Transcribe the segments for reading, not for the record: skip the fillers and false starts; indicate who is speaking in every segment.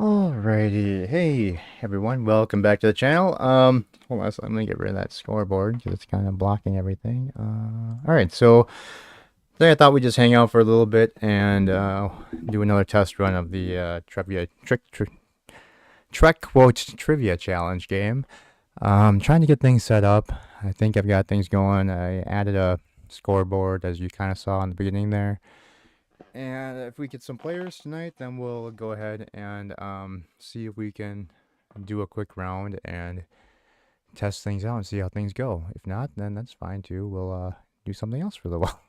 Speaker 1: Alrighty, hey everyone, welcome back to the channel. Hold on, so I'm gonna get rid of that scoreboard because it's kind of blocking everything. All right, so today I thought we'd just hang out for a little bit and do another test run of the Trek quote trivia challenge game. Trying to get things set up. I think I've got things going. I added a scoreboard as you kind of saw in the beginning there. And if we get some players tonight, then we'll go ahead and see if we can do a quick round and test things out and see how things go. If not, then that's fine too. We'll do something else for a little while.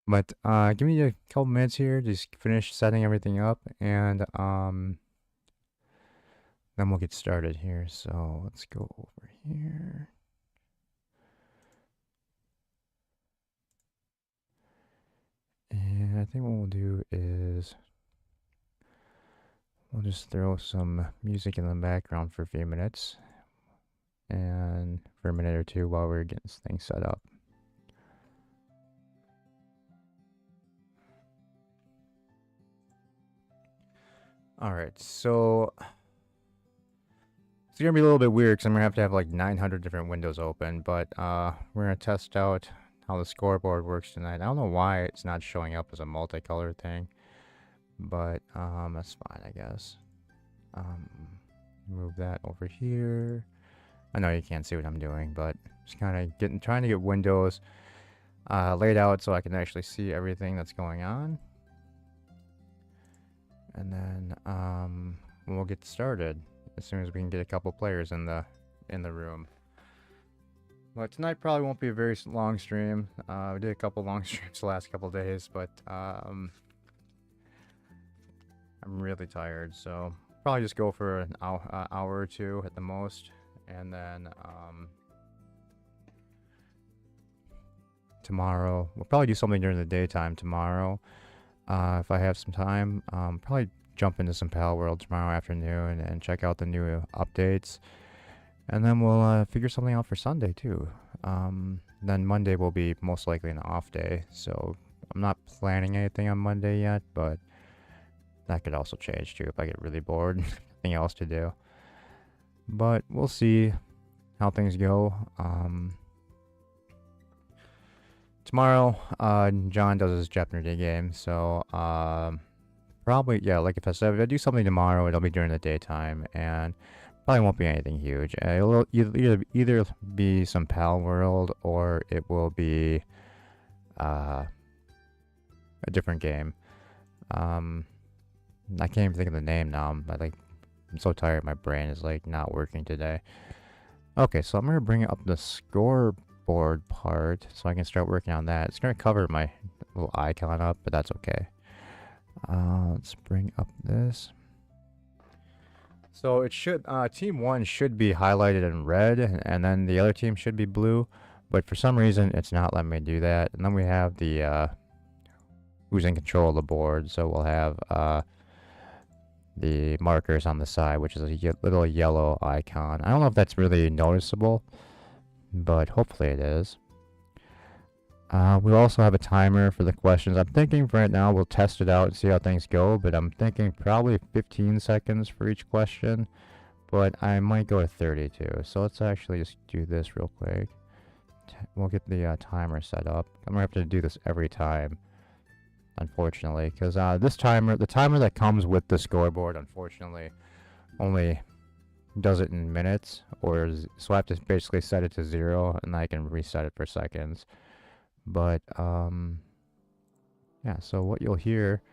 Speaker 1: But give me a couple minutes here, just finish setting everything up, and then we'll get started here. So let's go over here. And I think what we'll do is we'll just throw some music in the background for a few minutes and for a minute or two while we're getting things set up. All right, so it's gonna be a little bit weird because I'm gonna have like 900 different windows open, but we're gonna test out how the scoreboard works tonight. I don't know why it's not showing up as a multicolor thing, but that's fine, I guess. Move that over here. I know you can't see what I'm doing, but just kind of trying to get windows laid out so I can actually see everything that's going on. And then we'll get started as soon as we can get a couple players in the room. But tonight probably won't be a very long stream. We did a couple long streams the last couple days, but I'm really tired, so probably just go for an hour or two at the most, and then tomorrow we'll probably do something during the daytime tomorrow. If I have some time, probably jump into some Palworld tomorrow afternoon and check out the new updates. And then we'll figure something out for Sunday too. Then Monday will be most likely an off day, so I'm not planning anything on Monday yet, but that could also change too if I get really bored and nothing else to do. But we'll see how things go. Tomorrow, John does his Jeopardy game, so probably, yeah, like if I do something tomorrow, it'll be during the daytime, and probably won't be anything huge. It'll either be some Palworld or it will be a different game. I can't even think of the name now. I'm so tired. My brain is like not working today. Okay, so I'm gonna bring up the scoreboard part so I can start working on that. It's gonna cover my little icon up, but that's okay. Let's bring up this. So it should, team one should be highlighted in red, and then the other team should be blue, but for some reason it's not letting me do that. And then we have the, who's in control of the board, so we'll have, the markers on the side, which is a little yellow icon. I don't know if that's really noticeable, but hopefully it is. We'll also have a timer for the questions. I'm thinking for right now we'll test it out and see how things go, but I'm thinking probably 15 seconds for each question, but I might go to 30 too. So let's actually just do this real quick. We'll get the timer set up. I'm gonna have to do this every time, unfortunately, because this timer, the timer that comes with the scoreboard, unfortunately, only does it in minutes, so I have to basically set it to 0, and I can reset it for seconds. But yeah, so what you'll hear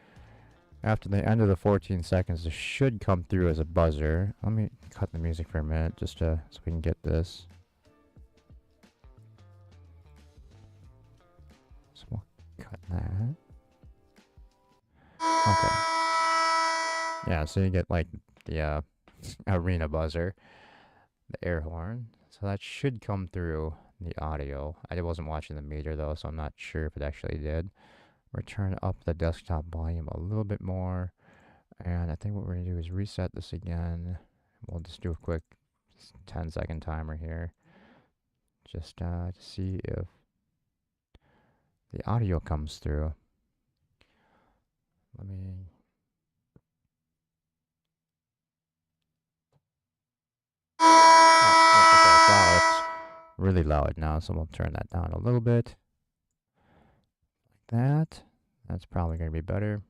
Speaker 1: after the end of the 14 seconds, this should come through as a buzzer. Let me cut the music for a minute just so we can get this. So we'll cut that. Okay. Yeah, so you get like the arena buzzer, the air horn. So that should come through the audio. I wasn't watching the meter though, so I'm not sure if it actually did. We're turning up the desktop volume a little bit more. And I think what we're going to do is reset this again. We'll just do a quick 10-second timer here. Just to see if the audio comes through. Let me... Okay, wow, it's really loud now, so we'll turn that down a little bit. Like that. That's probably going to be better.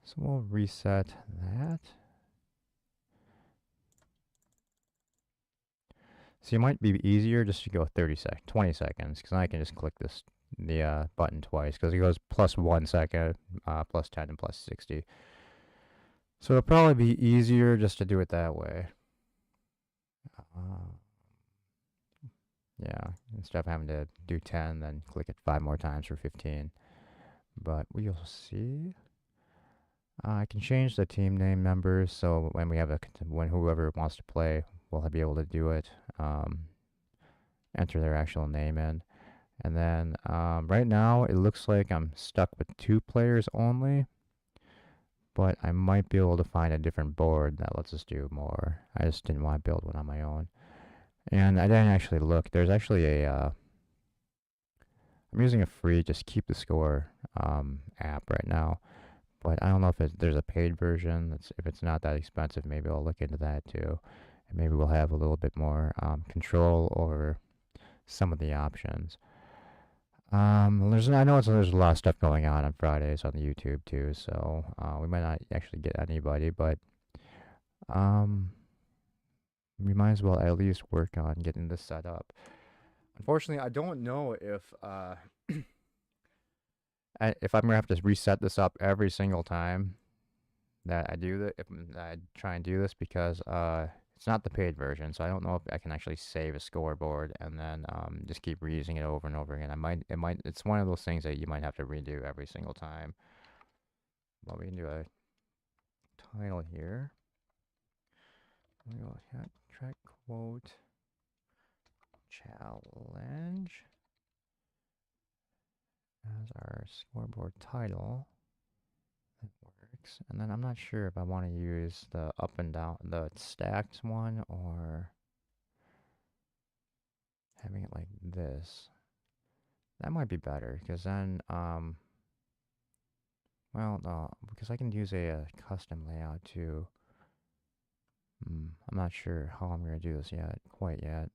Speaker 1: So we'll reset that. So it might be easier just to go 20 seconds, because I can just click the button twice, because it goes plus 1 second, plus 10, and plus 60. So it'll probably be easier just to do it that way. Yeah, instead of having to do 10, then click it 5 more times for 15. But we'll see. I can change the team name members, so when we have when whoever wants to play will be able to do it. Enter their actual name in. And then right now it looks like I'm stuck with 2 players only, but I might be able to find a different board that lets us do more. I just didn't want to build one on my own. And I didn't actually look. There's actually I'm using a free just keep the score app right now, but I don't know if there's a paid version. If it's not that expensive, maybe I'll look into that too. And maybe we'll have a little bit more control over some of the options. I know there's a lot of stuff going on Fridays on the YouTube too, so we might not actually get anybody, but um, we might as well at least work on getting this set up. Unfortunately, I don't know if I'm gonna have to reset this up every single time that I do that. If I try and do this, because it's not the paid version, so I don't know if I can actually save a scoreboard and then just keep reusing it over and over again. It's one of those things that you might have to redo every single time. But we can do a title here. We will hit track quote challenge as our scoreboard title. That works. And then I'm not sure if I want to use the up and down, the stacked one, or having it like this. That might be better, because then, well, no, because I can use a custom layout too. I'm not sure how I'm going to do this quite yet.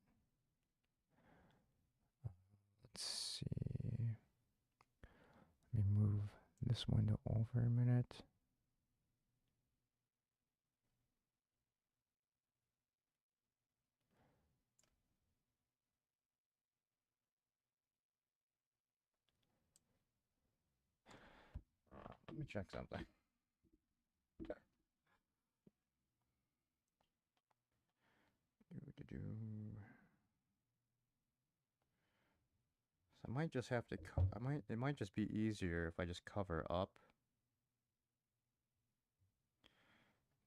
Speaker 1: Let's see. Let me move this window over a minute. Let me check something. So I might just have to. It might just be easier if I just cover up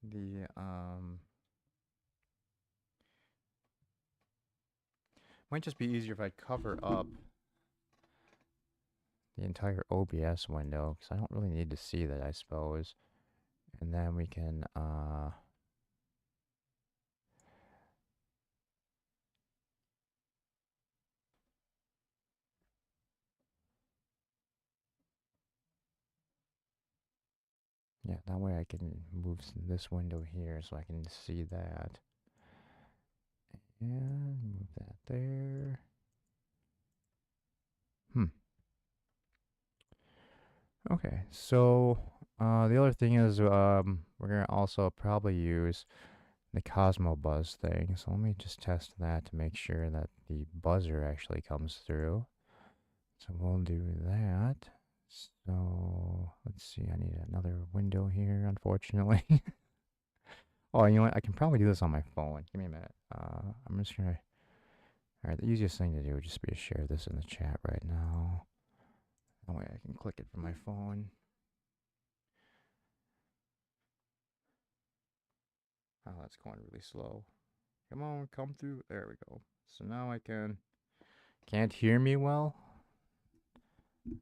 Speaker 1: the Might just be easier if I cover up the entire OBS window, because I don't really need to see that, I suppose. And then we can yeah, that way I can move this window here so I can see that. And move that there. Okay, so the other thing is we're gonna also probably use the Cosmo Buzz thing. So let me just test that to make sure that the buzzer actually comes through. So we'll do that. So let's see, I need another window here, unfortunately. Oh, you know what? I can probably do this on my phone. Give me a minute. I'm just gonna. All right, the easiest thing to do would just be to share this in the chat right now. That way I can click it from my phone. Oh, that's going really slow. Come on, come through. There we go. So now I can't hear me well.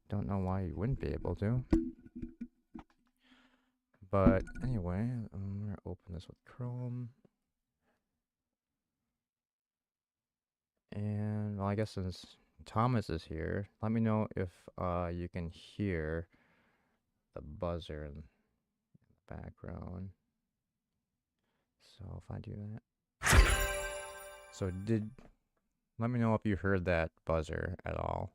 Speaker 1: Don't know why you wouldn't be able to. But anyway, I'm gonna open this with Chrome. And well, I guess since Thomas is here, let me know if you can hear the buzzer in the background. So if I do that. So let me know if you heard that buzzer at all.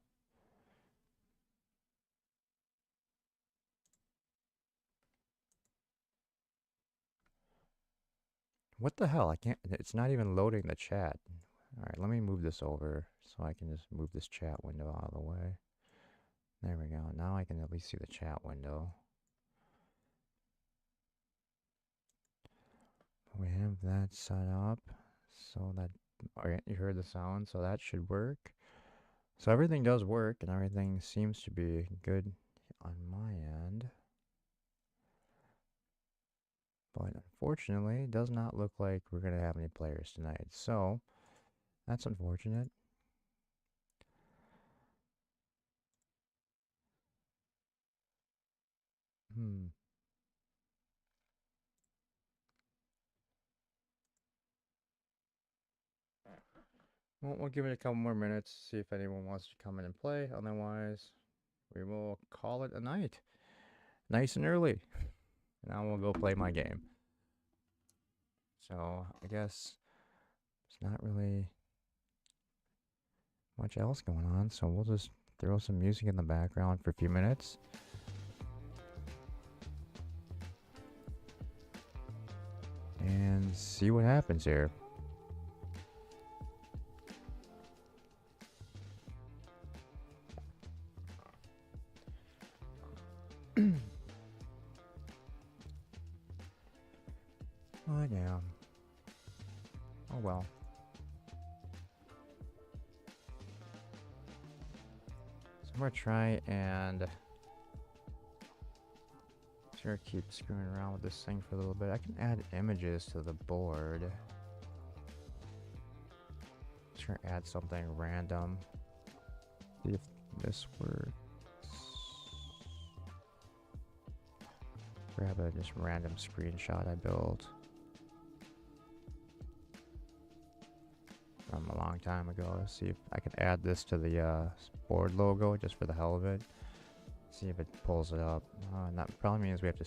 Speaker 1: What the hell? I can't, it's not even loading the chat. All right, let me move this over so I can just move this chat window out of the way. There we go. Now I can at least see the chat window. We have that set up so that, all right, you heard the sound, so that should work. So everything does work and everything seems to be good on my end. But unfortunately, it does not look like we're going to have any players tonight. So that's unfortunate. Well, we'll give it a couple more minutes, see if anyone wants to come in and play. Otherwise, we will call it a night. Nice and early. Now we'll go play my game. So, I guess there's not really much else going on. So, we'll just throw some music in the background for a few minutes. And see what happens here. Oh, yeah. Oh, well. So I'm going to try and keep screwing around with this thing for a little bit. I can add images to the board. Sure, add something random. See if this works. Grab a just random screenshot I built from a long time ago. See if I can add this to the board logo just for the hell of it. See if it pulls it up. And that probably means we have to.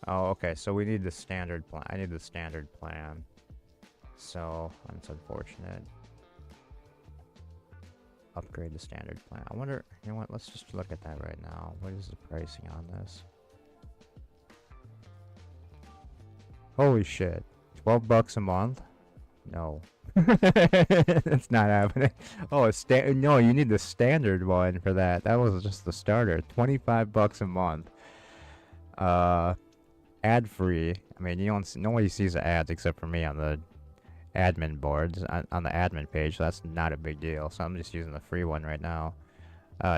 Speaker 1: Oh, okay. So we need the standard plan. I need the standard plan. So that's unfortunate. Upgrade the standard plan. I wonder, you know what, let's just look at that right now. What is the pricing on this? Holy shit. 12 bucks a month? No. That's not happening. Oh, no, you need the standard one for that. That was just the starter. 25 bucks a month. Ad free. I mean, nobody sees the ads except for me on the admin boards on the admin page, so that's not a big deal. So I'm just using the free one right now.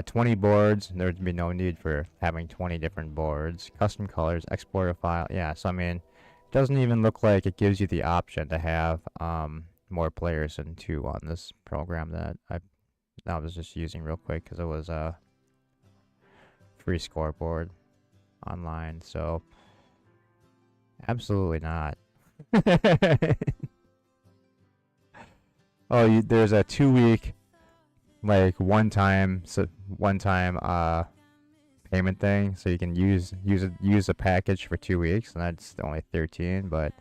Speaker 1: 20 boards. There'd be no need for having 20 different boards. Custom colors, export a file. Yeah, so I mean, it doesn't even look like it gives you the option to have more players than 2 on this program that I was just using real quick because it was a free scoreboard online. So absolutely not. Oh, there's a 2-week, like one-time payment thing, so you can use a package for 2 weeks, and that's only 13. But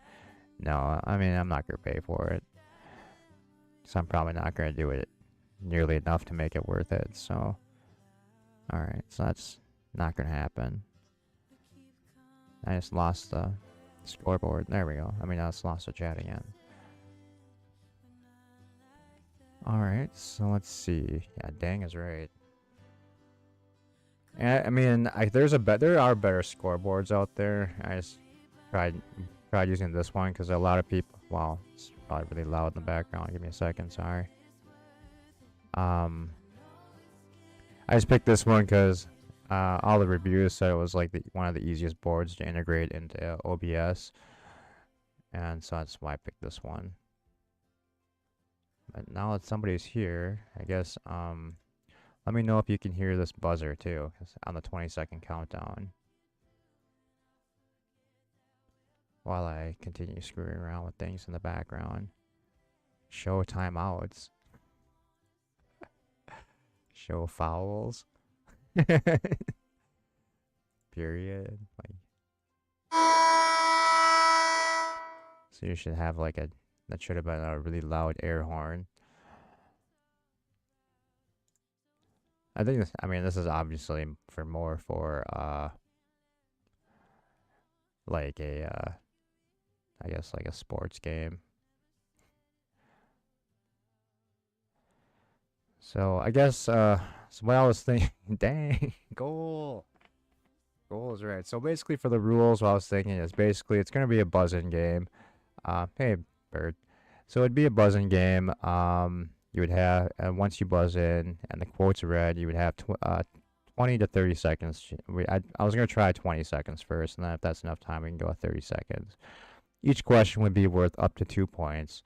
Speaker 1: no, I mean, I'm not gonna pay for it, so I'm probably not gonna do it nearly enough to make it worth it. So, all right, so that's not gonna happen. I just lost the scoreboard. There we go. I mean, I just lost the chat again. Alright, so let's see. Yeah, Dang is right. And I mean, there are better scoreboards out there. I just tried using this one because a lot of people. Wow, it's probably really loud in the background. Give me a second, sorry. I just picked this one because all the reviews said it was like one of the easiest boards to integrate into OBS, and so that's why I picked this one. But now that somebody's here, I guess, let me know if you can hear this buzzer too, 'cause on the 20-second countdown. While I continue screwing around with things in the background. Show timeouts. Show fouls. Period. Like. So you should have like a, that should have been a really loud air horn. I think this, I mean, this is obviously for more for, like a, I guess like a sports game. So I guess, so what I was thinking, dang, goal. Goal is right. So basically for the rules, what I was thinking is basically it's going to be a buzz-in game. Hey, bird. So it'd be a buzz-in game. You would have, once you buzz in and the quote's read, you would have 20 to 30 seconds. I was going to try 20 seconds first, and then if that's enough time, we can go at 30 seconds. Each question would be worth up to 2 points.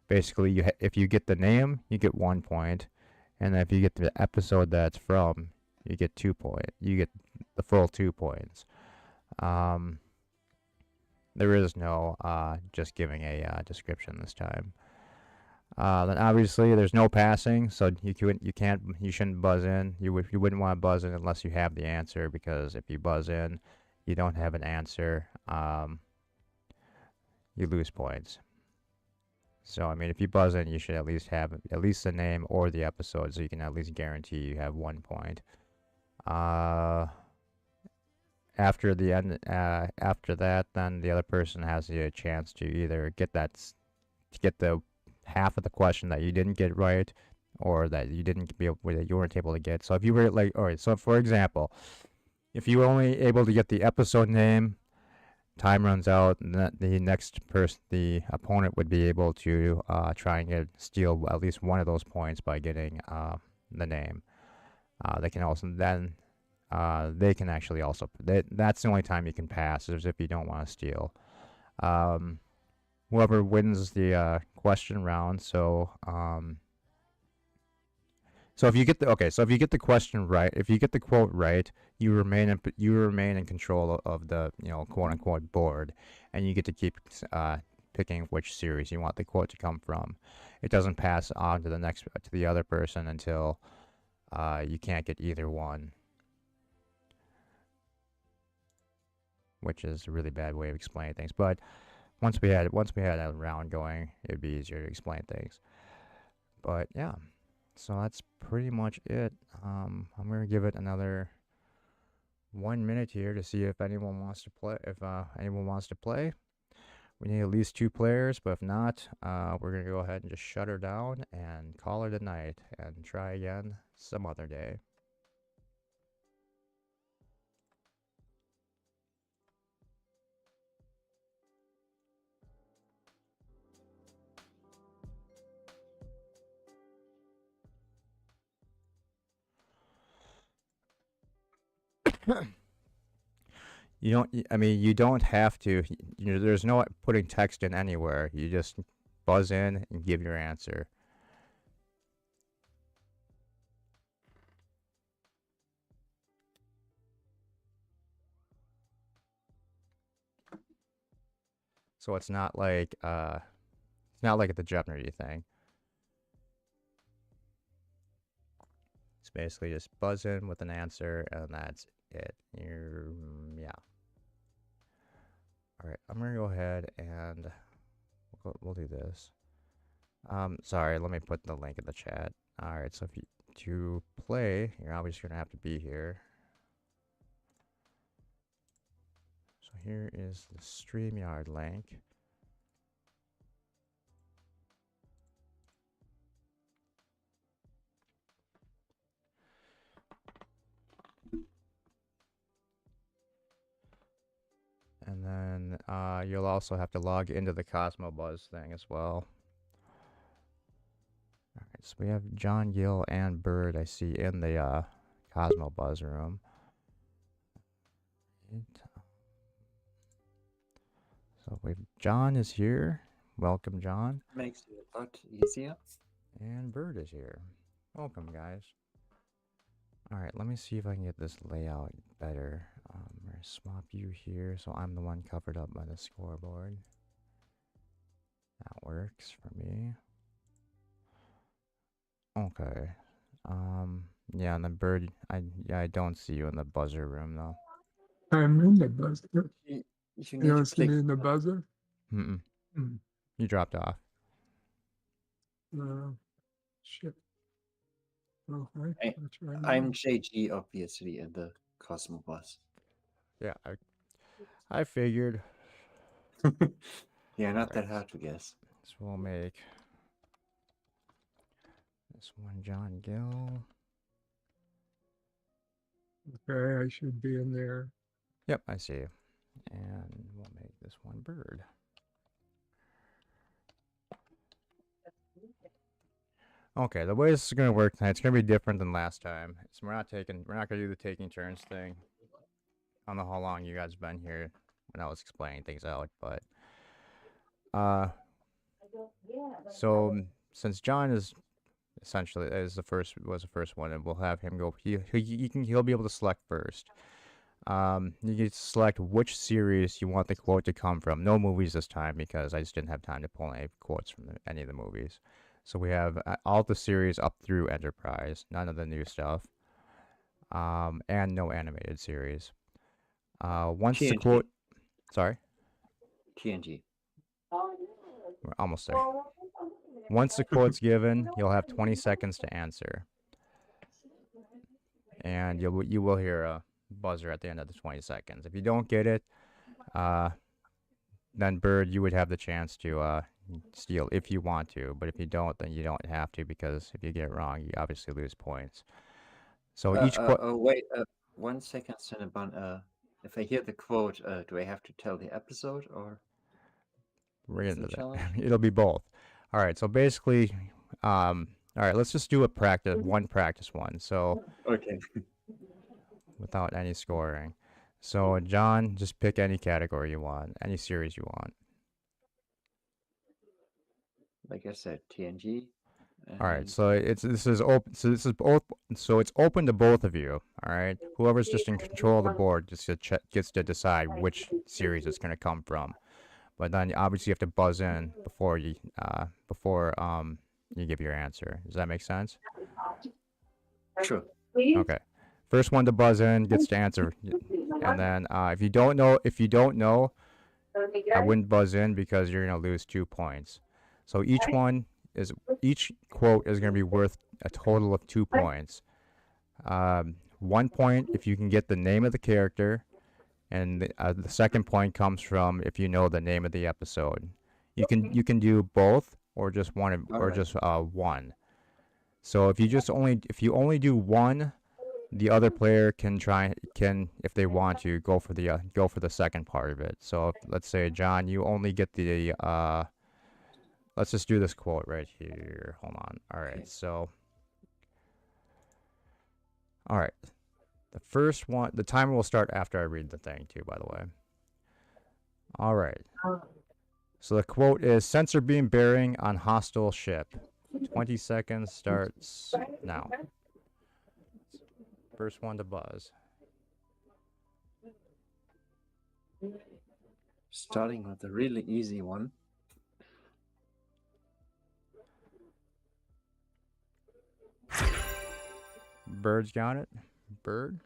Speaker 1: Basically, if you get the name, you get 1 point, and if you get the episode that's from, you get 2 point. You get the full 2 points. There is no just giving a description this time. Then obviously there's no passing, so you shouldn't buzz in. You wouldn't want to buzz in unless you have the answer, because if you buzz in, you don't have an answer, you lose points. So I mean, if you buzz in, you should at least have at least the name or the episode, so you can at least guarantee you have 1 point. After the end, after that, then the other person has a chance to either get the half of the question that you didn't get right, or that you didn't be able, that you weren't able to get. So if you were like, all right, so for example, if you were only able to get the episode name, time runs out, and the next person, the opponent, would be able to try and steal at least one of those points by getting the name. They can also then they can actually also, that's the only time you can pass, is if you don't want to steal. Whoever wins the question round, so if you get the question right, if you get the quote right, you remain in control of the, quote unquote board, and you get to keep picking which series you want the quote to come from. It doesn't pass on to the other person until you can't get either one, which is a really bad way of explaining things. But once we had a round going, it'd be easier to explain things. But yeah, so that's pretty much it. I'm gonna give it another 1 minute here to see if anyone wants to play. If anyone wants to play, we need at least 2 players. But if not, we're gonna go ahead and just shut her down and call it a night and try again some other day. You don't. I mean, you don't have to. There's no putting text in anywhere. You just buzz in and give your answer. So it's not like the Jeopardy thing. It's basically just buzz in with an answer, and that's it. Yeah. All right, I'm gonna go ahead and we'll do this. Sorry, let me put the link in the chat. All right, so if you to play, you're obviously gonna have to be here. So here is the StreamYard link. And then you'll also have to log into the CosmoBuzz thing as well. All right, so we have John Gill and Bird, I see, in the CosmoBuzz room. So John is here. Welcome, John.
Speaker 2: Makes it a lot easier.
Speaker 1: And Bird is here. Welcome, guys. All right, let me see if I can get this layout better. I'm gonna swap you here, so I'm the one covered up by the scoreboard. That works for me. Okay. Yeah, and the Bird, I don't see you in the buzzer room though.
Speaker 3: I'm in the buzzer.
Speaker 2: You
Speaker 3: You
Speaker 2: need
Speaker 3: don't
Speaker 2: to
Speaker 3: see me
Speaker 2: click.
Speaker 3: in the buzzer?
Speaker 1: Mm-mm.
Speaker 3: Hmm.
Speaker 1: You dropped off.
Speaker 3: Shit. Oh, right.
Speaker 2: I-
Speaker 3: That's right.
Speaker 2: I'm JG, obviously, in the Cosmobus.
Speaker 1: Yeah, I figured.
Speaker 2: Yeah, not that
Speaker 1: Alright.
Speaker 2: hard to guess.
Speaker 1: So we'll make this one John Gill.
Speaker 3: Okay, I should be in there.
Speaker 1: Yep, I see. And we'll make this one Bird. Okay, the way this is gonna work tonight, it's gonna be different than last time. So we're not gonna do the taking turns thing. I don't know how long you guys have been here when I was explaining things out, but so since John is essentially was the first one, and we'll have him go. He'll be able to select first. You can select which series you want the quote to come from. No movies this time because I just didn't have time to pull any quotes from any of the movies. So we have all the series up through Enterprise, none of the new stuff, and no animated series. Once the
Speaker 2: TNG.
Speaker 1: quote, sorry,
Speaker 2: TNG.
Speaker 1: we're almost there. Once the quote's given, you'll have 20 seconds to answer, and you will hear a buzzer at the end of the 20 seconds. If you don't get it, then Bird, you would have the chance to steal if you want to, but if you don't, then you don't have to, because if you get it wrong, you obviously lose points. So each quote.
Speaker 2: Oh, wait. 1 second, Cinnabon. If I hear the quote, do I have to tell the episode or?
Speaker 1: We're
Speaker 2: Is
Speaker 1: into
Speaker 2: it
Speaker 1: that.
Speaker 2: challenge?
Speaker 1: It'll be both. All right. So basically, all right. Let's just do one practice one. So
Speaker 2: Okay.
Speaker 1: without any scoring. So John, just pick any category you want, any series you want.
Speaker 2: Like I said, TNG.
Speaker 1: All right.
Speaker 2: and-
Speaker 1: So this is open. So this is both. So it's open to both of you. All right. Whoever's just in control of the board gets to decide which series it's going to come from. But then obviously you have to buzz in before you give your answer. Does that make sense?
Speaker 2: Sure.
Speaker 1: Okay. First one to buzz in gets to answer, and then if you don't know, I wouldn't buzz in because you're gonna lose 2 points. So each quote is gonna be worth a total of 2 points. 1 point if you can get the name of the character, and the second point comes from if you know the name of the episode. You can do both or just one one. So if you only do one, the other player can if they want to go for the second part of it. So let's say John, you only get the let's just do this quote right here. Hold on. All right.
Speaker 2: Okay.
Speaker 1: So all right. The first one, the timer will start after I read the thing too, by the way. All right. So the quote is sensor beam bearing on hostile ship. 20 seconds starts now. First one to buzz.
Speaker 2: Starting with a really easy one.
Speaker 1: Bird's got it. Bird.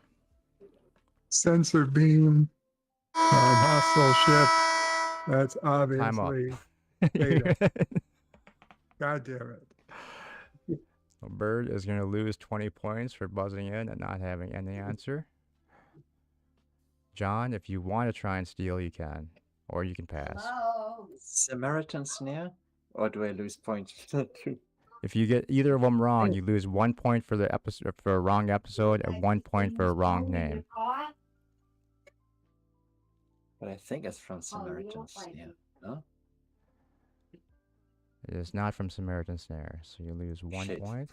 Speaker 3: Sensor beam on hostile ship. That's
Speaker 1: Time up.
Speaker 3: obviously Data. God damn it.
Speaker 1: Bird is going to lose 20 points for buzzing in and not having any answer. John, if you want to try and steal, you can. Or you can pass.
Speaker 2: Samaritan Snare? Or do I lose points?
Speaker 1: If you get either of them wrong, you lose 1 point for the episode for a wrong episode and 1 point for a wrong name.
Speaker 2: But I think it's from Samaritan Snare. No?
Speaker 1: It is not from Samaritan Snare, so you lose 1
Speaker 2: Shit.
Speaker 1: point.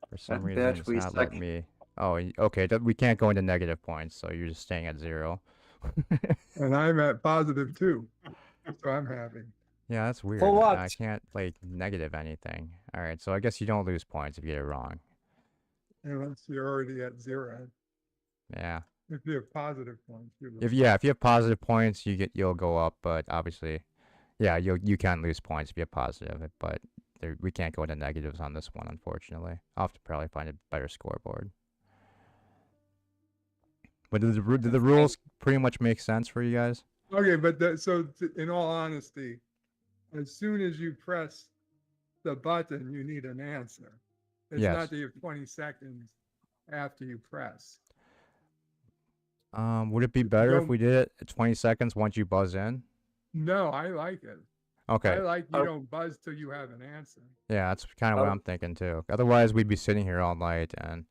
Speaker 1: For some
Speaker 2: Not
Speaker 1: reason,
Speaker 2: bad,
Speaker 1: it's
Speaker 2: we
Speaker 1: not
Speaker 2: suck.
Speaker 1: letting me. Oh, okay. We can't go into negative points, so you're just staying at 0.
Speaker 3: And I'm at positive 2. So I'm happy.
Speaker 1: Yeah, that's weird.
Speaker 2: what?
Speaker 1: I can't negative anything. All right, so I guess you don't lose points if you get it wrong.
Speaker 3: Unless you're already at 0.
Speaker 1: Yeah.
Speaker 3: If you have positive points, you lose.
Speaker 1: If you have positive points, you'll go up, but obviously, yeah, you can lose points if you have positive, but we can't go into negatives on this one, unfortunately. I'll have to probably find a better scoreboard. But did the
Speaker 2: That's
Speaker 1: rules pretty much make sense for you guys?
Speaker 3: Okay, but in all honesty, as soon as you press the button, you need an answer. It's
Speaker 1: Yes.
Speaker 3: not that you have 20 seconds after you press.
Speaker 1: Would it be better if
Speaker 3: Don't-
Speaker 1: we did it at 20 seconds once you buzz in?
Speaker 3: No, I like it.
Speaker 1: Okay.
Speaker 3: I like you
Speaker 2: Oh.
Speaker 3: don't buzz till you have an answer.
Speaker 1: Yeah, that's kind of what
Speaker 2: Oh.
Speaker 1: I'm thinking too. Otherwise, we'd be sitting here all night and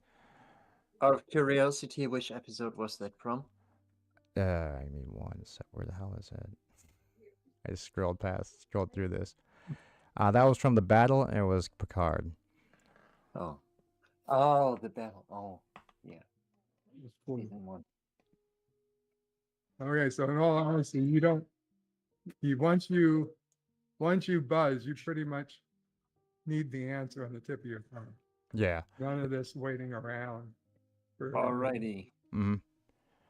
Speaker 2: Out of curiosity, which episode was that from?
Speaker 1: I mean, where the hell is it? I just scrolled through this. That was from the battle, and it was Picard.
Speaker 2: Oh. Oh, the battle. Oh, yeah.
Speaker 3: It's cool.
Speaker 2: Season 1.
Speaker 3: Okay, so in all honesty, once you buzz, you pretty much need the answer on the tip of your tongue.
Speaker 1: Yeah.
Speaker 3: None of this waiting around for
Speaker 2: Alrighty.
Speaker 1: Mm-hmm.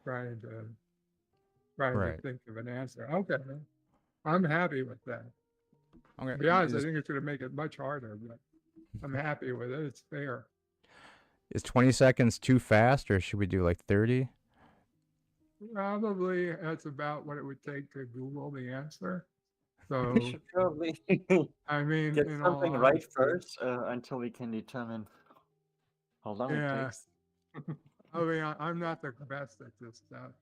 Speaker 3: trying to
Speaker 1: Right.
Speaker 3: think of an answer. Okay, I'm happy with that.
Speaker 1: Okay.
Speaker 3: To be honest, I
Speaker 1: is,
Speaker 3: think it's going to make it much harder, but I'm happy with it. It's fair.
Speaker 1: is 20 seconds too fast, or should we do like 30?
Speaker 3: Probably that's about what it would take to Google the answer. So
Speaker 2: We should probably
Speaker 3: I mean,
Speaker 2: get
Speaker 3: in all
Speaker 2: something right
Speaker 3: honesty,
Speaker 2: first until we can determine how long
Speaker 3: Yeah.
Speaker 2: it takes.
Speaker 3: I mean, I'm not the best at this stuff,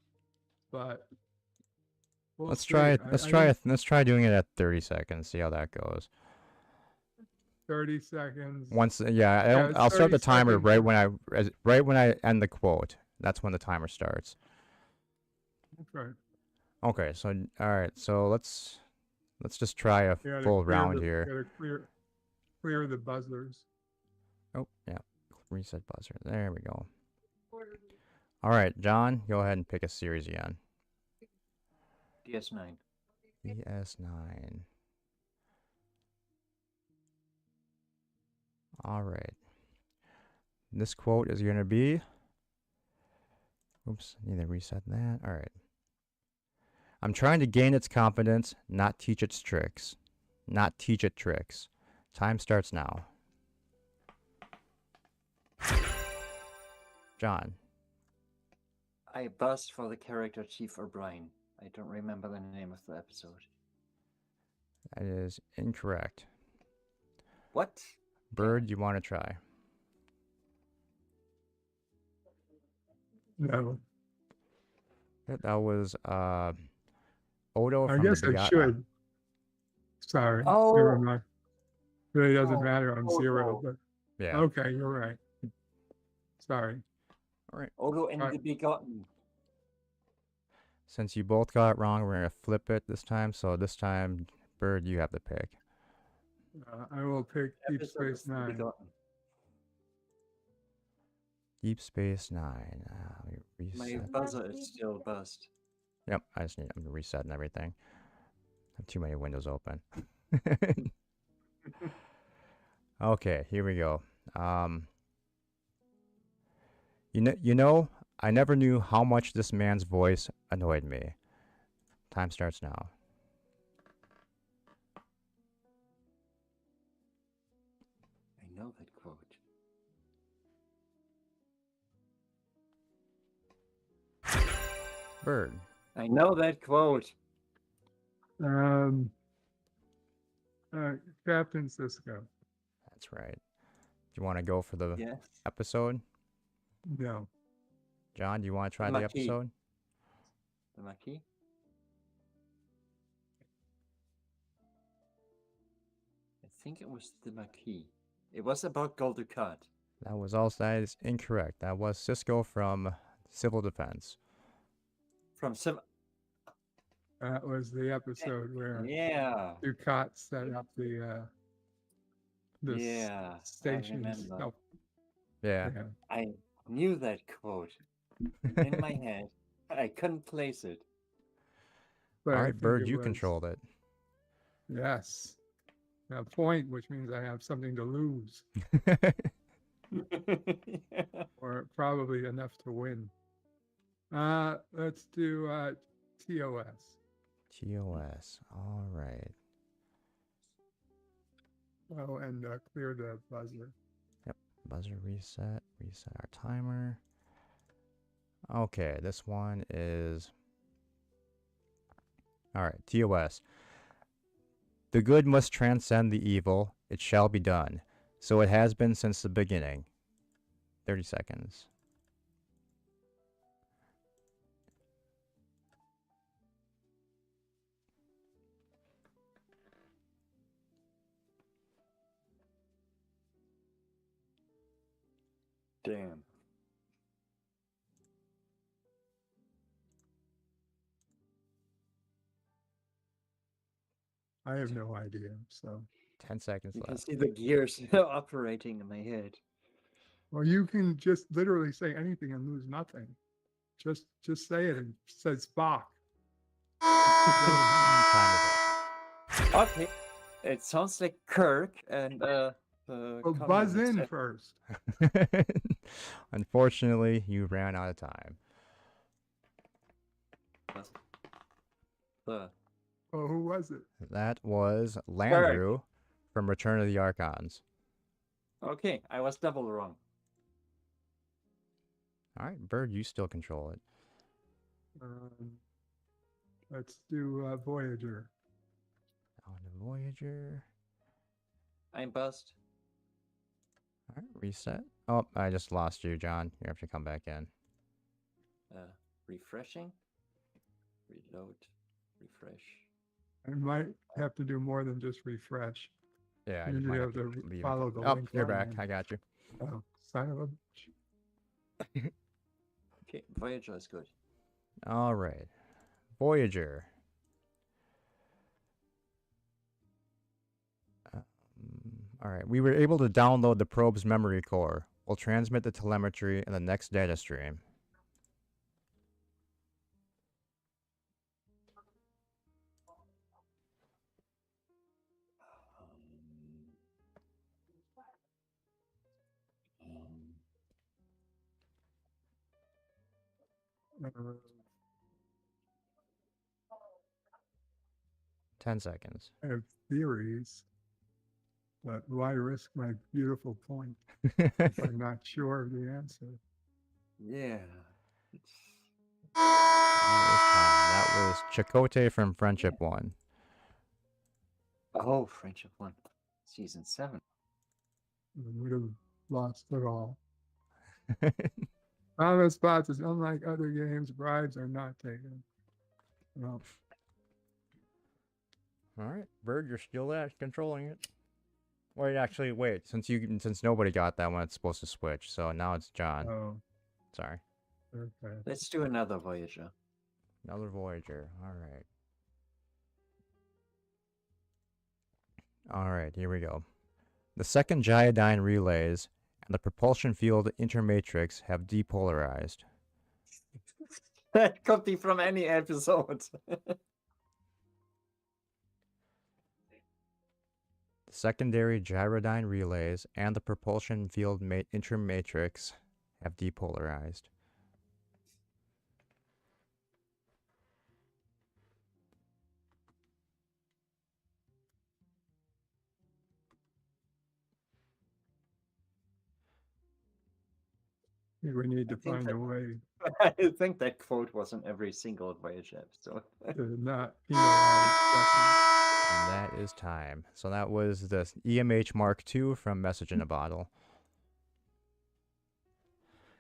Speaker 3: but we'll
Speaker 1: Let's
Speaker 3: see.
Speaker 1: try it.
Speaker 3: I think
Speaker 1: Let's try doing it at 30 seconds. See how that goes.
Speaker 3: 30 seconds.
Speaker 1: Once,
Speaker 3: Yeah,
Speaker 1: I'll start the
Speaker 3: 30
Speaker 1: timer
Speaker 3: seconds.
Speaker 1: right when I end the quote. That's when the timer starts.
Speaker 3: Okay.
Speaker 1: Okay. So all right. So let's just try a
Speaker 3: Yeah, to
Speaker 1: full
Speaker 3: clear
Speaker 1: round
Speaker 3: the-
Speaker 1: here.
Speaker 3: gotta clear the buzzers.
Speaker 1: Oh yeah. Reset buzzer. There we go. All right, John, go ahead and pick a series again.
Speaker 2: DS9.
Speaker 1: DS9. All right. This quote is going to be. Oops, need to reset that. All right. I'm trying to gain its confidence, not teach its tricks. Not teach it tricks. Time starts now. John.
Speaker 2: I buzzed for the character Chief O'Brien. I don't remember the name of the episode.
Speaker 1: That is incorrect.
Speaker 2: What?
Speaker 1: Bird, you want to try?
Speaker 3: No,
Speaker 1: That was Odo
Speaker 3: I
Speaker 1: from
Speaker 3: guess
Speaker 1: the
Speaker 3: I
Speaker 1: Begat-
Speaker 3: should. Sorry.
Speaker 2: Oh.
Speaker 3: Never mind. Really doesn't
Speaker 2: Oh,
Speaker 3: matter on zero,
Speaker 2: Odo.
Speaker 3: but
Speaker 1: Yeah.
Speaker 3: okay, you're right. Sorry.
Speaker 1: All right.
Speaker 2: Odo and
Speaker 3: Right.
Speaker 2: the Begotten.
Speaker 1: Since you both got it wrong, we're going to flip it this time. So this time, Bird, you have the pick.
Speaker 3: I will pick Deep
Speaker 2: Episode of
Speaker 3: Space
Speaker 2: The
Speaker 3: Nine.
Speaker 2: Begotten.
Speaker 1: Deep Space Nine. Let me
Speaker 2: My
Speaker 1: reset.
Speaker 2: buzzer is still buzzed.
Speaker 1: Yep, I'm resetting everything. I have too many windows open. Okay, here we go. You know, I never knew how much this man's voice annoyed me. Time starts now.
Speaker 2: I know that quote.
Speaker 1: Bird.
Speaker 2: I know that quote.
Speaker 3: Captain Cisco.
Speaker 1: That's right. Do you want to go for the
Speaker 2: Yes.
Speaker 1: episode?
Speaker 3: No.
Speaker 1: John, do you want to try the
Speaker 2: Maquis.
Speaker 1: episode?
Speaker 2: The Maquis? I think it was the Maquis. It was about Gul Dukat.
Speaker 1: That is incorrect. That was Cisco from Civil Defense.
Speaker 2: From some.
Speaker 3: That was the episode where
Speaker 2: Yeah.
Speaker 3: Ducat set up the
Speaker 2: Yeah. I
Speaker 3: station.
Speaker 2: remember.
Speaker 3: Oh,
Speaker 1: Yeah.
Speaker 3: yeah.
Speaker 2: I knew that quote in my head, but I couldn't place it.
Speaker 3: But
Speaker 1: All
Speaker 3: I
Speaker 1: right,
Speaker 3: think
Speaker 1: Bird,
Speaker 3: it
Speaker 1: you
Speaker 3: was-
Speaker 1: controlled it.
Speaker 3: Yes. A point, which means I have something to lose, or probably enough to win. Let's do TOS.
Speaker 1: TOS. All right.
Speaker 3: Oh, and clear the buzzer.
Speaker 1: Buzzer reset. Reset our timer. Okay, this one is... Alright, TOS. The good must transcend the evil. It shall be done. So it has been since the beginning. 30 seconds.
Speaker 2: Damn.
Speaker 3: I have no idea. So,
Speaker 1: 10 seconds
Speaker 2: You can
Speaker 1: left.
Speaker 2: see the gears operating in my head.
Speaker 3: well, you can just literally say anything and lose nothing. Just say it and say Spock.
Speaker 1: Time is
Speaker 2: Okay. It sounds like Kirk and the
Speaker 3: Well, buzz in first.
Speaker 1: up. Unfortunately, you ran out of time.
Speaker 2: The
Speaker 3: Oh, who was it?
Speaker 1: That was Landru from Return of the Archons.
Speaker 2: Okay, I was double wrong.
Speaker 1: Alright, Bird, you still control it.
Speaker 3: Let's do Voyager.
Speaker 1: On the Voyager.
Speaker 2: I'm buzzed.
Speaker 1: Alright, reset. Oh, I just lost you, John. You have to come back in.
Speaker 2: Refreshing. Reload. Refresh.
Speaker 3: I might have to do more than just refresh.
Speaker 1: Yeah,
Speaker 3: You
Speaker 1: you
Speaker 3: usually
Speaker 1: might
Speaker 3: have
Speaker 1: have to
Speaker 3: to
Speaker 1: leave.
Speaker 3: follow the
Speaker 1: Oh,
Speaker 3: link.
Speaker 1: you're
Speaker 3: line
Speaker 1: back.
Speaker 3: and-
Speaker 1: I got you.
Speaker 3: Oh, son of a bitch.
Speaker 2: Okay, Voyager is good.
Speaker 1: Alright. Voyager. Alright, we were able to download the probe's memory core. We'll transmit the telemetry in the next data stream.
Speaker 3: Uh,
Speaker 1: 10 seconds.
Speaker 3: I have theories, but why risk my beautiful point
Speaker 1: That
Speaker 3: if I'm not sure of the answer?
Speaker 2: Yeah. It's...
Speaker 1: was Chakotay from Friendship 1.
Speaker 2: Oh, Friendship 1. Season 7.
Speaker 3: We would have lost it all. Thomas Spots is unlike other games, bribes are not taken. Well,
Speaker 1: Alright, Bird, you're still there, controlling it. Wait, actually, wait. Since nobody got that one, it's supposed to switch. So now it's John.
Speaker 3: oh,
Speaker 1: Sorry.
Speaker 3: okay.
Speaker 2: Let's do another Voyager.
Speaker 1: Another Voyager. Alright. Alright, here we go. The second Gyodine relays and the propulsion field intermatrix have depolarized.
Speaker 2: That could be from any episode.
Speaker 1: The secondary Gyrodyne relays and the propulsion field intermatrix have depolarized.
Speaker 3: We need to
Speaker 2: I think
Speaker 3: find
Speaker 2: that-
Speaker 3: a way
Speaker 2: I think that quote was in every single Voyager episode.
Speaker 3: to not penalize Justin.
Speaker 1: And that is time. So that was the EMH Mark II from Message in a Bottle.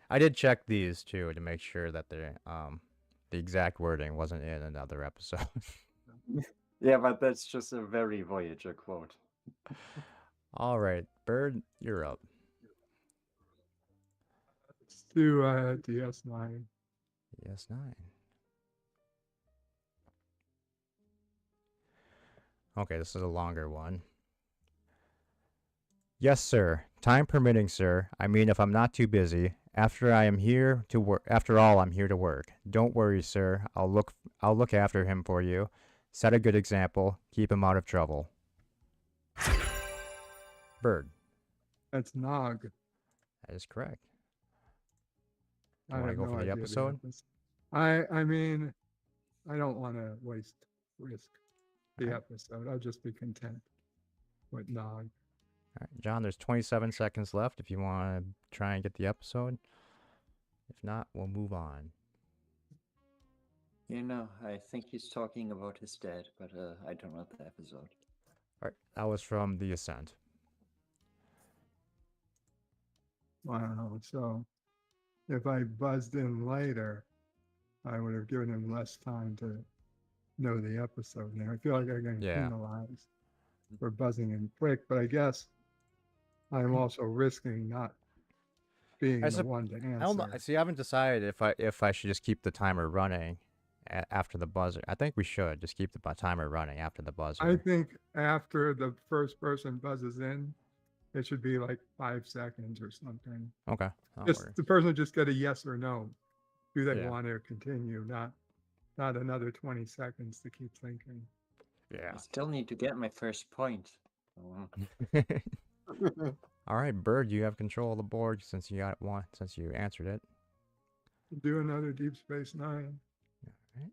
Speaker 1: I did check these too to make sure that the exact wording wasn't in another episode.
Speaker 2: Yeah, but that's just a very Voyager quote.
Speaker 1: All right, Bird, you're up.
Speaker 3: Let's do DS9.
Speaker 1: Yes, 9. Okay, this is a longer one. Yes, sir. Time permitting, sir. I mean, if I'm not too busy. After I am here to work. After all, I'm here to work. Don't worry, sir. I'll look after him for you. Set a good example. Keep him out of trouble. Bird.
Speaker 3: That's Nog.
Speaker 1: That is correct.
Speaker 3: I
Speaker 1: wanna
Speaker 3: have
Speaker 1: go
Speaker 3: no
Speaker 1: for the
Speaker 3: idea
Speaker 1: episode?
Speaker 3: I mean, I don't want to risk the
Speaker 1: Alright.
Speaker 3: episode. I'll just be content with Nog.
Speaker 1: All right, John, there's 27 seconds left if you want to try and get the episode. If not, we'll move on.
Speaker 2: You know, I think he's talking about his dad, but I don't know the episode.
Speaker 1: Alright, that was from The Ascent.
Speaker 3: Wow. So if I buzzed in later, I would have given him less time to know the episode. Now I feel like I'm getting
Speaker 1: Yeah.
Speaker 3: penalized for buzzing in quick, but I guess I'm also risking not being
Speaker 1: I
Speaker 3: the
Speaker 1: sup-
Speaker 3: one to
Speaker 1: I don't know.
Speaker 3: answer.
Speaker 1: See, I haven't decided if I should just keep the timer running after the buzzer. I think we should just keep the timer running after the buzzer.
Speaker 3: I think after the first person buzzes in, it should be like 5 seconds or something.
Speaker 1: Okay. That'll
Speaker 3: Just
Speaker 1: work.
Speaker 3: the person would just get a yes or no. Do they
Speaker 1: Yeah.
Speaker 3: want to continue? Not another 20 seconds to keep thinking.
Speaker 1: Yeah.
Speaker 2: I still need to get my first point. Oh,
Speaker 1: All right, Bird, you have control of the board since you got one, since you answered it.
Speaker 3: Do another Deep Space Nine,
Speaker 1: Right.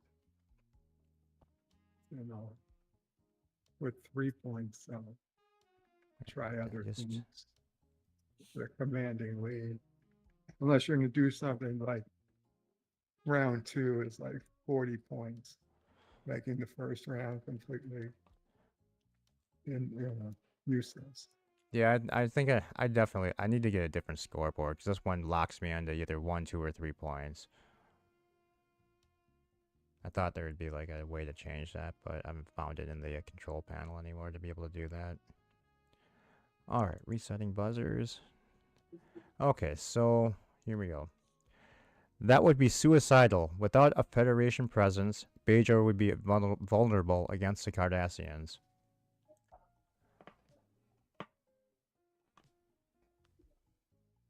Speaker 3: you know, with 3 points. So try other
Speaker 1: just-
Speaker 3: things. The commanding lead. Unless you're going to do something like round 2 is like 40 points, making the first round completely useless.
Speaker 1: Yeah, I think I definitely I need to get a different scoreboard because this one locks me into either 1, 2, or 3 points. I thought there would be like a way to change that, but I haven't found it in the control panel anymore to be able to do that. All right, resetting buzzers. Okay, so here we go. That would be suicidal. Without a Federation presence, Bajor would be vulnerable against the Cardassians.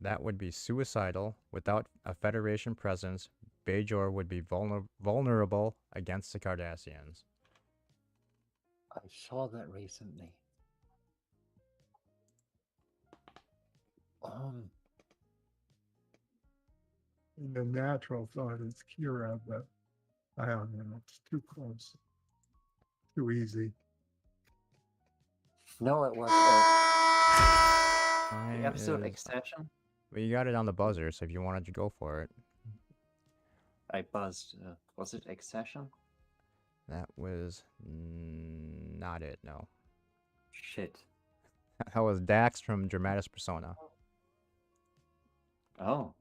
Speaker 1: That would be suicidal. Without a Federation presence, Bajor would be vulnerable against the Cardassians.
Speaker 2: I saw that recently.
Speaker 3: The natural thought is Kira, but I don't know. It's too close. Too easy.
Speaker 2: No, it was
Speaker 1: Time
Speaker 2: the episode
Speaker 1: is-
Speaker 2: extension.
Speaker 1: Well, you got it on the buzzer, so if you wanted to go for it.
Speaker 2: I buzzed. Was it Accession?
Speaker 1: That was not it, no.
Speaker 2: Shit.
Speaker 1: That was Dax from Dramatis Persona.
Speaker 2: Oh,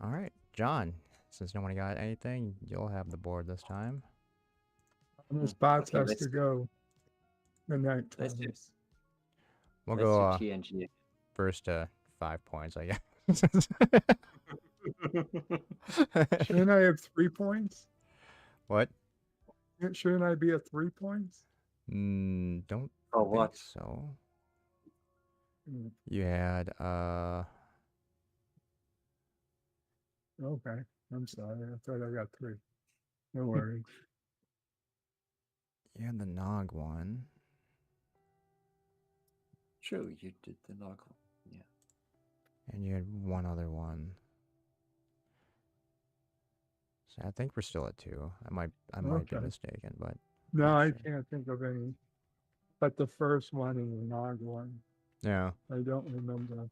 Speaker 1: All right, John, since no one got anything, you'll have the board this time.
Speaker 3: The spots
Speaker 2: Okay,
Speaker 3: has
Speaker 2: let's-
Speaker 3: to go. The night
Speaker 2: let's do,
Speaker 3: times.
Speaker 1: We'll
Speaker 2: let's
Speaker 1: go
Speaker 2: do TNG.
Speaker 1: first 5 points, I guess.
Speaker 3: Shouldn't I have 3 points?
Speaker 1: What?
Speaker 3: Shouldn't I be at 3 points?
Speaker 1: Don't
Speaker 2: For
Speaker 1: think
Speaker 2: what?
Speaker 1: so.
Speaker 3: Hmm,
Speaker 1: You had
Speaker 3: Okay, I'm sorry. I thought I got 3. No worries.
Speaker 1: you had the Nog one.
Speaker 2: True, you did the log. Yeah.
Speaker 1: And you had one other one. So I think we're still at 2. I might be
Speaker 3: Okay.
Speaker 1: mistaken, but
Speaker 3: No,
Speaker 1: Not
Speaker 3: I
Speaker 1: sure.
Speaker 3: can't think of any. But the first one and the Nog one,
Speaker 1: yeah.
Speaker 3: I don't remember.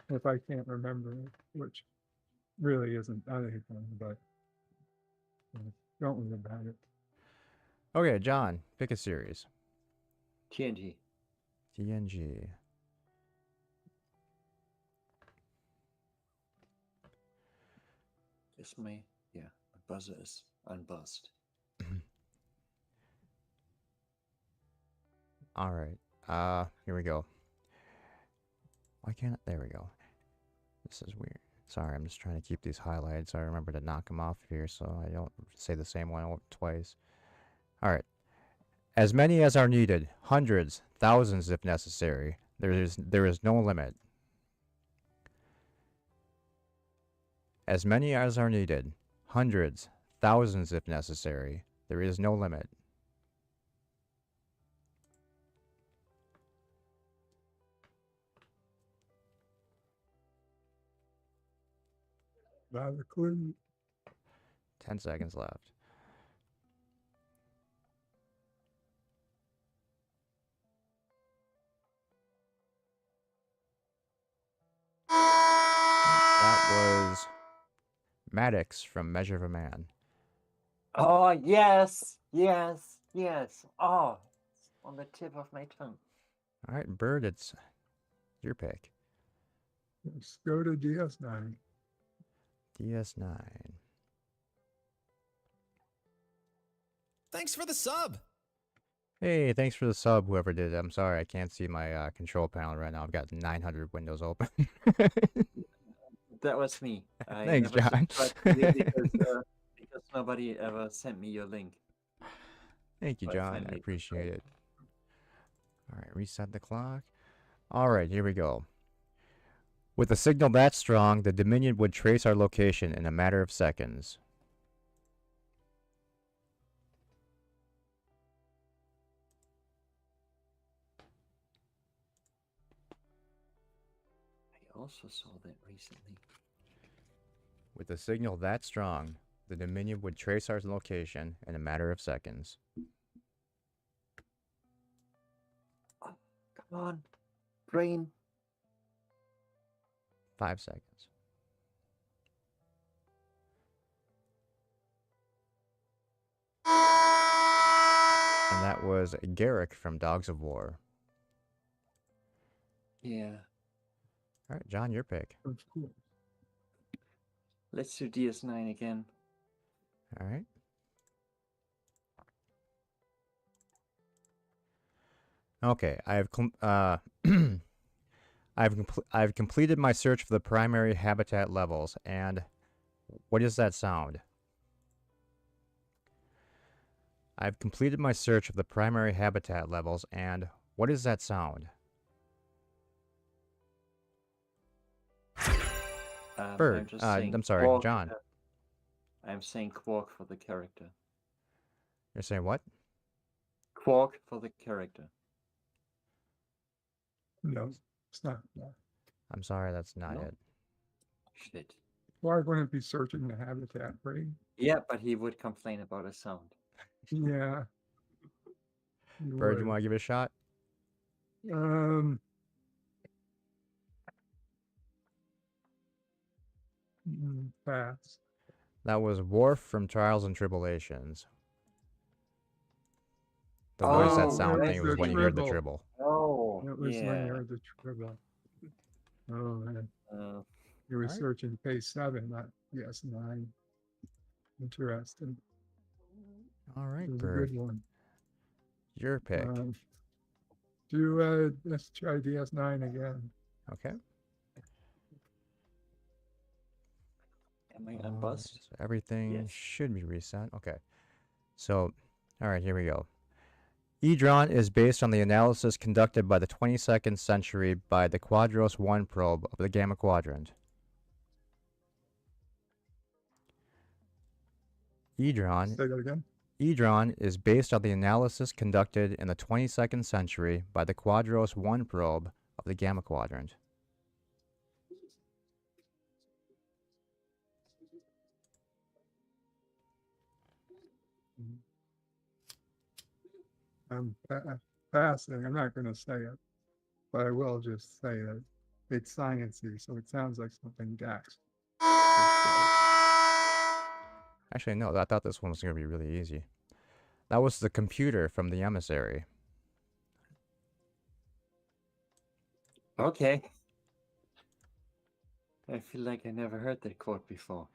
Speaker 3: If I can't remember it, which really isn't anything, but don't worry about it.
Speaker 1: Okay, John, pick a series.
Speaker 2: TNG.
Speaker 1: TNG.
Speaker 2: Is my my buzzer is unbuzzed.
Speaker 1: All right. Here we go. Why can't there we go. This is weird. Sorry, I'm just trying to keep these highlights. I remember to knock them off here so I don't say the same one twice. All right. As many as are needed, hundreds, thousands if necessary. There is no limit. As many as are needed, hundreds, thousands if necessary. There is no limit.
Speaker 3: Not a clue.
Speaker 1: 10 seconds left. That was Maddox from Measure of a Man.
Speaker 2: Oh, yes, yes, yes. Oh, it's on the tip of my tongue.
Speaker 1: All right, Bird, it's your pick.
Speaker 3: Let's go to DS9.
Speaker 1: DS9.
Speaker 4: Thanks for the sub.
Speaker 1: Hey, thanks for the sub, whoever did it. I'm sorry, I can't see my control panel right now. I've got 900 windows open.
Speaker 2: That was me. I
Speaker 1: Thanks,
Speaker 2: never
Speaker 1: John.
Speaker 2: subscribed to you because nobody ever sent me your link.
Speaker 1: Thank you,
Speaker 2: I
Speaker 1: John. I
Speaker 2: finally
Speaker 1: appreciate it. All right, reset the clock. All right, here we go. With a signal that strong, the Dominion would trace our location in a matter of seconds.
Speaker 2: I also saw that recently.
Speaker 1: With a signal that strong, the Dominion would trace our location in a matter of seconds.
Speaker 2: Oh, come on, brain.
Speaker 1: 5 seconds. And that was Garrick from Dogs of War.
Speaker 2: Yeah.
Speaker 1: All right, John, your pick.
Speaker 3: Of course.
Speaker 2: Let's do DS9 again.
Speaker 1: All right. Okay, I've completed my search for the primary habitat levels, and what is that sound? I've completed my search of the primary habitat levels, and what is that sound? Bird.
Speaker 2: I'm just saying
Speaker 1: I'm sorry,
Speaker 2: quark,
Speaker 1: John.
Speaker 2: I'm saying quark for the character.
Speaker 1: You're saying what?
Speaker 2: Quark for the character.
Speaker 3: No, it's not. No.
Speaker 1: I'm sorry, that's not
Speaker 2: No?
Speaker 1: it.
Speaker 2: Shit.
Speaker 3: Why wouldn't it be searching the habitat, right?
Speaker 2: Yeah, but he would complain about a sound.
Speaker 3: Yeah. You
Speaker 1: Bird, you
Speaker 3: would.
Speaker 1: want to give it a shot?
Speaker 3: Um. Pass.
Speaker 1: That was Worf from Trials and Tribulations. The
Speaker 2: Oh,
Speaker 1: voice that
Speaker 2: that
Speaker 1: sound
Speaker 2: was
Speaker 1: thing was
Speaker 3: the
Speaker 1: when you heard the
Speaker 3: tribble.
Speaker 1: tribble.
Speaker 2: Oh,
Speaker 3: It was when
Speaker 2: yeah.
Speaker 3: you heard the tribble. Oh man, you were
Speaker 1: Alright.
Speaker 3: searching page 7, not DS9. Interesting.
Speaker 1: All right,
Speaker 3: It was a
Speaker 1: Bird.
Speaker 3: good one.
Speaker 1: Your pick.
Speaker 3: Let's try DS9 again.
Speaker 1: Okay.
Speaker 2: Am I unbuzzed?
Speaker 1: So everything
Speaker 2: Yes.
Speaker 1: should be reset. Okay. So, all right, here we go. Edron is based on the analysis conducted by the 22nd century by the Quadros 1 probe of the Gamma Quadrant. Edron
Speaker 3: Say that again.
Speaker 1: Edron is based on the analysis conducted in the 22nd century by the Quadros 1 probe of the Gamma Quadrant.
Speaker 3: I'm passing. I'm not going to say it, but I will just say that it's sciencey, so it sounds like something Dax.
Speaker 1: Actually, no, I thought this one was going to be really easy. That was the computer from the Emissary.
Speaker 2: Okay. I feel like I never heard that quote before.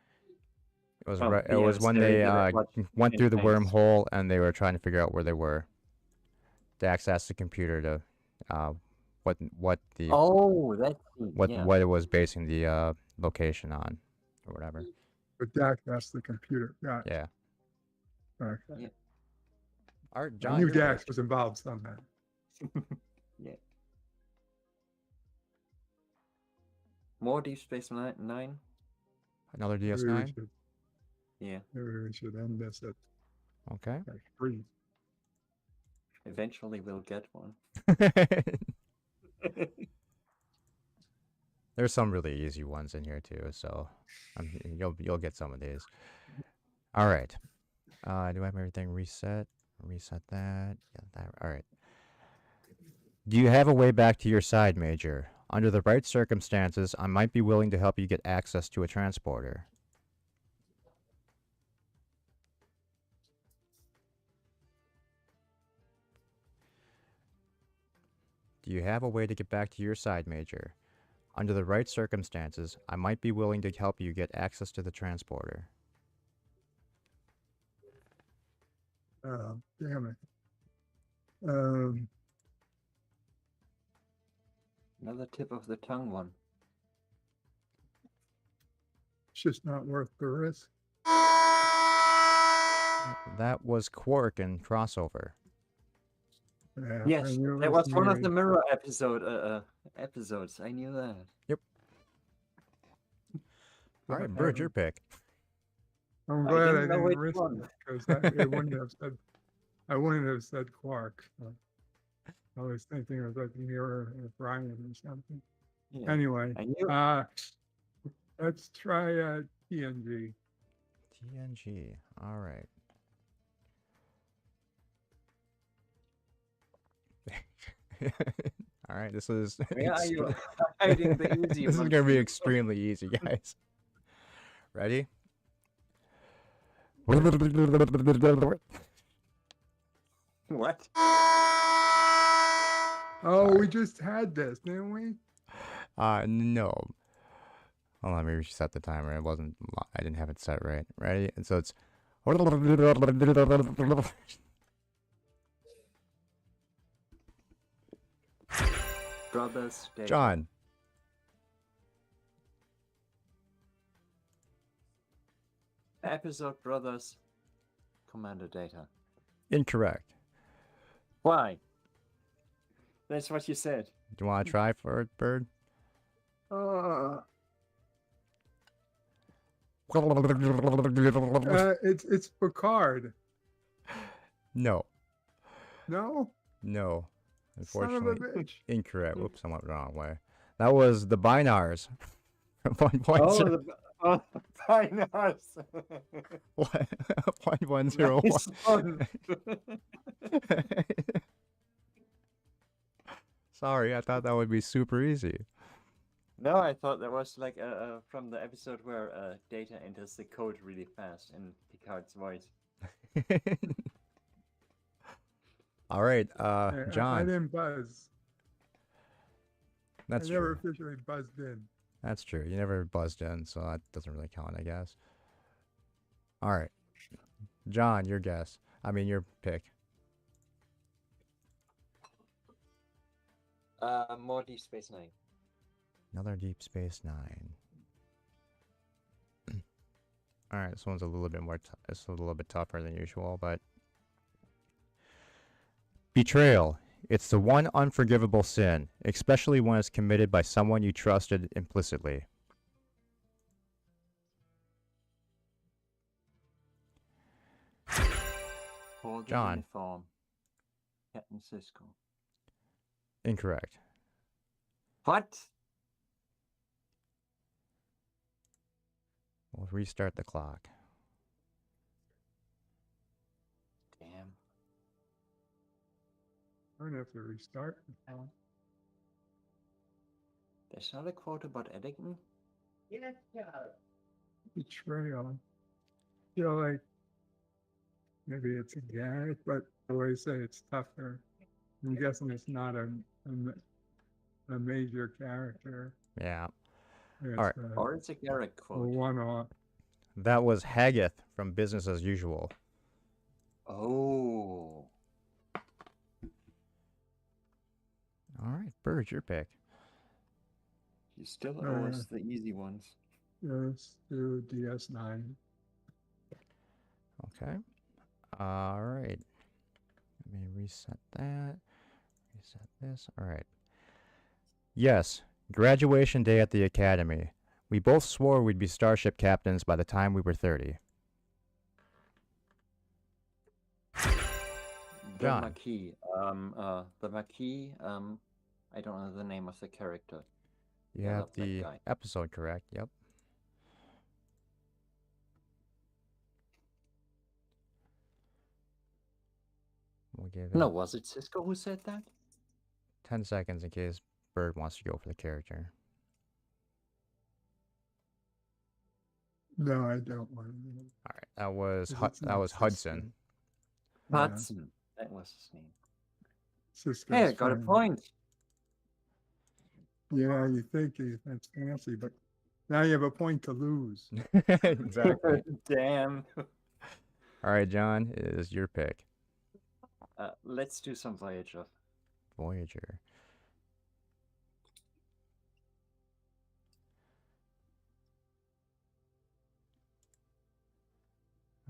Speaker 1: It was
Speaker 2: Oh,
Speaker 1: it
Speaker 2: the
Speaker 1: was when
Speaker 2: Emissary
Speaker 1: they
Speaker 2: that I watched
Speaker 1: went through the
Speaker 2: many times.
Speaker 1: wormhole and they were trying to figure out where they were. Dax asked the computer to what the
Speaker 2: Oh, that's yeah.
Speaker 1: what it was basing the location on or whatever.
Speaker 3: But Dax, that's the computer. Got it.
Speaker 1: Yeah.
Speaker 3: Okay.
Speaker 2: Yeah.
Speaker 1: Art
Speaker 3: I
Speaker 1: John.
Speaker 3: knew
Speaker 1: your
Speaker 3: Dax
Speaker 1: pick.
Speaker 3: was involved somehow.
Speaker 2: Yeah. More Deep Space Nine?
Speaker 1: Another
Speaker 3: Maybe we
Speaker 1: DS9.
Speaker 3: should-
Speaker 2: Yeah.
Speaker 3: maybe we should end this at
Speaker 1: Okay.
Speaker 3: like 3.
Speaker 2: Eventually we'll get one.
Speaker 1: There's some really easy ones in here too, so you'll get some of these. All right. Do I have everything reset? Reset that. Yeah, that. All right. Do you have a way back to your side, Major? Under the right circumstances, I might be willing to help you get access to a transporter. Do you have a way to get back to your side, Major? Under the right circumstances, I might be willing to help you get access to the transporter.
Speaker 3: Damn it.
Speaker 2: Another tip of the tongue one.
Speaker 3: It's just not worth the risk.
Speaker 1: That was Quark in Crossover.
Speaker 3: Yeah, I
Speaker 2: Yes,
Speaker 3: knew it
Speaker 2: that was one of the
Speaker 3: Mary.
Speaker 2: mirror episodes. I knew that.
Speaker 1: All right,
Speaker 3: I
Speaker 1: Bird, your pick.
Speaker 3: I'm
Speaker 2: I
Speaker 3: glad I
Speaker 2: didn't know
Speaker 3: didn't
Speaker 2: which
Speaker 3: risk
Speaker 2: one.
Speaker 3: it because it wouldn't have said. I wouldn't have said Quark. So I was thinking of like Mirror or Brian or something.
Speaker 2: Yeah.
Speaker 3: Anyway,
Speaker 2: I knew.
Speaker 3: let's try TNG.
Speaker 1: TNG. All right. All right, this is
Speaker 2: Where are you hiding the easy
Speaker 1: this is
Speaker 2: ones?
Speaker 1: gonna be extremely easy, guys. Ready?
Speaker 2: What?
Speaker 3: Oh,
Speaker 1: Sorry.
Speaker 3: we just had this, didn't we?
Speaker 1: No. Hold on, let me reset the timer. It wasn't. I didn't have it set right. Ready? And so it's.
Speaker 2: Brothers. Data.
Speaker 1: John.
Speaker 2: Episode Brothers. Commander Data.
Speaker 1: Incorrect.
Speaker 2: Why? That's what you said.
Speaker 1: Do you want to try for it, Bird?
Speaker 3: It's Picard.
Speaker 1: No.
Speaker 3: No,
Speaker 1: No.
Speaker 3: son of a
Speaker 1: Unfortunately.
Speaker 3: bitch.
Speaker 1: Incorrect. Whoops, I went the wrong way. That was the Binars. 1.0.
Speaker 2: Oh, Binars.
Speaker 1: 1.101.
Speaker 2: Nice one.
Speaker 1: Sorry, I thought that would be super easy.
Speaker 2: No, I thought that was like from the episode where Data enters the code really fast in Picard's voice.
Speaker 1: All right,
Speaker 3: I
Speaker 1: John.
Speaker 3: didn't buzz.
Speaker 1: That's
Speaker 3: I never
Speaker 1: true.
Speaker 3: officially buzzed in.
Speaker 1: That's true. You never buzzed in, so that doesn't really count, I guess. All right, John, your guess. I mean, your pick.
Speaker 2: More Deep Space Nine.
Speaker 1: Another Deep Space Nine. All right, this one's a little bit more. It's a little bit tougher than usual, but betrayal. It's the one unforgivable sin, especially when it's committed by someone you trusted implicitly.
Speaker 2: For the
Speaker 1: John.
Speaker 2: uniform. Captain Cisco.
Speaker 1: Incorrect.
Speaker 2: What?
Speaker 1: We'll restart the clock.
Speaker 2: Damn.
Speaker 3: I'm gonna have to restart.
Speaker 2: There's not a quote about Eddington? Yes,
Speaker 3: Betrayal. Feel like maybe it's a gag, but I always say it's tougher. I'm guessing it's not a major character.
Speaker 1: Yeah,
Speaker 3: It's
Speaker 1: Alright.
Speaker 2: Or it's a Garrick
Speaker 3: a
Speaker 2: quote.
Speaker 3: one-off.
Speaker 1: that was Haggith from Business as Usual.
Speaker 2: Oh.
Speaker 1: All right, Bird, your pick.
Speaker 2: You still owe us the easy ones.
Speaker 3: Let's do DS9.
Speaker 1: Okay. All right. Let me reset that. Reset this. All right. Yes, graduation day at the academy. We both swore we'd be starship captains by the time we were 30.
Speaker 2: The
Speaker 1: John.
Speaker 2: Marquis. The Marquis. I don't know the name of the character.
Speaker 1: You
Speaker 2: Yeah,
Speaker 1: have
Speaker 2: that
Speaker 1: the
Speaker 2: guy.
Speaker 1: episode correct. Yep. We'll give it
Speaker 2: No, was it Cisco who said that?
Speaker 1: 10 seconds in case Bird wants to go for the character.
Speaker 3: No, I don't want to.
Speaker 1: All right. That was
Speaker 3: Is it
Speaker 1: that was
Speaker 3: Cisco?
Speaker 1: Hudson.
Speaker 3: Yeah.
Speaker 2: Hudson. That was his name.
Speaker 3: Cisco's
Speaker 2: Hey, I got a
Speaker 3: friend.
Speaker 2: point.
Speaker 3: Yeah, you think that's fancy, but now you have a point to lose.
Speaker 1: Exactly.
Speaker 2: Damn.
Speaker 1: All right, John, it is your pick.
Speaker 2: Let's do some Voyager.
Speaker 1: Voyager.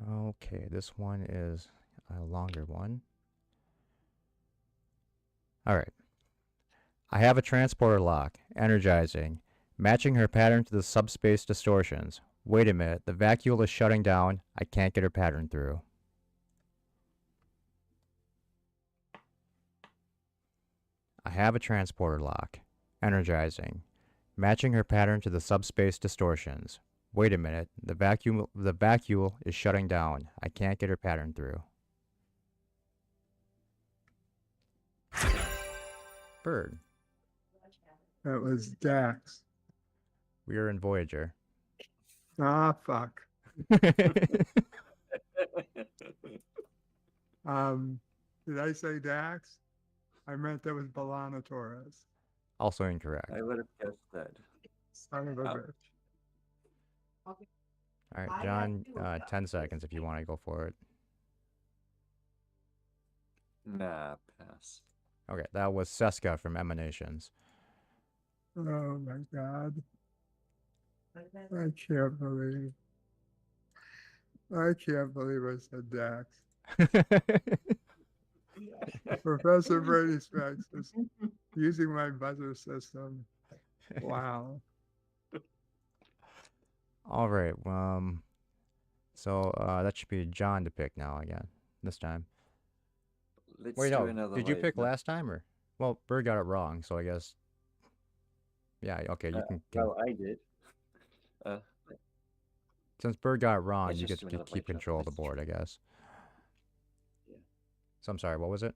Speaker 1: Okay, this one is a longer one. All right. I have a transporter lock, energizing, matching her pattern to the subspace distortions. Wait a minute, the vacuole is shutting down. I can't get her pattern through. I have a transporter lock, energizing, matching her pattern to the subspace distortions. Wait a minute, the vacuole is shutting down. I can't get her pattern through. Bird.
Speaker 3: That was Dax.
Speaker 1: We are in Voyager.
Speaker 3: Ah, fuck. Did I say Dax? I meant that was Balana Torres.
Speaker 1: Also incorrect.
Speaker 2: I would have guessed that.
Speaker 3: Son of a
Speaker 2: Oh.
Speaker 3: bitch.
Speaker 1: All right, John, 10 seconds if you want to go for it.
Speaker 2: Nah, pass.
Speaker 1: Okay, that was Seska from Emanations.
Speaker 3: Oh my god. I can't believe. I can't believe I said Dax. Professor Brady Specs is using my buzzer system. Wow.
Speaker 1: All right, so that should be John to pick now again, this time.
Speaker 2: Let's
Speaker 1: Wait,
Speaker 2: do
Speaker 1: no,
Speaker 2: another
Speaker 1: did you pick
Speaker 2: Voyager.
Speaker 1: last time or? Well, Bird got it wrong, so I guess. Yeah, okay, you can.
Speaker 2: Well, I did.
Speaker 1: Since Bird got it wrong,
Speaker 2: Let's
Speaker 1: you
Speaker 2: just
Speaker 1: get
Speaker 2: do
Speaker 1: to
Speaker 2: another
Speaker 1: keep
Speaker 2: Voyager.
Speaker 1: control of the
Speaker 2: Let's
Speaker 1: board, I guess.
Speaker 2: Yeah.
Speaker 1: So I'm sorry, what was it?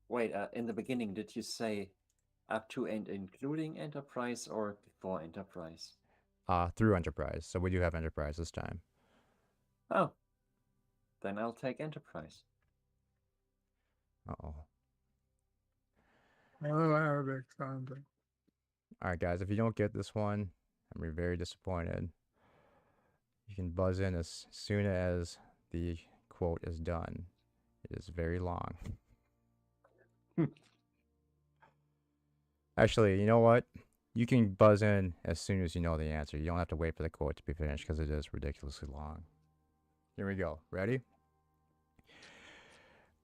Speaker 2: Wait, in the beginning, did you say up to and including Enterprise or before Enterprise?
Speaker 1: Through Enterprise, so we do have Enterprise this time.
Speaker 2: Oh, then I'll take Enterprise.
Speaker 1: Uh-oh.
Speaker 3: Hello, Arabic sounding.
Speaker 1: All right, guys, if you don't get this one, I'm very disappointed. You can buzz in as soon as the quote is done. It is very long. Actually, you know what? You can buzz in as soon as you know the answer. You don't have to wait for the quote to be finished because it is ridiculously long. Here we go. Ready?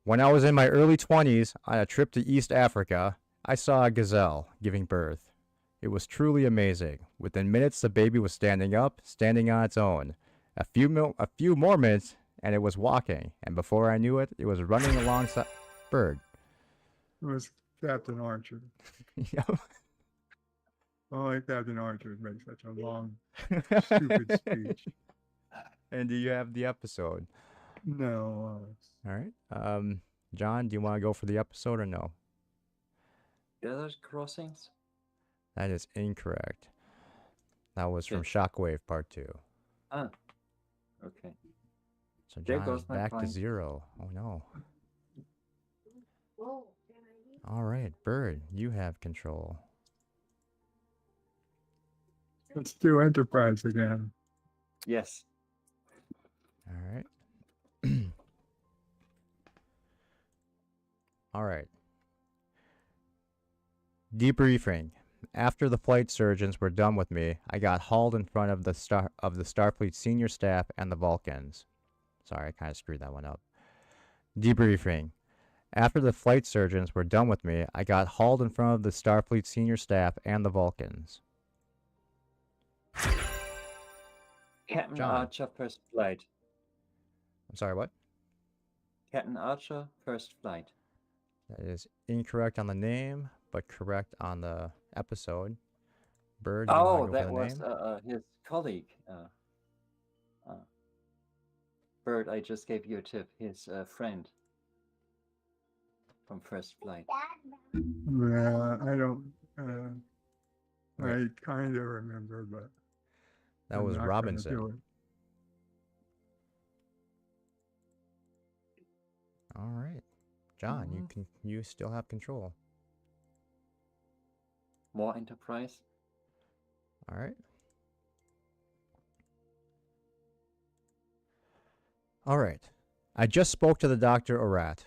Speaker 1: When I was in my early 20s on a trip to East Africa, I saw a gazelle giving birth. It was truly amazing. Within minutes, the baby was standing up, standing on its own. A few more minutes, and it was walking. And before I knew it, it was running alongside Bird.
Speaker 3: It was Captain Archer.
Speaker 1: Yep.
Speaker 3: Only Captain Archer makes such a long, stupid speech.
Speaker 1: And do you have the episode?
Speaker 3: No.
Speaker 1: All right. John, do you want to go for the episode or no?
Speaker 2: Desert Crossings?
Speaker 1: That is incorrect. That was from
Speaker 2: Okay.
Speaker 1: Shockwave Part 2.
Speaker 2: Ah, okay.
Speaker 1: So
Speaker 2: There
Speaker 1: John
Speaker 2: goes
Speaker 1: is
Speaker 2: my
Speaker 1: back to
Speaker 2: point.
Speaker 1: 0. Oh no. All right, Bird, you have control.
Speaker 3: Let's do Enterprise again.
Speaker 2: Yes.
Speaker 1: All right. All right. Debriefing. After the flight surgeons were done with me, I got hauled in front of the Starfleet senior staff and the Vulcans. Sorry, I kind of screwed that one up. Debriefing. After the flight surgeons were done with me, I got hauled in front of the Starfleet senior staff and the Vulcans.
Speaker 2: Captain
Speaker 1: John.
Speaker 2: Archer, first flight.
Speaker 1: I'm sorry, what?
Speaker 2: Captain Archer, first flight.
Speaker 1: That is incorrect on the name, but correct on the episode. Bird, do you
Speaker 2: Oh,
Speaker 1: want to go
Speaker 2: that
Speaker 1: for the
Speaker 2: was
Speaker 1: name?
Speaker 2: his colleague. Bird, I just gave you a tip. His friend from first flight.
Speaker 3: I don't.
Speaker 1: Okay.
Speaker 3: I kind of remember, but
Speaker 1: That
Speaker 3: I'm
Speaker 1: was
Speaker 3: not gonna
Speaker 1: Robinson.
Speaker 3: do it.
Speaker 1: All right. John, you still have control.
Speaker 2: More Enterprise.
Speaker 1: All right. All right. I just spoke to the Dr. Orat.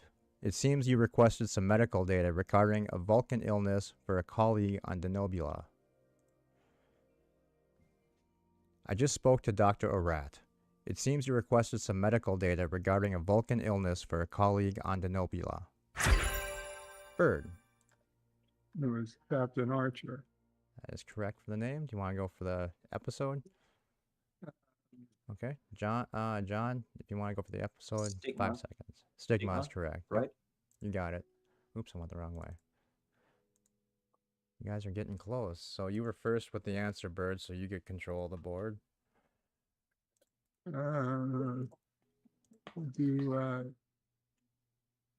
Speaker 1: It seems you requested some medical data regarding a Vulcan illness for a colleague on Denobula. I just spoke to Dr. Orat. It seems you requested some medical data regarding a Vulcan illness for a colleague on Denobula. Bird.
Speaker 3: It was Captain Archer.
Speaker 1: That is correct for the name. Do you want to go for the episode? Okay. John, if you want to go for the episode,
Speaker 2: Stigma.
Speaker 1: 5 seconds. Stigma is
Speaker 2: Stigma,
Speaker 1: correct. Yep,
Speaker 2: Right?
Speaker 1: you got it. Oops, I went the wrong way. You guys are getting close. So you were first with the answer, Bird, so you get control of the board.
Speaker 3: We'll do,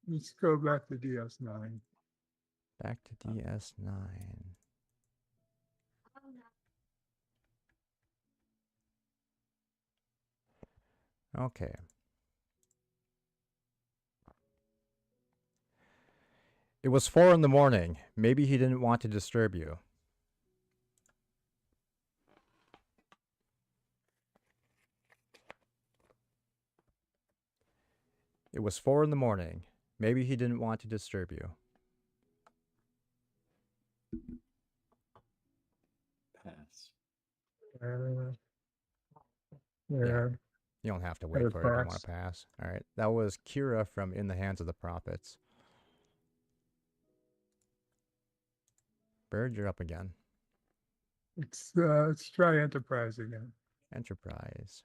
Speaker 3: let's go back to DS9.
Speaker 1: Back to DS9. Okay. It was 4 in the morning. Maybe he didn't want to disturb you. It was 4 in the morning. Maybe he didn't want to disturb you.
Speaker 2: Pass.
Speaker 3: Yeah.
Speaker 1: You don't have to wait for it if you want
Speaker 3: pass.
Speaker 1: to pass. All right. That was Kira from In the Hands of the Prophets. Bird, you're up again.
Speaker 3: Let's try Enterprise again.
Speaker 1: Enterprise.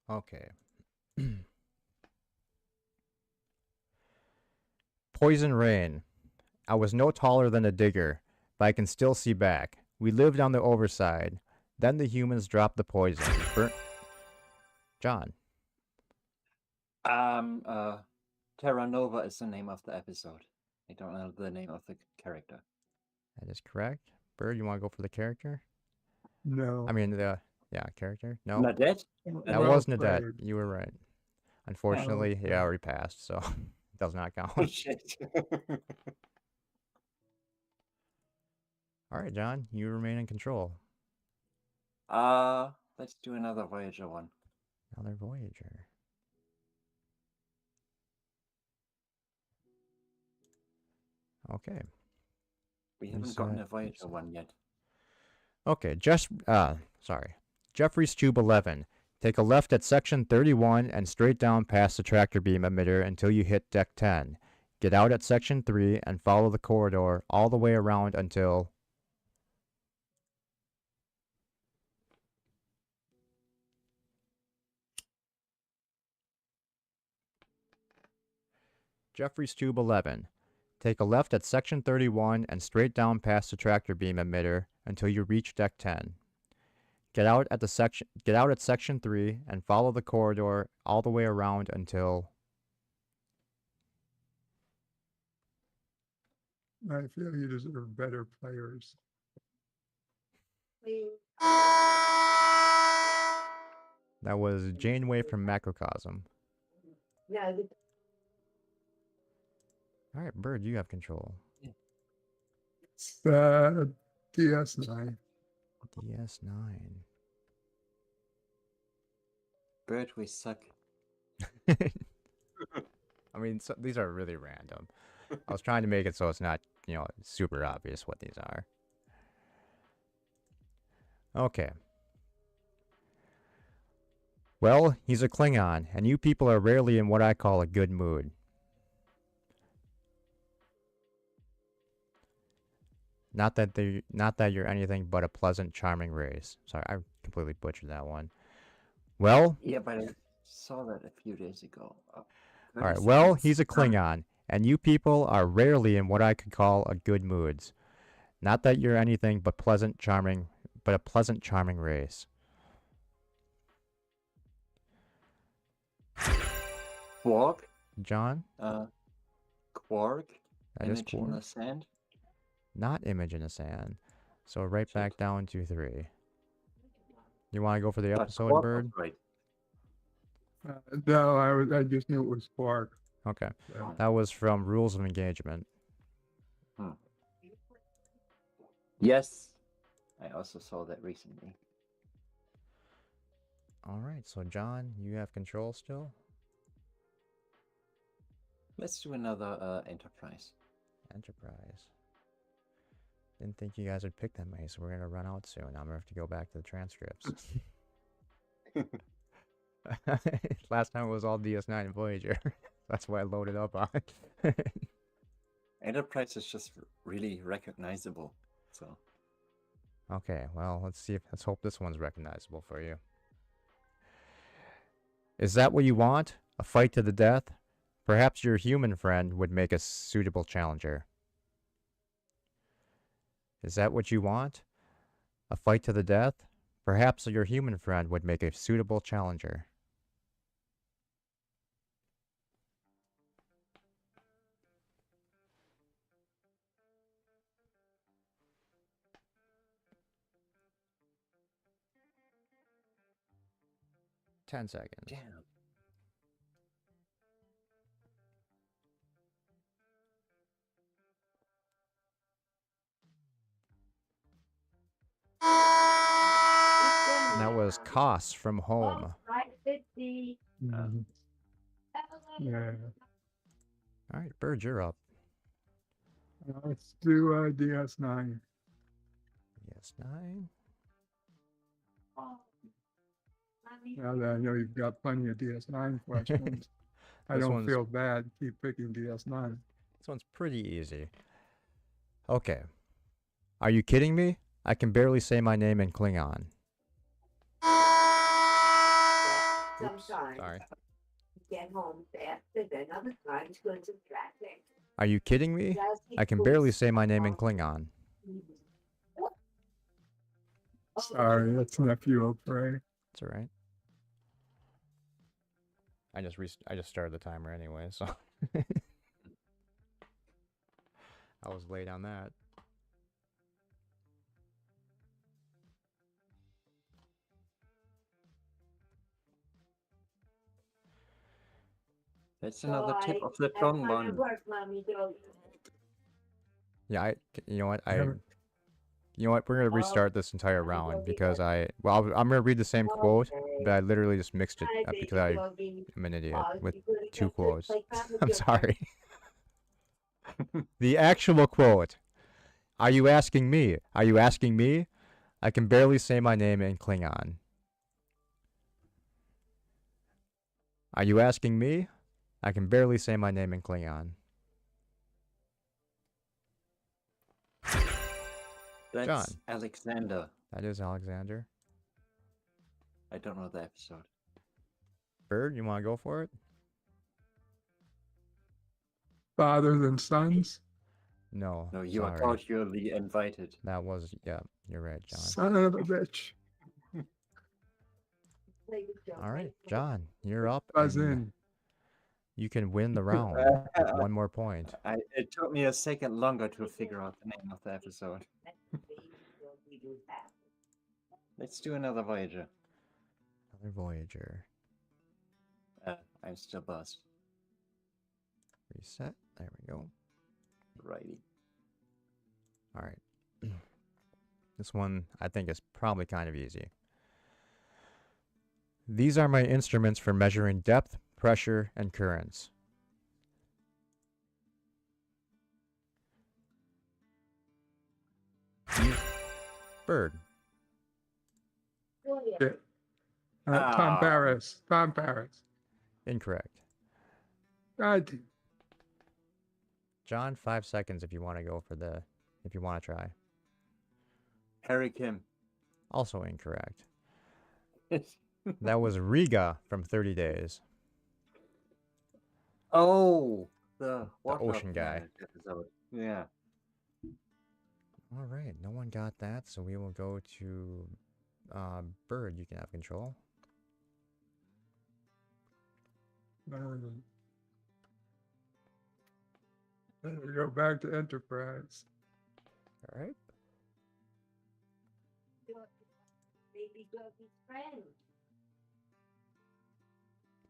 Speaker 1: Okay. Poison Rain. I was no taller than a digger, but I can still see back. We lived on the overside. Then the humans dropped the poison. John.
Speaker 2: Terra Nova is the name of the episode. I don't know the name of the character.
Speaker 1: That is correct. Bird, you want to go for the character?
Speaker 3: No.
Speaker 1: I mean, character? No.
Speaker 2: Nadette?
Speaker 1: That
Speaker 3: Well
Speaker 1: was Nadette.
Speaker 3: played.
Speaker 1: You were right. Unfortunately, it already passed, so it does not
Speaker 2: Oh
Speaker 1: count.
Speaker 2: shit.
Speaker 1: All right, John, you remain in control.
Speaker 2: Let's do another Voyager one.
Speaker 1: Another Voyager. Okay.
Speaker 2: We haven't
Speaker 1: Who's,
Speaker 2: gotten a
Speaker 1: who's,
Speaker 2: Voyager one yet.
Speaker 1: Okay, Jeffrey's Tube 11. Take a left at section 31 and straight down past the tractor beam emitter until you hit deck 10. Get out at section 3 and follow the corridor all the way around until... Jeffrey's Tube 11. Take a left at section 31 and straight down past the tractor beam emitter until you reach deck 10. Get out at section 3 and follow the corridor all the way around until...
Speaker 3: I feel you deserve better players.
Speaker 1: That was Janeway from Macrocosm. All right, Bird, you have control.
Speaker 3: DS9.
Speaker 1: DS9.
Speaker 2: Bird, we suck.
Speaker 1: I mean, these are really random. I was trying to make it so it's not, super obvious what these are. Okay. Well, he's a Klingon, and you people are rarely in what I call a good mood. Not that you're anything but a pleasant, charming race. Sorry, I completely butchered that one. Well,
Speaker 2: Yeah, but I saw that a few days ago.
Speaker 1: all right. Well, he's a Klingon, and you people are rarely in what I could call a good moods. Not that you're anything but a pleasant, charming race.
Speaker 2: Quark?
Speaker 1: John,
Speaker 2: Quark?
Speaker 1: that is
Speaker 2: Image in
Speaker 1: Quark.
Speaker 2: the sand?
Speaker 1: Not Image in the Sand. So right back down to 3. You want to go for the
Speaker 2: But
Speaker 1: episode,
Speaker 2: Quark was
Speaker 1: Bird?
Speaker 2: right.
Speaker 3: No, I just knew it was Quark.
Speaker 1: Okay.
Speaker 3: So,
Speaker 1: That was from Rules of Engagement.
Speaker 2: Yes, I also saw that recently.
Speaker 1: All right. So John, you have control still.
Speaker 2: Let's do another Enterprise.
Speaker 1: Enterprise. Didn't think you guys would pick that many, so we're gonna run out soon. I'm gonna have to go back to the transcripts. Last time it was all DS9 and Voyager. That's why I loaded up on.
Speaker 2: Enterprise is just really recognizable. So
Speaker 1: Okay, well, let's hope this one's recognizable for you. Is that what you want? A fight to the death? Perhaps your human friend would make a suitable challenger. Is that what you want? A fight to the death? Perhaps your human friend would make a suitable challenger. Ten seconds.
Speaker 2: damn.
Speaker 1: That was Koss from Home.
Speaker 3: mhm. Yeah.
Speaker 1: All right, Bird, you're up.
Speaker 3: Let's do DS9.
Speaker 1: Yes, 9.
Speaker 3: Now that I know you've got plenty of DS9 questions, I
Speaker 1: This
Speaker 3: don't
Speaker 1: one's-
Speaker 3: feel bad. Keep picking DS9.
Speaker 1: This one's pretty easy. Okay. Are you kidding me? I can barely say my name in Klingon. Oops,
Speaker 4: Sometimes
Speaker 1: sorry.
Speaker 4: get home faster than other times because of traffic.
Speaker 1: Are you kidding me?
Speaker 4: Just
Speaker 1: I can
Speaker 4: because
Speaker 1: barely say my name in
Speaker 4: of-
Speaker 1: Klingon.
Speaker 3: Sorry, that's Nephew O'Prey.
Speaker 1: It's all right. I just started the timer anyway, so I was late on that.
Speaker 2: That's another tip
Speaker 4: So
Speaker 2: of the
Speaker 4: I have time to
Speaker 2: trombone.
Speaker 4: work, Mommy, don't
Speaker 1: Yeah, you know what?
Speaker 3: Haven't-
Speaker 1: You know what? We're gonna restart this entire round because I'm gonna read the same quote, but I literally just mixed it up because I'm an idiot with two quotes. I'm sorry. The actual quote. Are you asking me? Are you asking me? I can barely say my name in Klingon. Are you asking me? I can barely say my name in Klingon.
Speaker 2: That's
Speaker 1: John.
Speaker 2: Alexander.
Speaker 1: That is Alexander.
Speaker 2: I don't know the episode.
Speaker 1: Bird, you want to go for it?
Speaker 3: Fathers and Sons.
Speaker 1: No.
Speaker 2: No, you
Speaker 1: sorry.
Speaker 2: thought you're the invited.
Speaker 1: That was, yeah, you're right, John.
Speaker 3: Son of a bitch.
Speaker 1: All right, John, you're up.
Speaker 3: Buzz
Speaker 1: and
Speaker 3: in.
Speaker 1: You can win the round with one more point.
Speaker 2: It took me a second longer to figure out the name of the episode. Let's do another Voyager.
Speaker 1: Another Voyager.
Speaker 2: I'm still buzzed.
Speaker 1: Reset. There we go.
Speaker 2: Righty.
Speaker 1: All right. This one I think is probably kind of easy. These are my instruments for measuring depth, pressure, and currents. Bird.
Speaker 3: Yeah. Tom
Speaker 2: Ah.
Speaker 3: Paris. Tom Paris.
Speaker 1: Incorrect.
Speaker 3: God,
Speaker 1: John, 5 seconds if you want to go for if you want to try.
Speaker 2: Harry Kim.
Speaker 1: Also incorrect. That was Riga from 30 Days.
Speaker 2: Oh, the water
Speaker 1: ocean guy.
Speaker 2: planet episode. Yeah.
Speaker 1: All right, no one got that, so we will go to Bird. You can have control.
Speaker 3: we go back to Enterprise.
Speaker 1: All right.
Speaker 4: Baby Doggy's friend.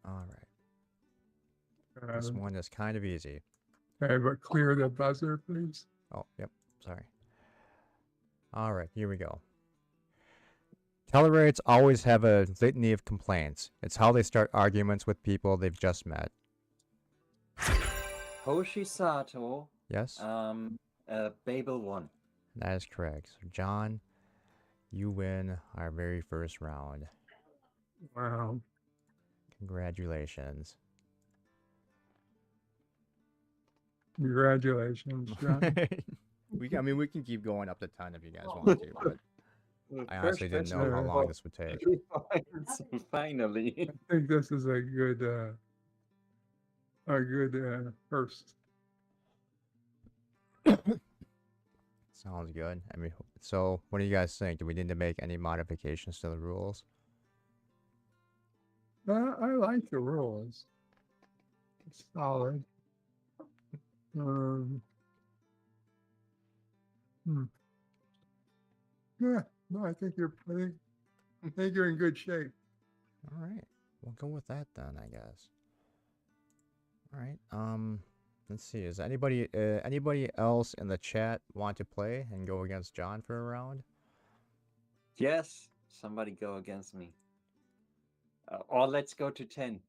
Speaker 1: All right. This
Speaker 3: Um,
Speaker 1: one is kind of easy.
Speaker 3: Okay, but clear the buzzer, please.
Speaker 1: Oh, yep. Sorry. All right, here we go. Tellurites always have a litany of complaints. It's how they start arguments with people they've just met.
Speaker 2: Hoshisato,
Speaker 1: Yes,
Speaker 2: Babel 1.
Speaker 1: that is correct. So, John, you win our very first round.
Speaker 3: Wow.
Speaker 1: Congratulations.
Speaker 3: Congratulations, John.
Speaker 1: I mean, we can keep going up to 10 if you guys want to, but I honestly didn't know how long this would take.
Speaker 2: Finally.
Speaker 3: I think this is a good first.
Speaker 1: Sounds good. I mean, so what do you guys think? Do we need to make any modifications to the rules?
Speaker 3: I like the rules. It's solid. Hmm. Yeah, no, I think you're in good shape.
Speaker 1: All right. We'll go with that then, I guess. All right. Let's see. Is anybody else in the chat want to play and go against John for a round?
Speaker 2: Yes, somebody go against me. Or let's go to 10.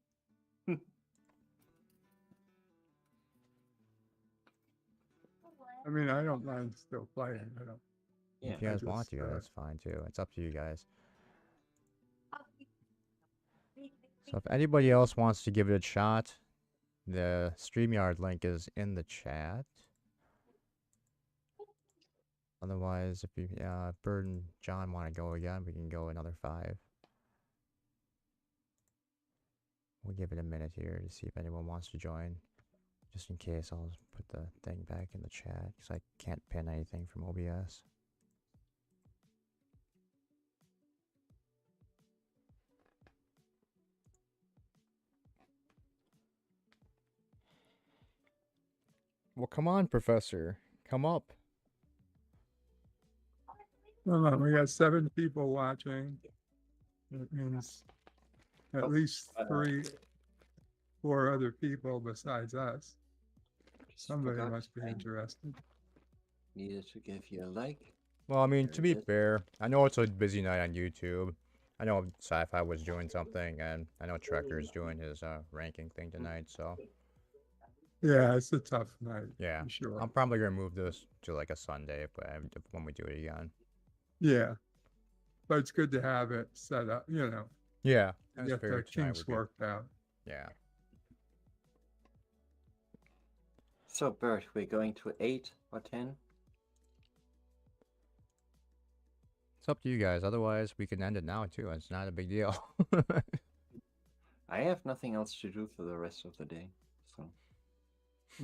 Speaker 3: I mean, I don't mind still playing. I don't.
Speaker 2: Yeah.
Speaker 1: If you guys want
Speaker 3: just,
Speaker 1: to, that's fine too. It's up to you guys. So if anybody else wants to give it a shot, the StreamYard link is in the chat. Otherwise, if you, Bird and John want to go again, we can go another 5. We'll give it a minute here to see if anyone wants to join. Just in case, I'll put the thing back in the chat because I can't pin anything from OBS. Well, come on, Professor. Come up.
Speaker 3: Hold on, we got 7 people watching. That means at least 4 other people besides us.
Speaker 2: Just
Speaker 3: Somebody
Speaker 2: forgot
Speaker 3: must be
Speaker 2: I
Speaker 3: interested.
Speaker 2: needed to give you a like.
Speaker 1: Well, I mean,
Speaker 2: There
Speaker 1: to
Speaker 2: it
Speaker 1: be
Speaker 2: is.
Speaker 1: fair, I know it's a busy night on YouTube. I know Sci-Fi was doing something, and I know Trekker's doing his ranking thing tonight, so
Speaker 3: Yeah, it's a tough night.
Speaker 1: yeah.
Speaker 3: For sure.
Speaker 1: I'm probably gonna move this to like a Sunday when we do it again.
Speaker 3: Yeah. But it's good to have it set up, you know,
Speaker 1: Yeah, I
Speaker 3: get the kinks worked out.
Speaker 1: Yeah.
Speaker 2: So, Bert, we're going to 8 or 10?
Speaker 1: It's up to you guys. Otherwise, we can end it now too. It's not a big deal.
Speaker 2: I have nothing else to do for the rest of the day, so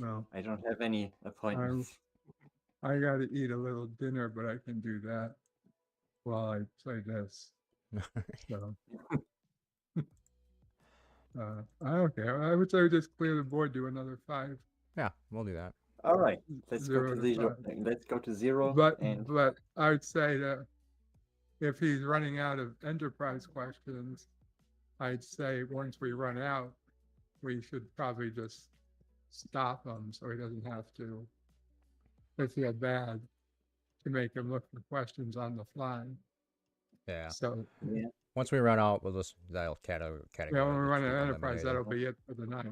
Speaker 3: Well,
Speaker 2: I don't have any appointments.
Speaker 3: I got to eat a little dinner, but I can do that while I play this. So, I don't care. I would say just clear the board, do another 5.
Speaker 1: Yeah, we'll do that.
Speaker 2: All right, let's go
Speaker 3: 0
Speaker 2: to
Speaker 3: to
Speaker 2: 0.
Speaker 3: 5.
Speaker 2: Let's go to 0.
Speaker 3: But
Speaker 2: and
Speaker 3: I would say that if he's running out of enterprise questions, I'd say once we run out, we should probably just stop him so he doesn't have to, if feel bad, to make him look for questions on the fly.
Speaker 1: Yeah.
Speaker 3: So
Speaker 2: yeah,
Speaker 1: Once we run out, that'll categorize.
Speaker 3: yeah, when we run
Speaker 1: keep
Speaker 3: an enterprise,
Speaker 1: eliminated.
Speaker 3: that'll be it for the night.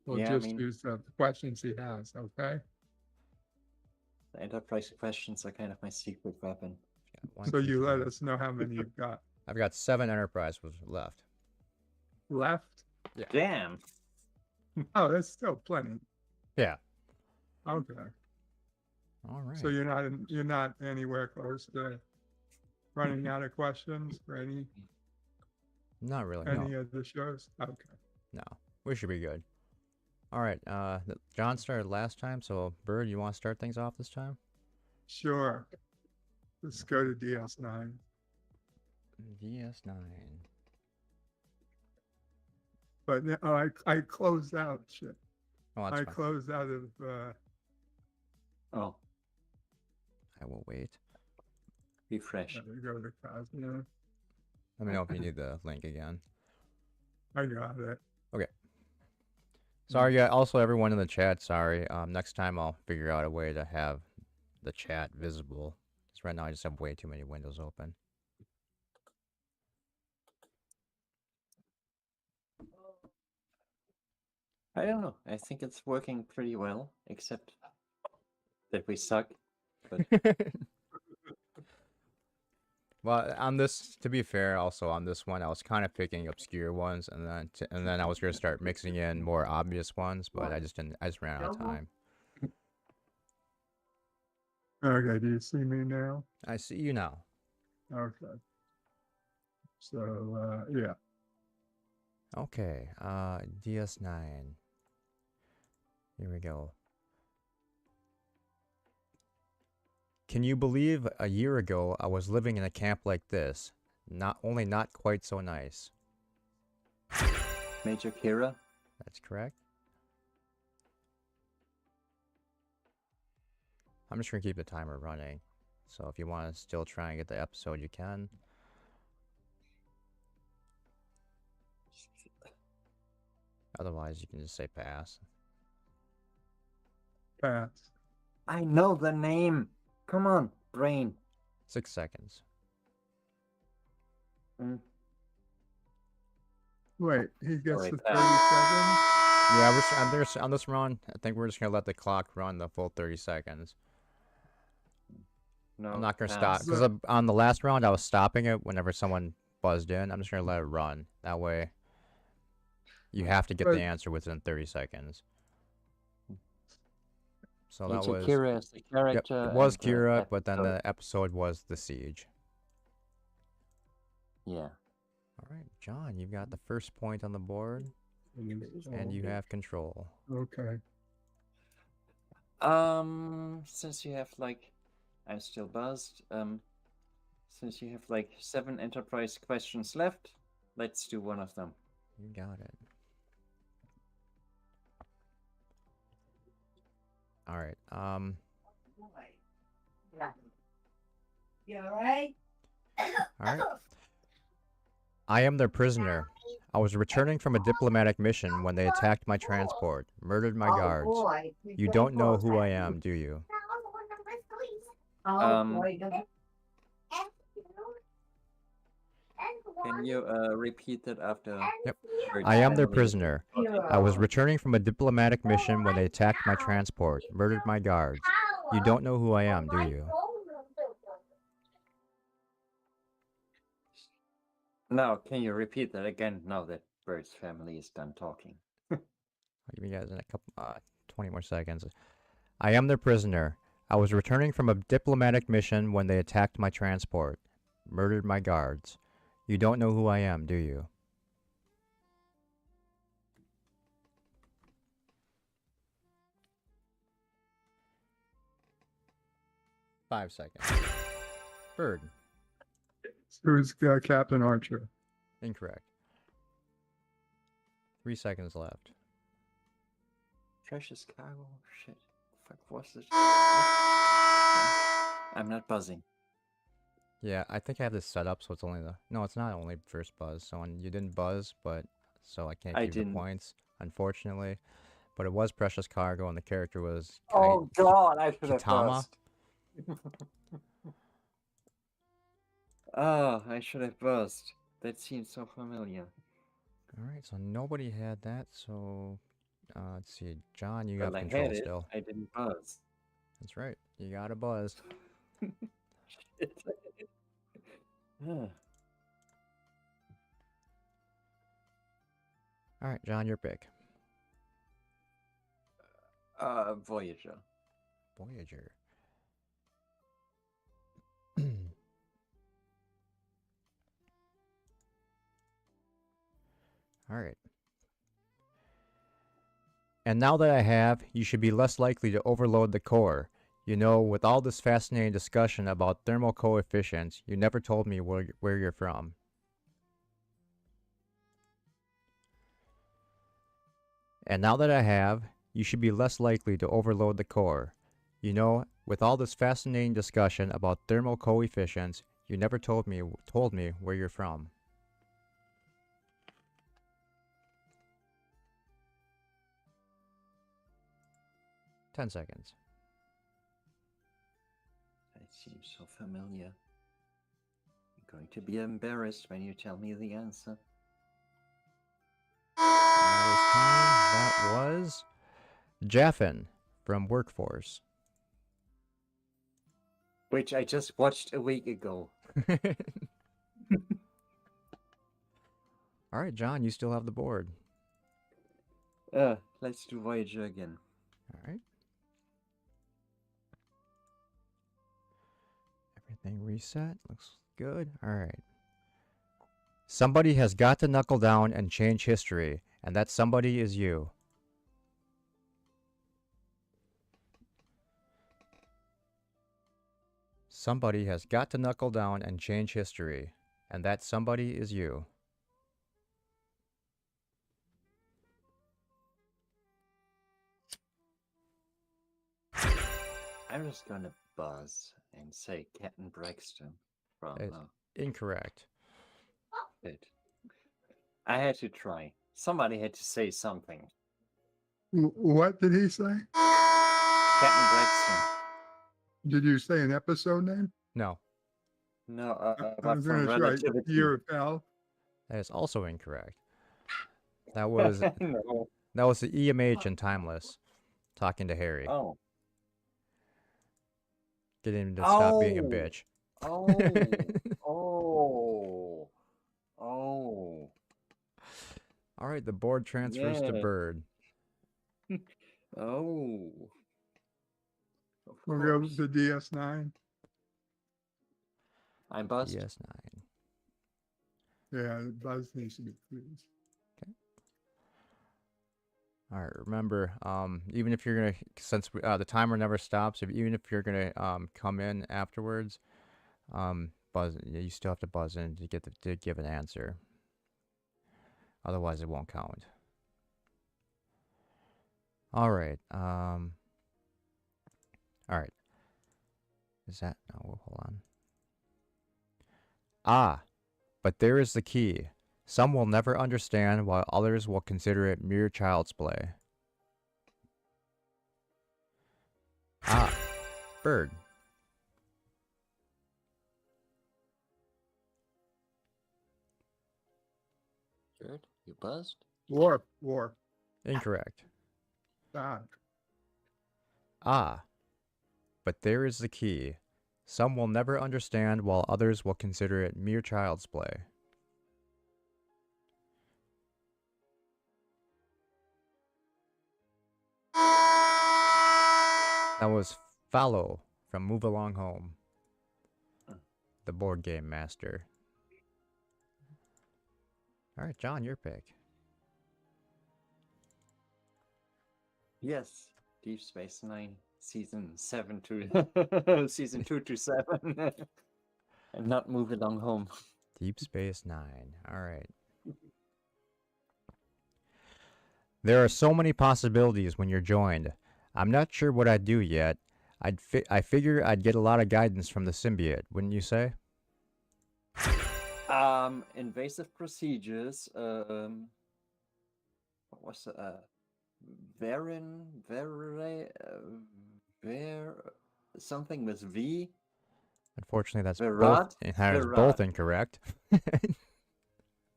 Speaker 3: We'll
Speaker 2: Yeah, I
Speaker 3: just
Speaker 2: mean-
Speaker 3: use the questions he has, okay?
Speaker 2: the enterprise questions are kind of my secret weapon.
Speaker 1: Yeah, one,
Speaker 3: So
Speaker 1: two,
Speaker 3: you let
Speaker 1: three.
Speaker 3: us know how many you've got
Speaker 1: I've got 7 enterprise left.
Speaker 3: left.
Speaker 2: Damn.
Speaker 3: Oh, that's still plenty.
Speaker 1: Yeah.
Speaker 3: Okay.
Speaker 1: All right.
Speaker 3: So you're not anywhere close to running out of questions for any
Speaker 1: Not really.
Speaker 3: of the shows? Okay.
Speaker 1: No. We should be good. All right. John started last time, so Bird, you want to start things off this time?
Speaker 3: Sure. Let's go to DS9.
Speaker 1: DS9.
Speaker 3: But I closed out shit.
Speaker 1: Oh, that's
Speaker 3: I
Speaker 1: fine.
Speaker 3: closed out of
Speaker 2: Oh,
Speaker 1: I will wait.
Speaker 2: refresh.
Speaker 3: go to Cosmo.
Speaker 1: Let me know if you need the link again.
Speaker 3: I got it.
Speaker 1: Sorry, yeah. Also, everyone in the chat. Sorry. Next time I'll figure out a way to have the chat visible. Because right now I just have way too many windows open.
Speaker 2: I don't know. I think it's working pretty well, except that we suck. But
Speaker 1: Well, on this, to be fair, also on this one, I was kind of picking obscure ones, and then I was gonna start mixing in more obvious ones, but I just didn't. I just ran out of time.
Speaker 3: Okay, do you see me now?
Speaker 1: I see you now.
Speaker 3: Okay. So, yeah.
Speaker 1: Okay. DS9. Here we go. Can you believe a year ago I was living in a camp like this? Not quite so nice.
Speaker 2: Major Kira.
Speaker 1: That's correct. I'm just gonna keep the timer running. So if you want to still try and get the episode, you can. Otherwise, you can just say pass.
Speaker 3: Pass.
Speaker 2: I know the name. Come on, brain.
Speaker 1: 6 seconds.
Speaker 3: Wait, he gets
Speaker 2: Sorry,
Speaker 3: the
Speaker 2: pass.
Speaker 3: 30 seconds?
Speaker 1: Yeah, on this run, I think we're just gonna let the clock run the full 30 seconds.
Speaker 2: No,
Speaker 1: I'm not gonna stop
Speaker 2: pass.
Speaker 1: because on the last round I was stopping it whenever someone buzzed in. I'm just gonna let it run. That way, you have to get
Speaker 3: But-
Speaker 1: the answer within 30 seconds. So that
Speaker 2: Major
Speaker 1: was
Speaker 2: Kira as the
Speaker 1: yep,
Speaker 2: character.
Speaker 1: it was
Speaker 2: and the
Speaker 1: Kira, but then
Speaker 2: episode.
Speaker 1: the episode was the siege.
Speaker 2: Yeah.
Speaker 1: All right, John, you've got the first point on the board, and you have control.
Speaker 3: Okay.
Speaker 2: Since you have like, I'm still buzzed. Since you have like 7 enterprise questions left, let's do one of them.
Speaker 1: You got it. All right.
Speaker 4: You alright?
Speaker 1: All right. I am their prisoner. I was returning from a diplomatic mission when they attacked my transport, murdered my guards.
Speaker 4: Boy,
Speaker 1: You don't know who I am, do you?
Speaker 4: Oh boy,
Speaker 2: Can you repeat that after?
Speaker 1: Yep.
Speaker 2: Bird
Speaker 1: I am their
Speaker 2: family?
Speaker 1: prisoner. I was returning from a diplomatic mission when they attacked my transport, murdered my guards. You don't know who I am, do you?
Speaker 2: Now, can you repeat that again now that Bird's family is done talking?
Speaker 1: I'll give you guys in a couple, 20 more seconds. I am their prisoner. I was returning from a diplomatic mission when they attacked my transport, murdered my guards. You don't know who I am, do you? Five seconds. Bird.
Speaker 3: Who's Captain Archer?
Speaker 1: Incorrect. 3 seconds left.
Speaker 2: Precious cargo? Shit. Fuck, what's this? I'm not buzzing.
Speaker 1: Yeah, I think I have this set up so it's only the... No, it's not only first buzz. So you didn't buzz, but... So I can't
Speaker 2: I
Speaker 1: give you the
Speaker 2: didn't.
Speaker 1: points, unfortunately. But it was Precious Cargo and the character was...
Speaker 2: Oh god, I should have
Speaker 1: Kitama?
Speaker 2: buzzed. Oh, I should have buzzed. That seems so familiar.
Speaker 1: Alright, so nobody had that, so... let's see. John, you
Speaker 2: Well,
Speaker 1: have
Speaker 2: I
Speaker 1: control
Speaker 2: had it.
Speaker 1: still.
Speaker 2: I didn't buzz.
Speaker 1: That's right. You got a buzz.
Speaker 2: Shit.
Speaker 1: Alright, John, your pick.
Speaker 2: Voyager.
Speaker 1: Voyager. Alright. And now that I have, you should be less likely to overload the core. You know, with all this fascinating discussion about thermal coefficients, you never told me where you're from. And now that I have, you should be less likely to overload the core. You know, with all this fascinating discussion about thermal coefficients, you never told me where you're from. 10 seconds.
Speaker 2: It seems so familiar. I'm going to be embarrassed when you tell me the answer.
Speaker 1: That was Jaffin from Workforce.
Speaker 2: Which I just watched a week ago.
Speaker 1: All right, John, you still have the board.
Speaker 2: Let's do Voyager again.
Speaker 1: All right. Everything reset. Looks good. All right. Somebody has got to knuckle down and change history, and that somebody is you. Somebody has got to knuckle down and change history, and that somebody is you.
Speaker 2: I'm just gonna buzz and say Captain Braxton from
Speaker 1: It's incorrect.
Speaker 2: it. I had to try. Somebody had to say something.
Speaker 3: What did he say?
Speaker 2: Captain Braxton.
Speaker 3: Did you say an episode name?
Speaker 1: No,
Speaker 2: No,
Speaker 3: I'm
Speaker 2: but from
Speaker 3: gonna try
Speaker 2: Relativity.
Speaker 3: Year of Pal.
Speaker 1: that is also incorrect. That was
Speaker 2: No.
Speaker 1: that was the EMH in Timeless, talking to Harry,
Speaker 2: Oh.
Speaker 1: getting him to stop being a
Speaker 2: Oh.
Speaker 1: bitch.
Speaker 2: Oh. Oh.
Speaker 1: All right, the board transfers to
Speaker 2: Yeah.
Speaker 1: Bird.
Speaker 2: Oh. Of
Speaker 3: We'll go
Speaker 2: course.
Speaker 3: to DS9.
Speaker 2: I'm buzzed.
Speaker 1: DS9.
Speaker 3: Yeah, Buzz needs to be pleased.
Speaker 1: All right, remember, even if you're gonna, since the timer never stops, even if you're gonna come in afterwards, buzz, you still have to buzz in to get to give an answer. Otherwise, it won't count. All right. All right. Is that no? Hold on. Ah, but there is the key. Some will never understand, while others will consider it mere child's play. Ah, Bird.
Speaker 2: Good. You buzzed?
Speaker 3: War.
Speaker 1: Incorrect.
Speaker 3: Ah,
Speaker 1: Ah, but there is the key. Some will never understand, while others will consider it mere child's play. That was Fallow from Move Along Home, the board game master. All right, John, your pick.
Speaker 2: Yes. Deep Space Nine, season 7 to season 2 to 7, and not Move Along Home.
Speaker 1: Deep Space Nine. All right. There are so many possibilities when you're joined. I'm not sure what I'd do yet. I figure I'd get a lot of guidance from the symbiote, wouldn't you say?
Speaker 2: Invasive procedures. What was something with V.
Speaker 1: Unfortunately, that's
Speaker 2: Virat?
Speaker 1: that is both
Speaker 2: Virat.
Speaker 1: incorrect.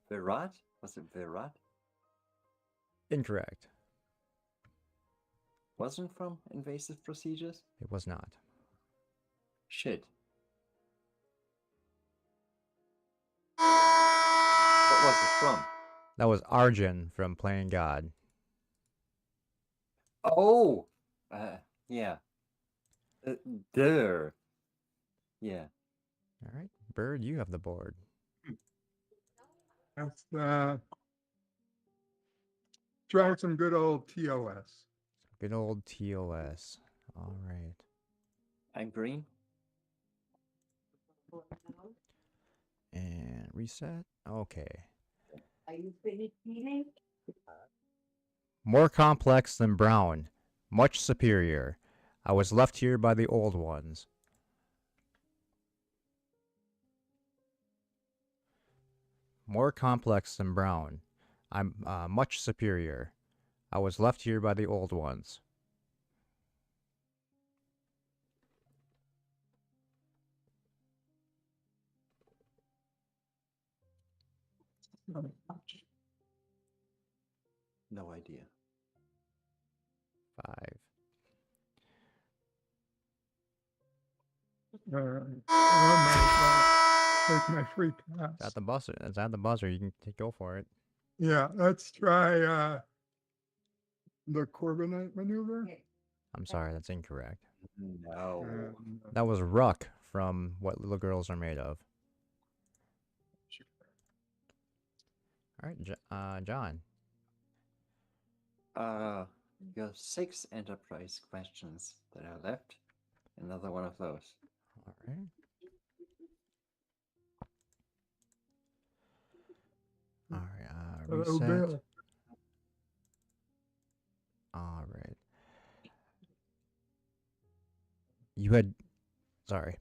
Speaker 2: Virat? Was it Virat?
Speaker 1: Incorrect.
Speaker 2: Wasn't from invasive procedures?
Speaker 1: It was not.
Speaker 2: Shit. What was it from?
Speaker 1: That was Arjun from Playing God.
Speaker 2: Oh! Yeah. There. Yeah.
Speaker 1: All right, Bird, you have the board.
Speaker 3: that's try some good old TOS.
Speaker 1: Good old TOS. All right.
Speaker 2: I'm green.
Speaker 1: And reset. Okay.
Speaker 4: Are you finished eating?
Speaker 1: More complex than brown. Much superior. I was left here by the old ones. More complex than brown. I'm much superior. I was left here by the old ones.
Speaker 2: No idea.
Speaker 1: 5.
Speaker 3: All right. Oh my God. Take my free pass.
Speaker 1: It's at the buzzer. You can go for it.
Speaker 3: Yeah, let's try the Corbinite maneuver.
Speaker 1: I'm sorry, that's incorrect.
Speaker 2: No.
Speaker 3: And,
Speaker 1: That was Ruck from What Little Girls Are Made Of. All right, John.
Speaker 2: You have 6 enterprise questions that are left. Another one of those.
Speaker 1: All right. All right.
Speaker 3: hello,
Speaker 1: Reset.
Speaker 3: Bill.
Speaker 1: All right. You had, sorry,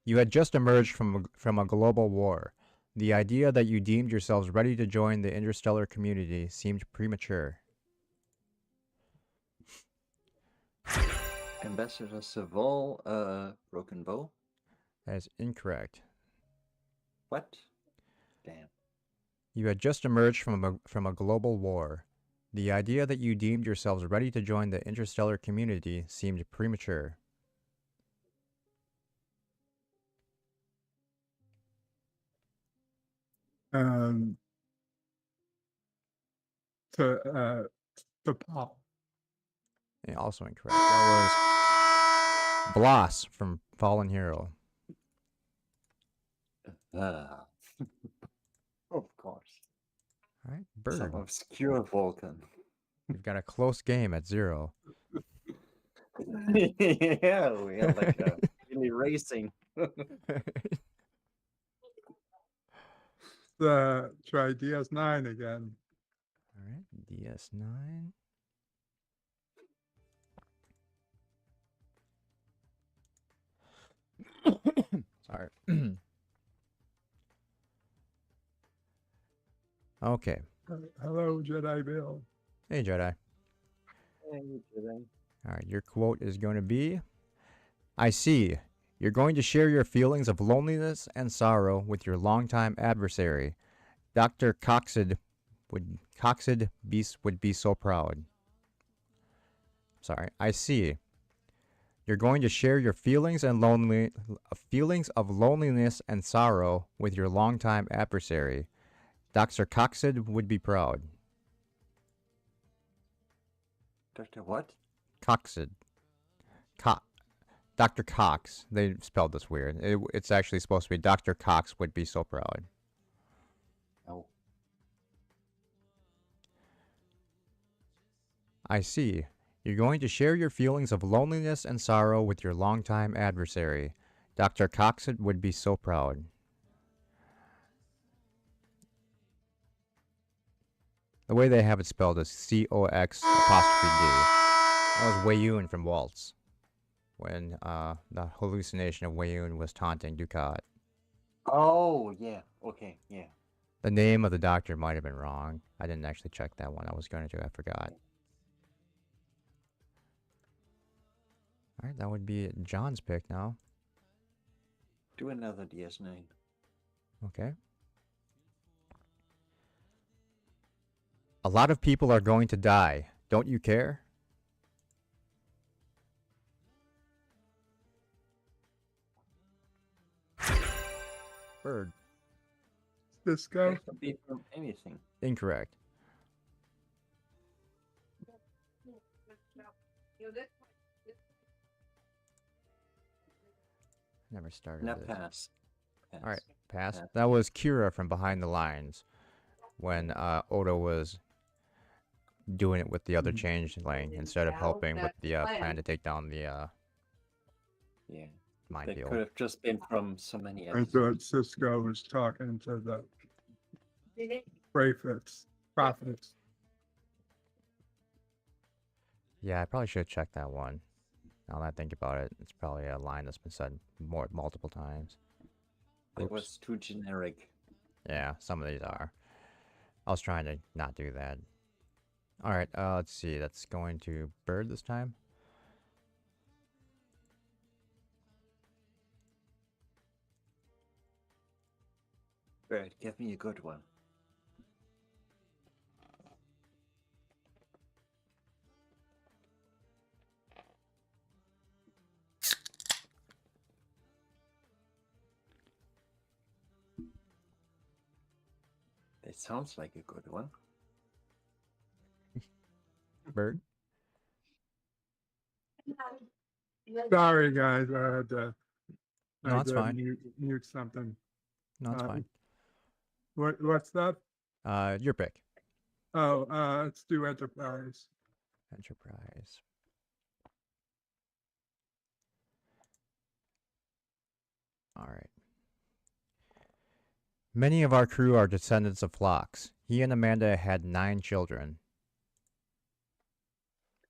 Speaker 1: you had just emerged from a global war. The idea that you deemed yourselves ready to join the interstellar community seemed premature.
Speaker 2: Ambassador Savol, Broken Bow.
Speaker 1: That is incorrect.
Speaker 2: What? Damn.
Speaker 1: You had just emerged from a global war. The idea that you deemed yourselves ready to join the interstellar community seemed premature.
Speaker 3: Um, to pop.
Speaker 1: Yeah, also incorrect. That was Bloss from Fallen Hero.
Speaker 2: Ah. Of course.
Speaker 1: All right, Bird.
Speaker 2: Some obscure Vulcan.
Speaker 1: We've got a close game at 0.
Speaker 2: Yeah, we are like really racing.
Speaker 3: Try DS9 again.
Speaker 1: All right, DS9. Sorry. Okay.
Speaker 3: Hello, Jedi Bill.
Speaker 1: Hey, Jedi. All right, your quote is going to be, I see. You're going to share your feelings of loneliness and sorrow with your longtime adversary. Dr. Coxid would be so proud. Sorry, I see. You're going to share your feelings of loneliness and sorrow with your longtime adversary. Dr. Coxid would be proud.
Speaker 2: Dr. What?
Speaker 1: Coxid. Dr. Cox. They spelled this weird. It's actually supposed to be Dr. Cox would be so proud.
Speaker 2: Oh.
Speaker 1: I see. You're going to share your feelings of loneliness and sorrow with your longtime adversary. Dr. Cox would be so proud. The way they have it spelled is C-O-X apostrophe D. That was Wei Yun from Waltz, when the hallucination of Wei Yun was taunting Ducat.
Speaker 2: Oh, yeah. Okay, yeah.
Speaker 1: The name of the doctor might have been wrong. I didn't actually check that one. I was going to. I forgot. All right, that would be John's pick now.
Speaker 2: Do another DS9.
Speaker 1: Okay. A lot of people are going to die. Don't you care? Bird.
Speaker 3: Cisco.
Speaker 2: That could be from anything.
Speaker 1: Incorrect. Never started
Speaker 2: No,
Speaker 1: this.
Speaker 2: pass.
Speaker 1: All right, pass.
Speaker 2: Pass.
Speaker 1: That was Kira from Behind the Lines, when Odo was doing it with the other changeling instead of helping with the plan to take down the
Speaker 2: Yeah. That
Speaker 1: minefield.
Speaker 2: could have just been from so many
Speaker 3: I
Speaker 2: episodes.
Speaker 3: thought Cisco was talking to the prophets.
Speaker 1: Yeah, I probably should have checked that one. Now that I think about it, it's probably a line that's been said multiple times.
Speaker 2: It
Speaker 1: Oops.
Speaker 2: was too generic.
Speaker 1: Yeah, some of these are. I was trying to not do that. All right, let's see. That's going to Bird this time.
Speaker 2: Bird, give me a good one. It sounds like a good one.
Speaker 1: Bird?
Speaker 3: Sorry, guys. I had to,
Speaker 1: No, that's fine.
Speaker 3: mute something.
Speaker 1: No, it's
Speaker 3: Uh,
Speaker 1: fine.
Speaker 3: What's that?
Speaker 1: Your pick.
Speaker 3: Oh, let's do Enterprise.
Speaker 1: Enterprise. All right. Many of our crew are descendants of Phlox. He and Amanda had 9 children.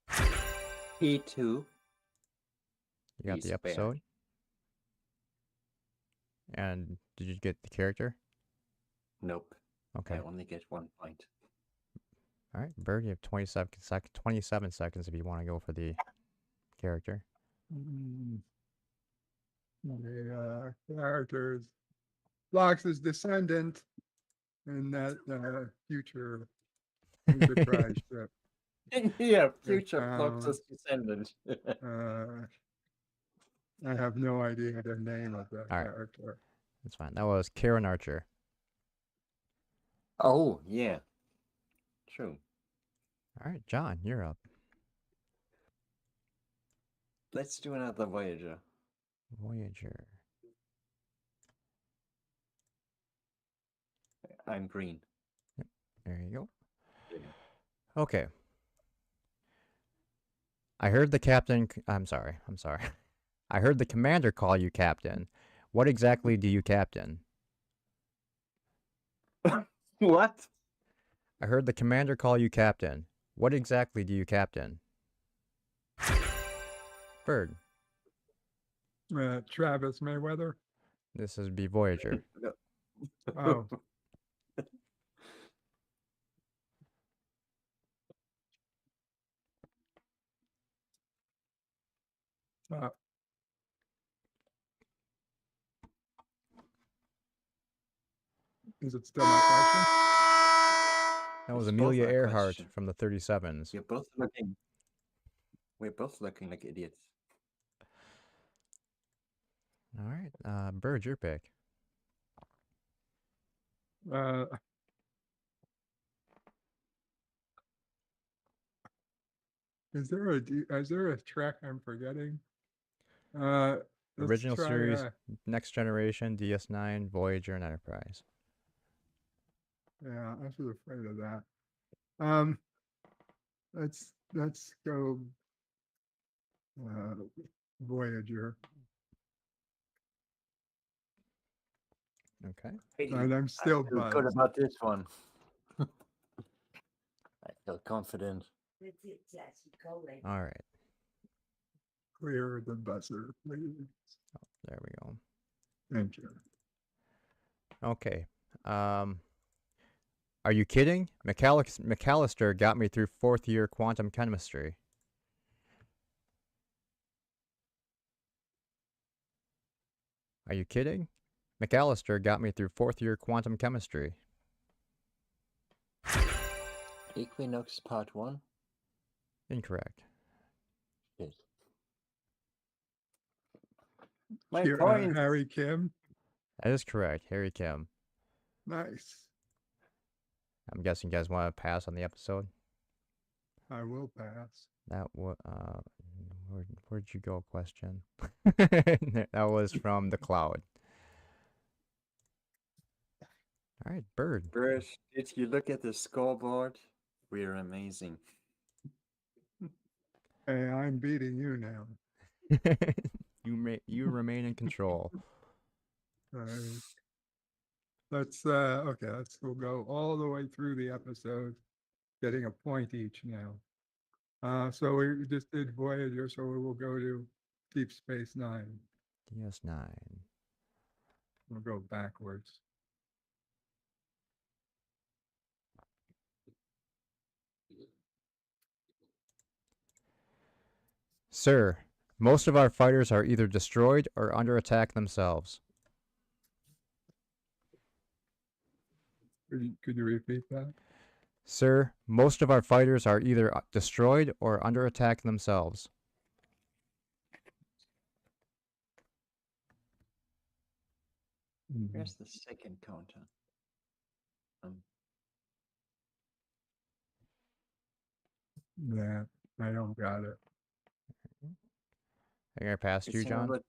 Speaker 2: E2.
Speaker 1: You got
Speaker 2: He's
Speaker 1: the
Speaker 2: bad.
Speaker 1: episode? And did you get the character?
Speaker 2: Nope.
Speaker 1: Okay.
Speaker 2: I only get 1 point.
Speaker 1: All right, Bird, you have 27 seconds if you want to go for the character.
Speaker 3: The characters. Phlox's descendant in that future Enterprise ship.
Speaker 2: Yeah, future
Speaker 3: Um,
Speaker 2: Fluxus descendant.
Speaker 3: I have no idea the name of that
Speaker 1: All right.
Speaker 3: character.
Speaker 1: That's fine. That was Karen Archer.
Speaker 2: Oh, yeah. True.
Speaker 1: All right, John, you're up.
Speaker 2: Let's do another Voyager.
Speaker 1: Voyager.
Speaker 2: I'm green.
Speaker 1: There you go.
Speaker 2: Yeah.
Speaker 1: Okay. I heard the captain. I'm sorry. I heard the commander call you captain. What exactly do you captain?
Speaker 2: What?
Speaker 1: I heard the commander call you captain. What exactly do you captain? Bird.
Speaker 3: Travis Mayweather.
Speaker 1: This is be Voyager.
Speaker 3: Oh. Is it still my question?
Speaker 1: That was
Speaker 2: It's both
Speaker 1: Amelia
Speaker 2: our
Speaker 1: Earhart
Speaker 2: question.
Speaker 1: from the 37s.
Speaker 2: We're both looking like idiots.
Speaker 1: All right, Bird, your pick.
Speaker 3: Is there a track I'm forgetting? Let's
Speaker 1: Original
Speaker 3: try,
Speaker 1: series, Next Generation, DS9, Voyager, and Enterprise.
Speaker 3: Yeah, I was afraid of that. Let's go Voyager.
Speaker 1: Okay.
Speaker 3: And I'm still
Speaker 2: I feel good
Speaker 3: buzzed.
Speaker 2: about this one. I feel confident.
Speaker 1: All right.
Speaker 3: Clear the buzzer, please.
Speaker 1: There we go.
Speaker 3: Thank you.
Speaker 1: Okay. Are you kidding? McAllister got me through 4th year quantum chemistry. Are you kidding? McAllister got me through 4th year quantum chemistry.
Speaker 2: Equinox Part 1?
Speaker 1: Incorrect.
Speaker 2: Yes. My
Speaker 3: Here,
Speaker 2: point.
Speaker 3: Harry Kim.
Speaker 1: That is correct. Harry Kim.
Speaker 3: Nice.
Speaker 1: I'm guessing you guys want to pass on the episode.
Speaker 3: I will pass.
Speaker 1: That was where'd you go? Question. That was from the cloud. All right, Bird.
Speaker 2: Bird, did you look at the scoreboard? We're amazing.
Speaker 3: Hey, I'm beating you now.
Speaker 1: You remain in control.
Speaker 3: We'll go all the way through the episode, getting a point each now. So we just did Voyager, so we will go to Deep Space Nine.
Speaker 1: DS9.
Speaker 3: We'll go backwards.
Speaker 1: Sir, most of our fighters are either destroyed or under attack themselves.
Speaker 3: Could you repeat that?
Speaker 1: Sir, most of our fighters are either destroyed or under attack themselves.
Speaker 2: Where's the second counter?
Speaker 3: Yeah, I don't got it.
Speaker 1: I think I passed
Speaker 2: It's
Speaker 1: you, John.
Speaker 2: another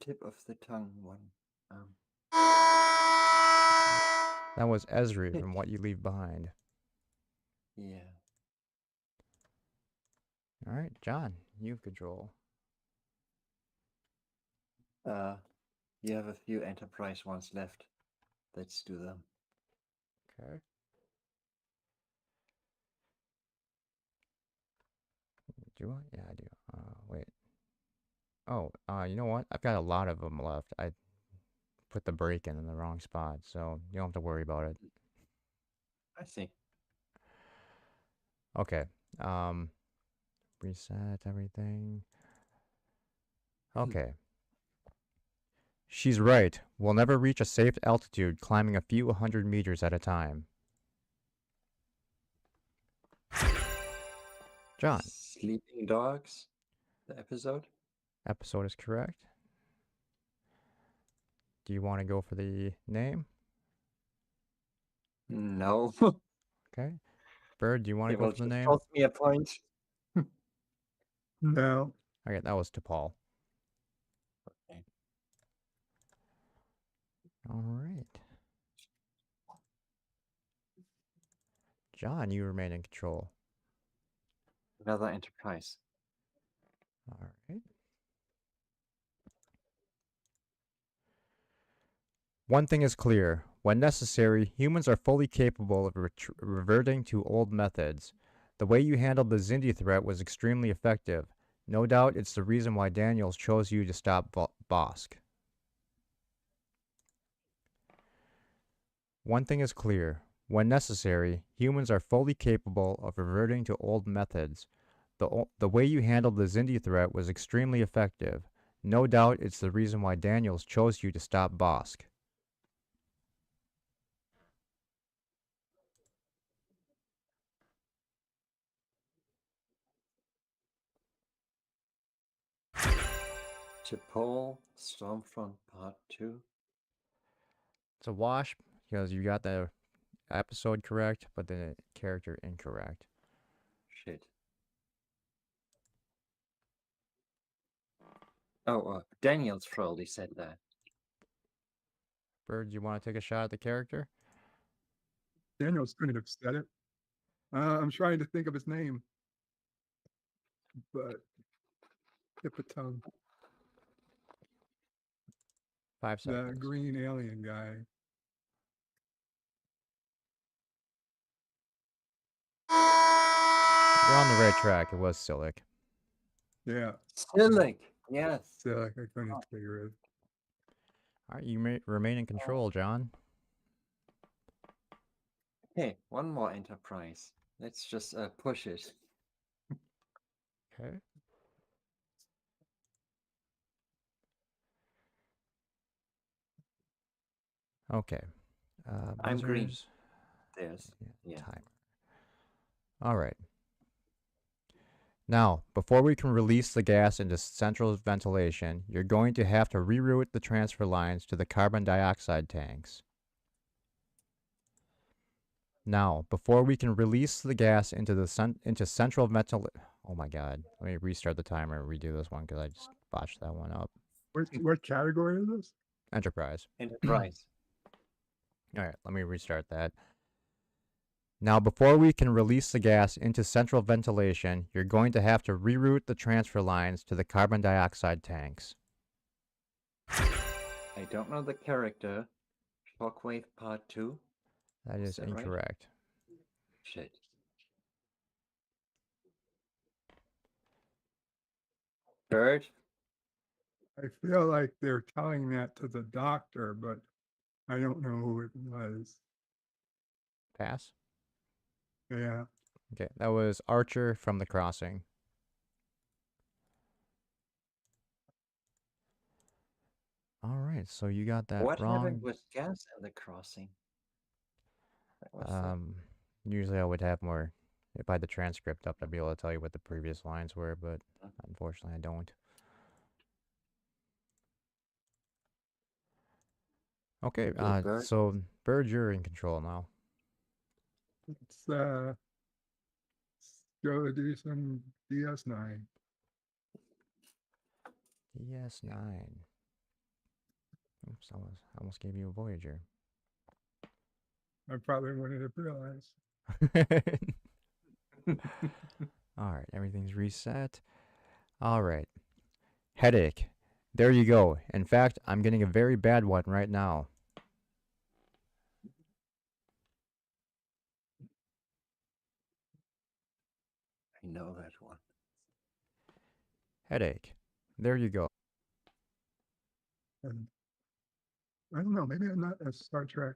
Speaker 2: tip of the tongue one. Um,
Speaker 1: That was Esri from What You Leave Behind.
Speaker 2: yeah.
Speaker 1: All right, John, you have control.
Speaker 2: You have a few enterprise ones left. Let's do them.
Speaker 1: Okay. Do I? Yeah, I do. Wait. Oh, you know what? I've got a lot of them left. I put the break in the wrong spot, so you don't have to worry about it.
Speaker 2: I see.
Speaker 1: Okay. Reset everything. Okay. She's right. We'll never reach a safe altitude climbing a few hundred meters at a time. John,
Speaker 2: Sleeping Dogs, the episode.
Speaker 1: episode is correct. Do you want to go for the name?
Speaker 2: No.
Speaker 1: Okay. Bird, do you want to
Speaker 2: It
Speaker 1: go
Speaker 2: will
Speaker 1: for the
Speaker 2: just
Speaker 1: name?
Speaker 2: cost me a point.
Speaker 3: No,
Speaker 1: Okay, that was T'Pol.
Speaker 2: Okay.
Speaker 1: All right. John, you remain in control.
Speaker 2: Another enterprise.
Speaker 1: All right. One thing is clear. When necessary, humans are fully capable of reverting to old methods. The way you handled the Zindi threat was extremely effective. No doubt it's the reason why Daniels chose you to stop Bosk. One thing is clear. When necessary, humans are fully capable of reverting to old methods. The way you handled the Zindi threat was extremely effective. No doubt it's the reason why Daniels chose you to stop Bosk.
Speaker 2: T'Pol, Stormfront Part 2.
Speaker 1: It's a wash because you got the episode correct, but the character incorrect.
Speaker 2: Shit. Oh, Daniels probably said that.
Speaker 1: Bird, you want to take a shot at the character?
Speaker 3: Daniels couldn't have said it. I'm trying to think of his name, but tip of tongue.
Speaker 1: 5
Speaker 3: The
Speaker 1: seconds.
Speaker 3: green alien guy.
Speaker 1: You're on the right track. It was Silic.
Speaker 3: Yeah,
Speaker 2: Silic. Yes.
Speaker 3: so I couldn't figure it.
Speaker 1: All right, you remain in control, John.
Speaker 2: Okay, one more enterprise. Let's just push it.
Speaker 1: Okay. Okay.
Speaker 2: I'm green.
Speaker 1: Buzzers.
Speaker 2: There's.
Speaker 1: Yeah,
Speaker 2: Yeah.
Speaker 1: timer. All right. Now, before we can release the gas into central ventilation, you're going to have to reroute the transfer lines to the carbon dioxide tanks. Now, before we can release the gas into the into central ventilation, oh my god, let me restart the timer and redo this one because I just botched that one up.
Speaker 3: What category is this?
Speaker 1: Enterprise.
Speaker 2: Enterprise.
Speaker 1: All right, let me restart that. Now, before we can release the gas into central ventilation, you're going to have to reroute the transfer lines to the carbon dioxide tanks.
Speaker 2: I don't know the character. Shockwave Part 2.
Speaker 1: That is
Speaker 2: that right?
Speaker 1: incorrect.
Speaker 2: Shit. Bird.
Speaker 3: I feel like they're telling that to the doctor, but I don't know who it was.
Speaker 1: Pass.
Speaker 3: Yeah,
Speaker 1: Okay, that was Archer from The Crossing. All right, so you got that
Speaker 2: What
Speaker 1: wrong.
Speaker 2: happened with gas in the crossing? That was
Speaker 1: Usually I would have more. If I had the transcript up, I'd be able to tell you what the previous lines were, but unfortunately I don't. Okay,
Speaker 2: Okay, Bird.
Speaker 1: so Bird, you're in control now.
Speaker 3: it's go do some DS9.
Speaker 1: DS9. Oops, I almost gave you a Voyager.
Speaker 3: I probably wouldn't have realized.
Speaker 1: All right, everything's reset. All right. Headache. There you go. In fact, I'm getting a very bad one right now.
Speaker 2: I know that one.
Speaker 1: Headache. There you go.
Speaker 3: And I don't know, maybe I'm not a Star Trek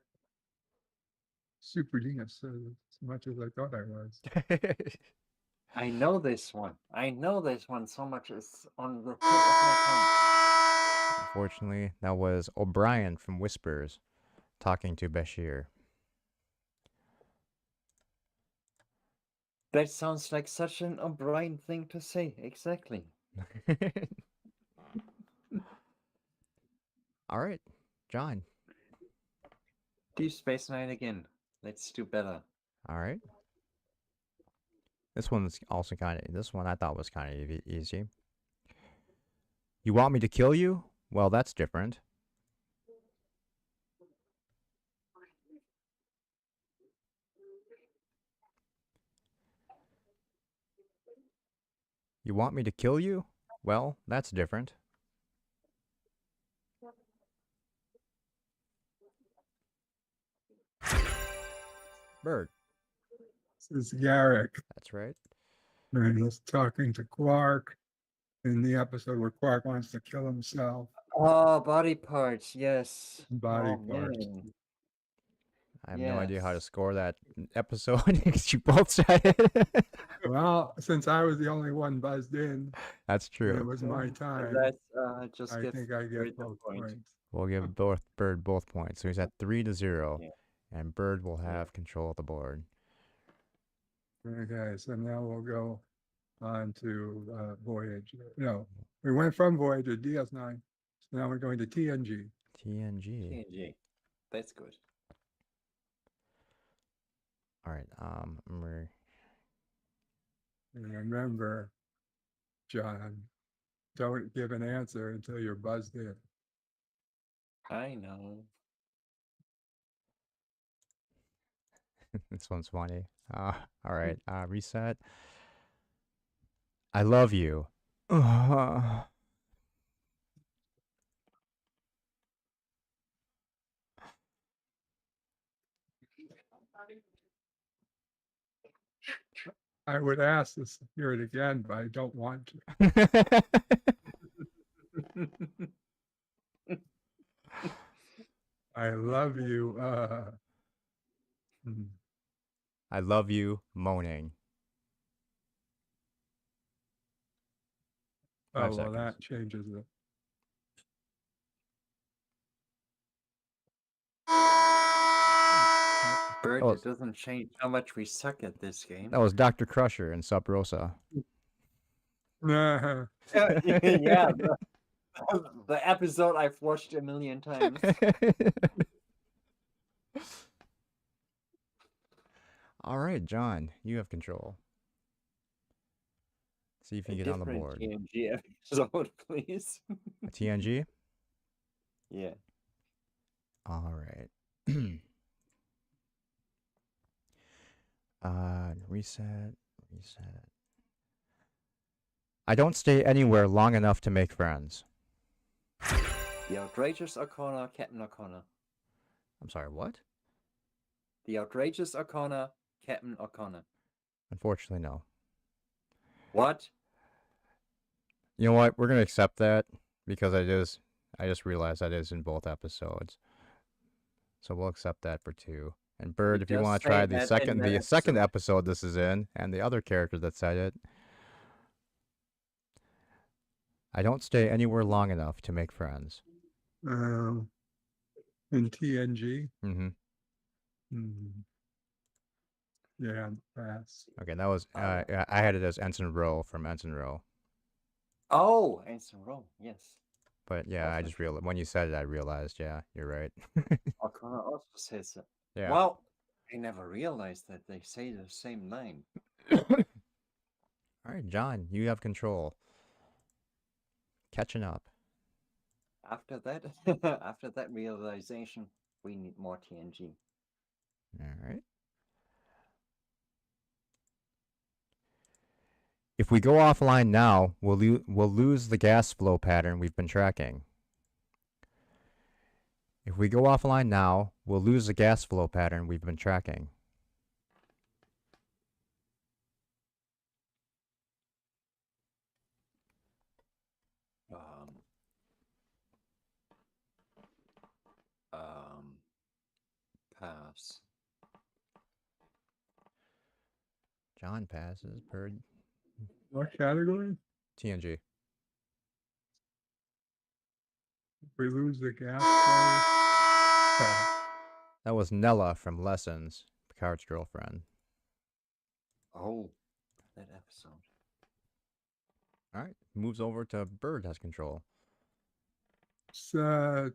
Speaker 3: super genius as much as I thought I was.
Speaker 2: I know this one. I know this one so much. It's on the tip of my
Speaker 1: Unfortunately, that was O'Brien from Whispers talking to Bashir.
Speaker 2: tongue. That sounds like such an O'Brien thing to say. Exactly.
Speaker 1: All right, John.
Speaker 2: Deep Space Nine again. Let's do better.
Speaker 1: All right. This one's also this one I thought was kind of easy. You want me to kill you? Well, that's different. You want me to kill you? Well, that's different. Bird.
Speaker 3: This is Garrick,
Speaker 1: That's right.
Speaker 3: and he's talking to Quark in the episode where Quark wants to kill himself.
Speaker 2: Oh, body parts. Yes.
Speaker 3: Body
Speaker 2: Oh,
Speaker 3: parts.
Speaker 2: man.
Speaker 1: I have no idea how to
Speaker 2: Yes.
Speaker 1: score that episode because you both said it.
Speaker 3: Well, since I was the only one buzzed in,
Speaker 1: That's
Speaker 3: and it
Speaker 1: true.
Speaker 3: was my time,
Speaker 2: Let's just
Speaker 3: I
Speaker 2: give
Speaker 3: think I
Speaker 2: Bird
Speaker 3: get
Speaker 2: the
Speaker 3: both
Speaker 2: point.
Speaker 3: points.
Speaker 1: We'll give Bird both points. So he's at 3-0,
Speaker 2: Yeah.
Speaker 1: and Bird will
Speaker 2: Yeah.
Speaker 1: have control of the board.
Speaker 3: Okay, so now we'll go on to Voyager. No, we went from Voyager DS9, so now we're going to TNG.
Speaker 1: TNG.
Speaker 2: TNG. That's good.
Speaker 1: All right. We're
Speaker 3: And remember, John, don't give an answer until you're buzzed in.
Speaker 2: I know.
Speaker 1: this one's funny. All right. Reset. I love you.
Speaker 3: I would ask to hear it again, but I don't want to. I love you. Hmm.
Speaker 1: I love you. Moaning.
Speaker 3: Oh,
Speaker 1: 5
Speaker 3: well,
Speaker 1: seconds.
Speaker 3: that changes it.
Speaker 2: Bird,
Speaker 1: Oh,
Speaker 2: it doesn't change how much we suck at this game.
Speaker 1: That was Dr. Crusher in Sub Rosa.
Speaker 3: Nah,
Speaker 2: Yeah, the episode I've watched a million times.
Speaker 1: All right, John, you have control. See if you
Speaker 2: A
Speaker 1: can get on the
Speaker 2: different
Speaker 1: board.
Speaker 2: TNG episode, please.
Speaker 1: A TNG?
Speaker 2: Yeah.
Speaker 1: All right. Reset. I don't stay anywhere long enough to make friends.
Speaker 2: The Outrageous Arcana, Captain Arcana.
Speaker 1: I'm sorry, what?
Speaker 2: The Outrageous Arcana, Captain Arcana.
Speaker 1: Unfortunately, no.
Speaker 2: What?
Speaker 1: You know what? We're gonna accept that because I just realized that is in both episodes. So we'll accept that for 2. And Bird,
Speaker 2: It
Speaker 1: if you
Speaker 2: does
Speaker 1: want to
Speaker 2: say
Speaker 1: try
Speaker 2: that in
Speaker 1: second
Speaker 2: that
Speaker 1: second
Speaker 2: episode.
Speaker 1: episode this is in, and the other character that said it. I don't stay anywhere long enough to make friends.
Speaker 3: in TNG.
Speaker 1: Mm-hmm.
Speaker 3: Yeah, pass.
Speaker 1: Okay, that was I had it as Ensign Rowe from Ensign Rowe.
Speaker 2: Oh, Anson Rowe, yes.
Speaker 1: But yeah, I
Speaker 2: Awesome.
Speaker 1: just realized when you said it, I realized, yeah, you're right.
Speaker 2: Arcana also says that.
Speaker 1: Yeah.
Speaker 2: Well, I never realized that they say the same line.
Speaker 1: All right, John, you have control. Catching up.
Speaker 2: After that, after that realization, we need more TNG.
Speaker 1: All right. If we go offline now, we'll lose the gas flow pattern we've been tracking. If we go offline now, we'll lose the gas flow pattern we've been tracking.
Speaker 2: Um, um, pass.
Speaker 1: John passes. Bird.
Speaker 3: What category?
Speaker 1: TNG.
Speaker 3: We lose the gas. Pass.
Speaker 1: That was Nella from Lessons, Picard's girlfriend.
Speaker 2: Oh, that episode.
Speaker 1: All right, moves over to Bird has control.
Speaker 3: So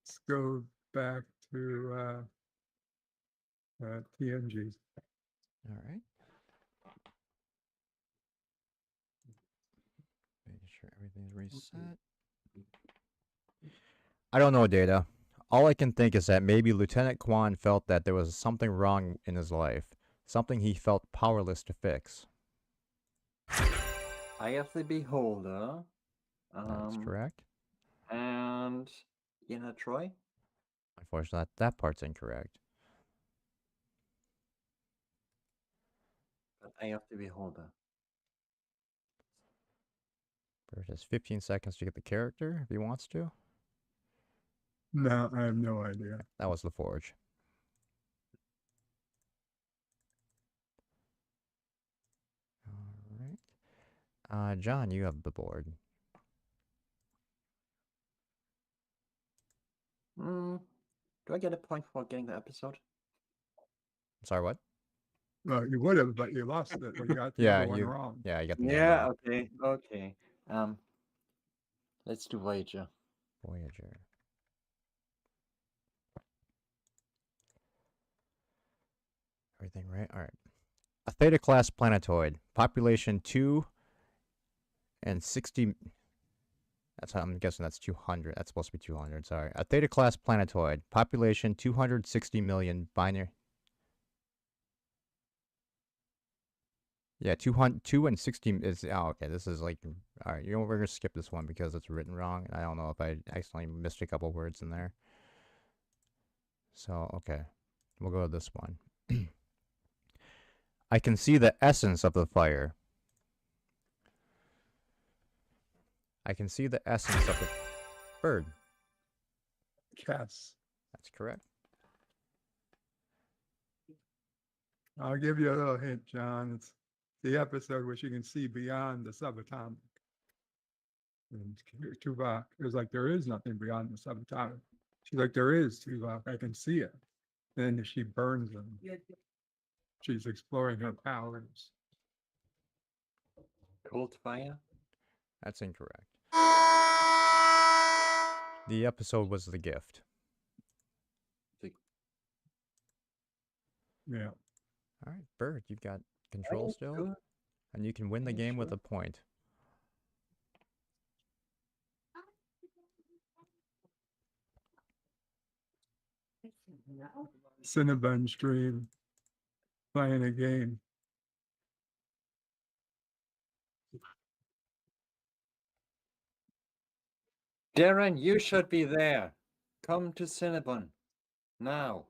Speaker 3: let's go back to TNG.
Speaker 1: All right. Making sure everything's reset. I don't know, Data. All I can think is that maybe Lieutenant Kwan felt that there was something wrong in his life, something he felt powerless to fix.
Speaker 2: Eye of the Beholder.
Speaker 1: That's correct.
Speaker 2: And Yana Troy.
Speaker 1: Unfortunately, that part's incorrect.
Speaker 2: But Eye of the Beholder.
Speaker 1: Bird has 15 seconds to get the character if he wants to.
Speaker 3: No, I have no idea.
Speaker 1: That was LaForge. All right. John, you have the board.
Speaker 2: Do I get a point for getting the episode?
Speaker 1: Sorry, what?
Speaker 3: Well, you would have, but you lost it. Or you got the
Speaker 1: Yeah,
Speaker 3: other one
Speaker 1: you-
Speaker 3: wrong.
Speaker 1: Yeah, you got the name
Speaker 2: Yeah,
Speaker 1: wrong.
Speaker 2: okay, okay. Let's do Voyager.
Speaker 1: Voyager. Everything right? All right. A Theta class planetoid, population 2 and 60. That's how I'm guessing that's 200. That's supposed to be 200. Sorry. A Theta class planetoid, population 260 million binary. Yeah, 2 and 60 is. Oh, okay. This is like. All right. You know what? We're going to skip this one because it's written wrong. I don't know if I accidentally missed a couple words in there. So, okay. We'll go to this one. I can see the essence of the fire. I can see the essence of the bird.
Speaker 3: Cass.
Speaker 1: That's correct.
Speaker 3: I'll give you a little hint, John. It's the episode which you can see beyond the subatomic. And Tuvok is like, there is nothing beyond the subatomic. She's like, there is, Tuvok. I can see it. And then she burns them. She's exploring her powers.
Speaker 2: Cold Fire?
Speaker 1: That's incorrect. The episode was The Gift.
Speaker 3: Yeah.
Speaker 1: All right, Bird, you've got control
Speaker 2: Alright,
Speaker 1: still,
Speaker 2: good.
Speaker 1: and you can win the
Speaker 2: Yeah,
Speaker 1: game with
Speaker 2: sure.
Speaker 1: a point.
Speaker 4: No.
Speaker 3: Cinnabon stream. Playing a game.
Speaker 2: Darren, you should be there. Come to Cinnabon. Now.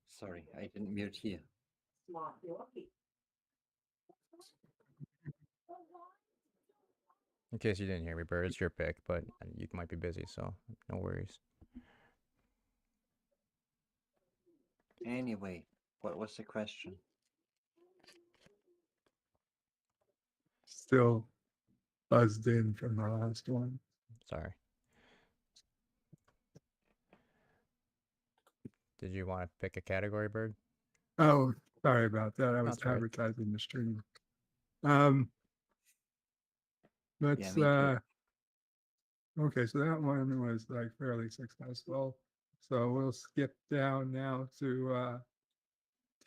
Speaker 2: Sorry, I didn't mute here.
Speaker 4: Smart Yorkie.
Speaker 1: In case you didn't hear me, Bird, it's your pick, but you might be busy, so no worries.
Speaker 2: Anyway, what was the question?
Speaker 3: Still buzzed in from the last one.
Speaker 1: Sorry. Did you want to pick a category, Bird?
Speaker 3: Oh, sorry about that. I was
Speaker 1: That's all right.
Speaker 3: advertising the stream. Let's
Speaker 2: me too.
Speaker 3: okay, so that one was like fairly successful. So we'll skip down now to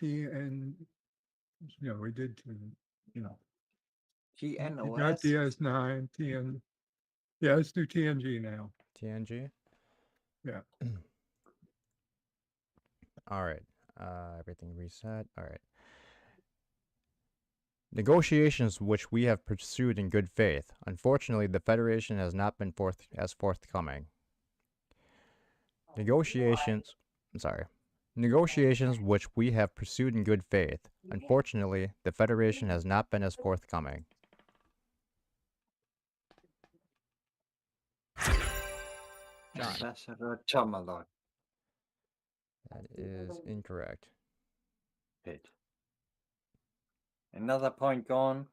Speaker 3: TN, we did, you know, you got
Speaker 2: TNOS.
Speaker 3: DS9, TN. Yeah, let's do TNG now.
Speaker 1: TNG.
Speaker 3: Yeah.
Speaker 1: All right. Everything reset. All right. Negotiations which we have pursued in good faith. Unfortunately, the Federation has not been forthcoming. Negotiations. I'm sorry. Negotiations which we have pursued in good faith. Unfortunately, the Federation has not been as forthcoming. John.
Speaker 2: Ambassador Tomalak.
Speaker 1: That is incorrect.
Speaker 2: Hit. Another point gone.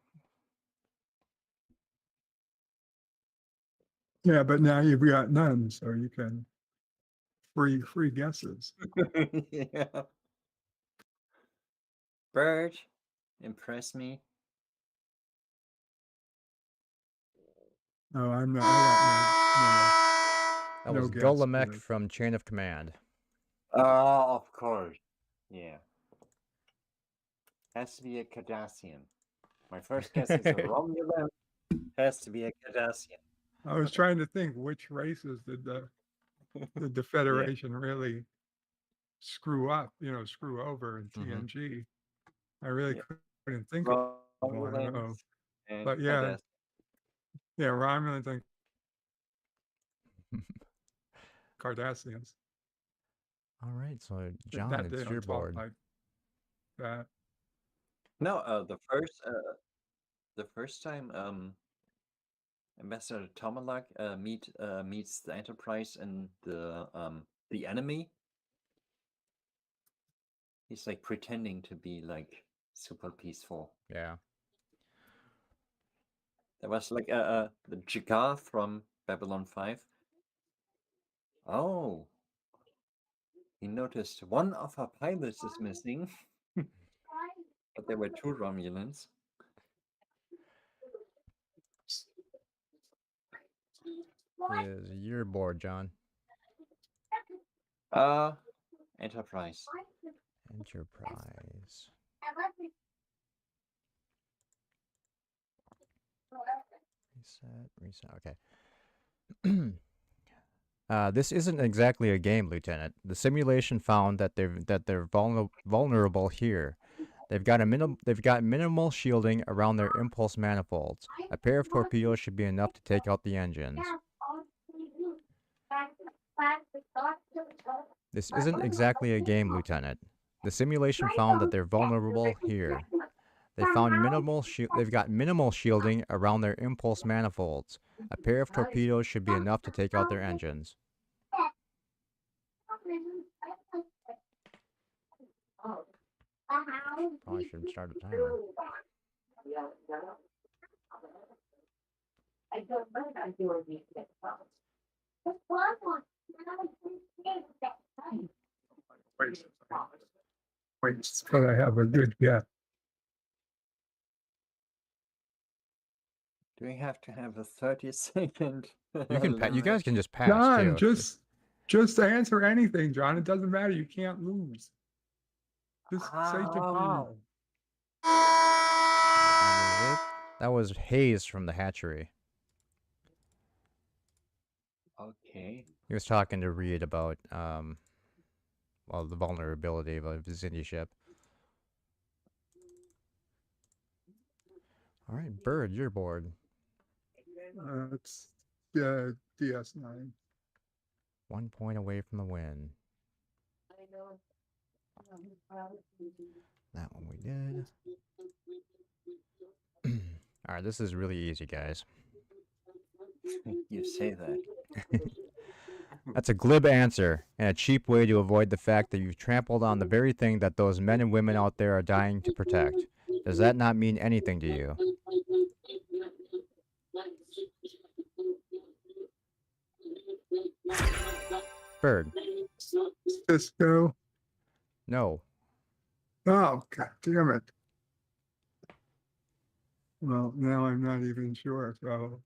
Speaker 3: Yeah, but now you've got none, so you can free guesses.
Speaker 2: Yeah. Bird, impress me.
Speaker 3: No, I'm not. I
Speaker 1: That
Speaker 3: No
Speaker 1: was
Speaker 3: guess,
Speaker 1: Golamek
Speaker 3: Bird.
Speaker 1: from Chain of Command.
Speaker 2: Of course. Yeah. Has to be a Cardassian. My first guess is a Romulan. Has to be a Cardassian.
Speaker 3: I was trying to think which races did the Federation really screw up, screw over in
Speaker 1: Mhm.
Speaker 3: TNG. I really
Speaker 2: Yeah.
Speaker 3: couldn't think of one. I don't know.
Speaker 2: Romulans and
Speaker 3: But yeah,
Speaker 2: Cardassian.
Speaker 3: yeah, Romulans and Cardassians.
Speaker 1: All right, so
Speaker 3: That
Speaker 1: John,
Speaker 3: they
Speaker 1: it's
Speaker 3: don't
Speaker 1: your
Speaker 3: talk
Speaker 1: board.
Speaker 3: like that.
Speaker 2: No, the first time Ambassador Tomalak meets the Enterprise and the enemy. He's like pretending to be like super peaceful.
Speaker 1: Yeah.
Speaker 2: There was like the Jigar from Babylon 5. Oh, he noticed one of our pilots is missing, but there were 2 Romulans.
Speaker 1: Is your board, John.
Speaker 2: Enterprise.
Speaker 1: Enterprise. Reset. Okay. This isn't exactly a game, Lieutenant. The simulation found that they're vulnerable here. They've got minimal shielding around their impulse manifolds. A pair of torpedoes should be enough to take out the engines. This isn't exactly a game, Lieutenant. The simulation found that they're vulnerable here. They've got minimal shielding around their impulse manifolds. A pair of torpedoes should be enough to take out their engines. Probably should start a timer.
Speaker 3: Wait, so I have a good guess.
Speaker 2: Do we have to have a 30-second?
Speaker 1: You guys can just pass
Speaker 3: John,
Speaker 1: too.
Speaker 3: just answer anything, John. It doesn't matter. You can't lose. Just say Japan.
Speaker 1: That was Hayes from the hatchery.
Speaker 2: Okay.
Speaker 1: He was talking to Reed about well, the vulnerability of a Xindi ship. All right, Bird, you're bored.
Speaker 3: It's DS9.
Speaker 1: 1 point away from the win. That one we did. All right, this is really easy, guys.
Speaker 2: You say that.
Speaker 1: That's a glib answer and a cheap way to avoid the fact that you've trampled on the very thing that those men and women out there are dying to protect. Does that not mean anything to you? Bird.
Speaker 3: Cisco.
Speaker 1: No.
Speaker 3: Oh, God damn it. Well, now I'm not even sure, so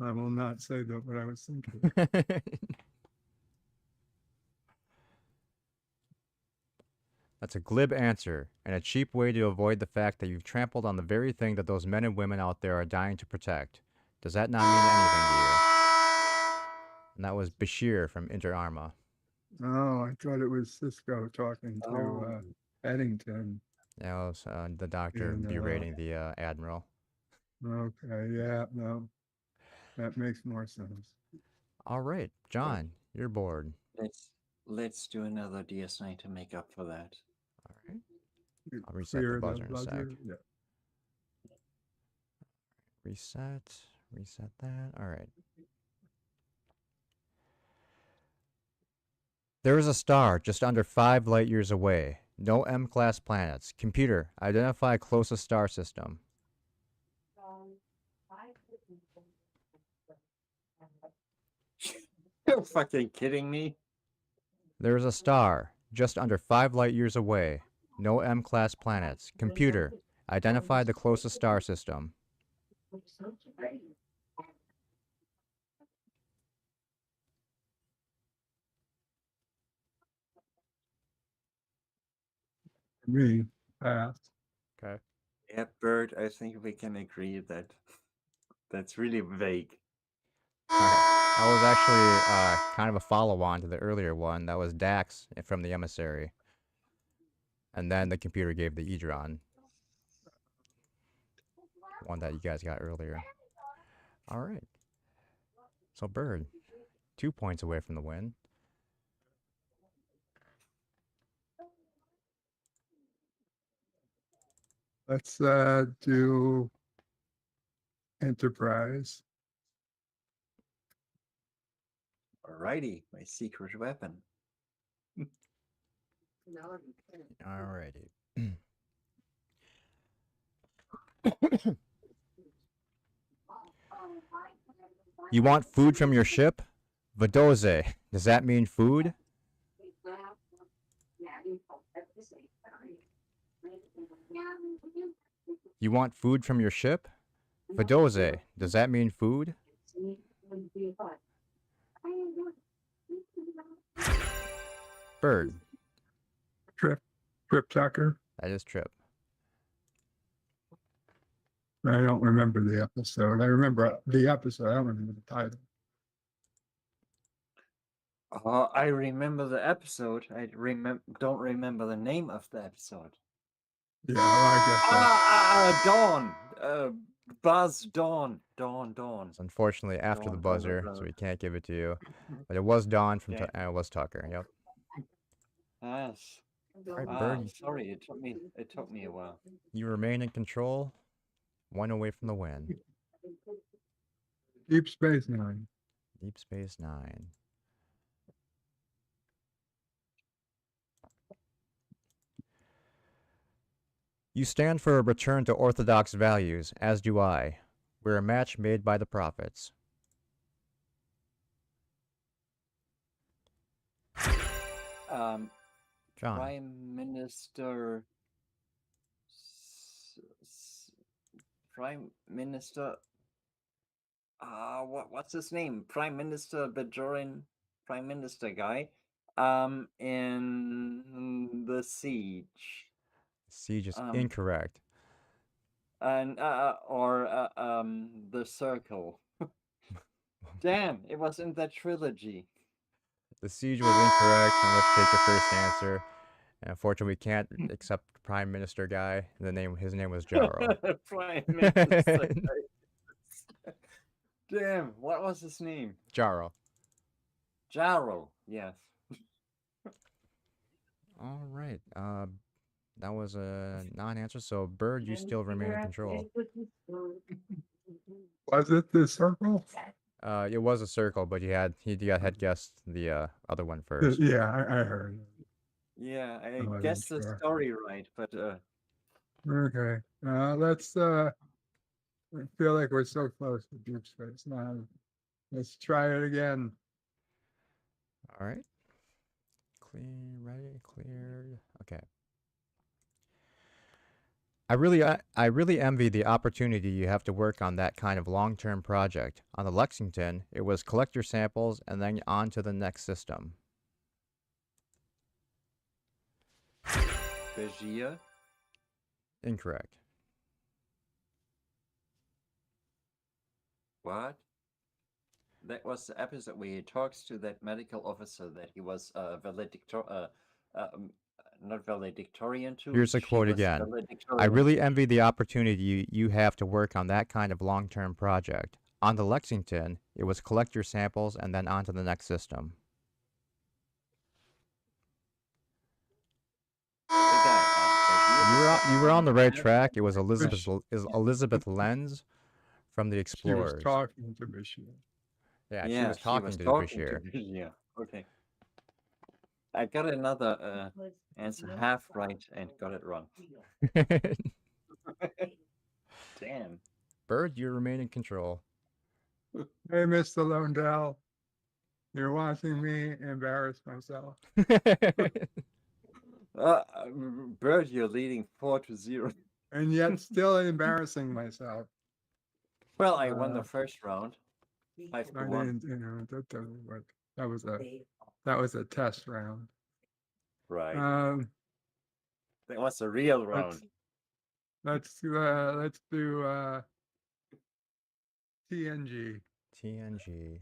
Speaker 3: I will not say that what I was thinking.
Speaker 1: That's a glib answer and a cheap way to avoid the fact that you've trampled on the very thing that those men and women out there are dying to protect. Does that not mean anything to you? And that was Bashir from Inter Arma.
Speaker 3: Oh, I thought it was Cisco talking to
Speaker 2: Oh.
Speaker 3: Eddington.
Speaker 1: That was the doctor
Speaker 3: And,
Speaker 1: berating the admiral.
Speaker 3: Okay, yeah, no, that makes more sense.
Speaker 1: All right, John, you're bored.
Speaker 2: Let's do another DS9 to make up for that.
Speaker 1: All right.
Speaker 3: You
Speaker 1: I'll reset the
Speaker 3: clear
Speaker 1: buzzer in a sec.
Speaker 3: Yeah.
Speaker 1: Reset that. All right. There is a star just under 5 light years away. No M-class planets. Computer, identify closest star system.
Speaker 2: You're fucking kidding me?
Speaker 1: There is a star just under 5 light years away. No M-class planets. Computer, identify the closest star system.
Speaker 3: Me, pass.
Speaker 1: Okay.
Speaker 2: Yeah, Bert, I think we can agree that that's really vague.
Speaker 1: That was actually kind of a follow-on to the earlier one. That was Dax from the Emissary. And then the computer gave the Edron. One that you guys got earlier. All right. So Bird, 2 points away from the win.
Speaker 3: Let's do Enterprise.
Speaker 2: Alrighty, my secret weapon.
Speaker 1: All righty. You want food from your ship? Vadoze. Does that mean food? You want food from your ship? Vadoze. Does that mean food? Bird.
Speaker 3: Trip Tucker.
Speaker 1: That is Trip.
Speaker 3: I don't remember the episode. I remember the episode. I don't remember the title.
Speaker 2: I remember the episode. I don't remember the name of the episode.
Speaker 3: Yeah, well, I guess
Speaker 2: Dawn. Buzz Dawn. Dawn.
Speaker 1: It's unfortunately after the
Speaker 2: Dawn,
Speaker 1: buzzer,
Speaker 2: blah,
Speaker 1: so
Speaker 2: blah.
Speaker 1: we can't give it to you. But it was Dawn from
Speaker 2: Yeah.
Speaker 1: it was Tucker. Yep.
Speaker 2: Yes.
Speaker 1: Right,
Speaker 2: Ah,
Speaker 1: Bird.
Speaker 2: sorry, it took me a while.
Speaker 1: You remain in control. 1 away from the win.
Speaker 3: Deep Space Nine.
Speaker 1: Deep Space Nine. You stand for a return to orthodox values, as do I. We're a match made by the prophets. John.
Speaker 2: Prime Minister. Prime Minister. What's his name? Prime Minister Bajoran. Prime Minister guy. In the siege.
Speaker 1: Siege is
Speaker 2: Um,
Speaker 1: incorrect.
Speaker 2: And the circle. Damn, it was in that trilogy.
Speaker 1: The siege was incorrect, and let's take your first answer. And unfortunately, we can't accept Prime Minister guy. His name was Jaro.
Speaker 2: Prime Minister. Damn, what was his name?
Speaker 1: Jaro.
Speaker 2: Jaro. Yes.
Speaker 1: All right. That was a non-answer. So, Bird, you still remain in control.
Speaker 3: Was it the circle?
Speaker 1: It was a circle, but he had guessed the other one first.
Speaker 3: Yeah, I heard.
Speaker 2: Yeah, I
Speaker 3: Oh,
Speaker 2: guessed the
Speaker 3: sure.
Speaker 2: story right, but
Speaker 3: Okay. Let's I feel like we're so close to Deep Space Nine. Let's try it again.
Speaker 1: All right. Cleared. Okay. I really envy the opportunity you have to work on that kind of long-term project. On the Lexington, it was collect your samples and then on to the next system.
Speaker 2: Bergier.
Speaker 1: Incorrect.
Speaker 2: What? That was the episode where he talks to that medical officer that he was not valedictorian to.
Speaker 1: Here's a
Speaker 2: she
Speaker 1: quote
Speaker 2: was
Speaker 1: again. I
Speaker 2: valedictorian
Speaker 1: really
Speaker 2: to.
Speaker 1: envy the opportunity you have to work on that kind of long-term project. On the Lexington, it was collect your samples and then on to the next system.
Speaker 2: The guy, Bergier
Speaker 1: You were on the right
Speaker 2: was
Speaker 1: track. It was
Speaker 3: Bergier.
Speaker 1: Elizabeth Lenz from the
Speaker 3: She was
Speaker 1: Explorers.
Speaker 3: talking to Bashir.
Speaker 1: Yeah, she
Speaker 2: Yeah,
Speaker 1: was talking to Bashir.
Speaker 2: Bergier. Okay. I got another answer half right and got it wrong. Damn.
Speaker 1: Bird, you remain in control.
Speaker 3: Hey, Mr. Lundell, you're watching me embarrass myself.
Speaker 2: Bert, you're leading 4-0.
Speaker 3: And yet still embarrassing myself.
Speaker 2: Well, I won the first round. 5 to
Speaker 3: I
Speaker 2: 1.
Speaker 3: didn't, that doesn't work. That was a test round.
Speaker 2: Right.
Speaker 3: That
Speaker 2: was a real round.
Speaker 3: Let's do TNG.
Speaker 1: TNG.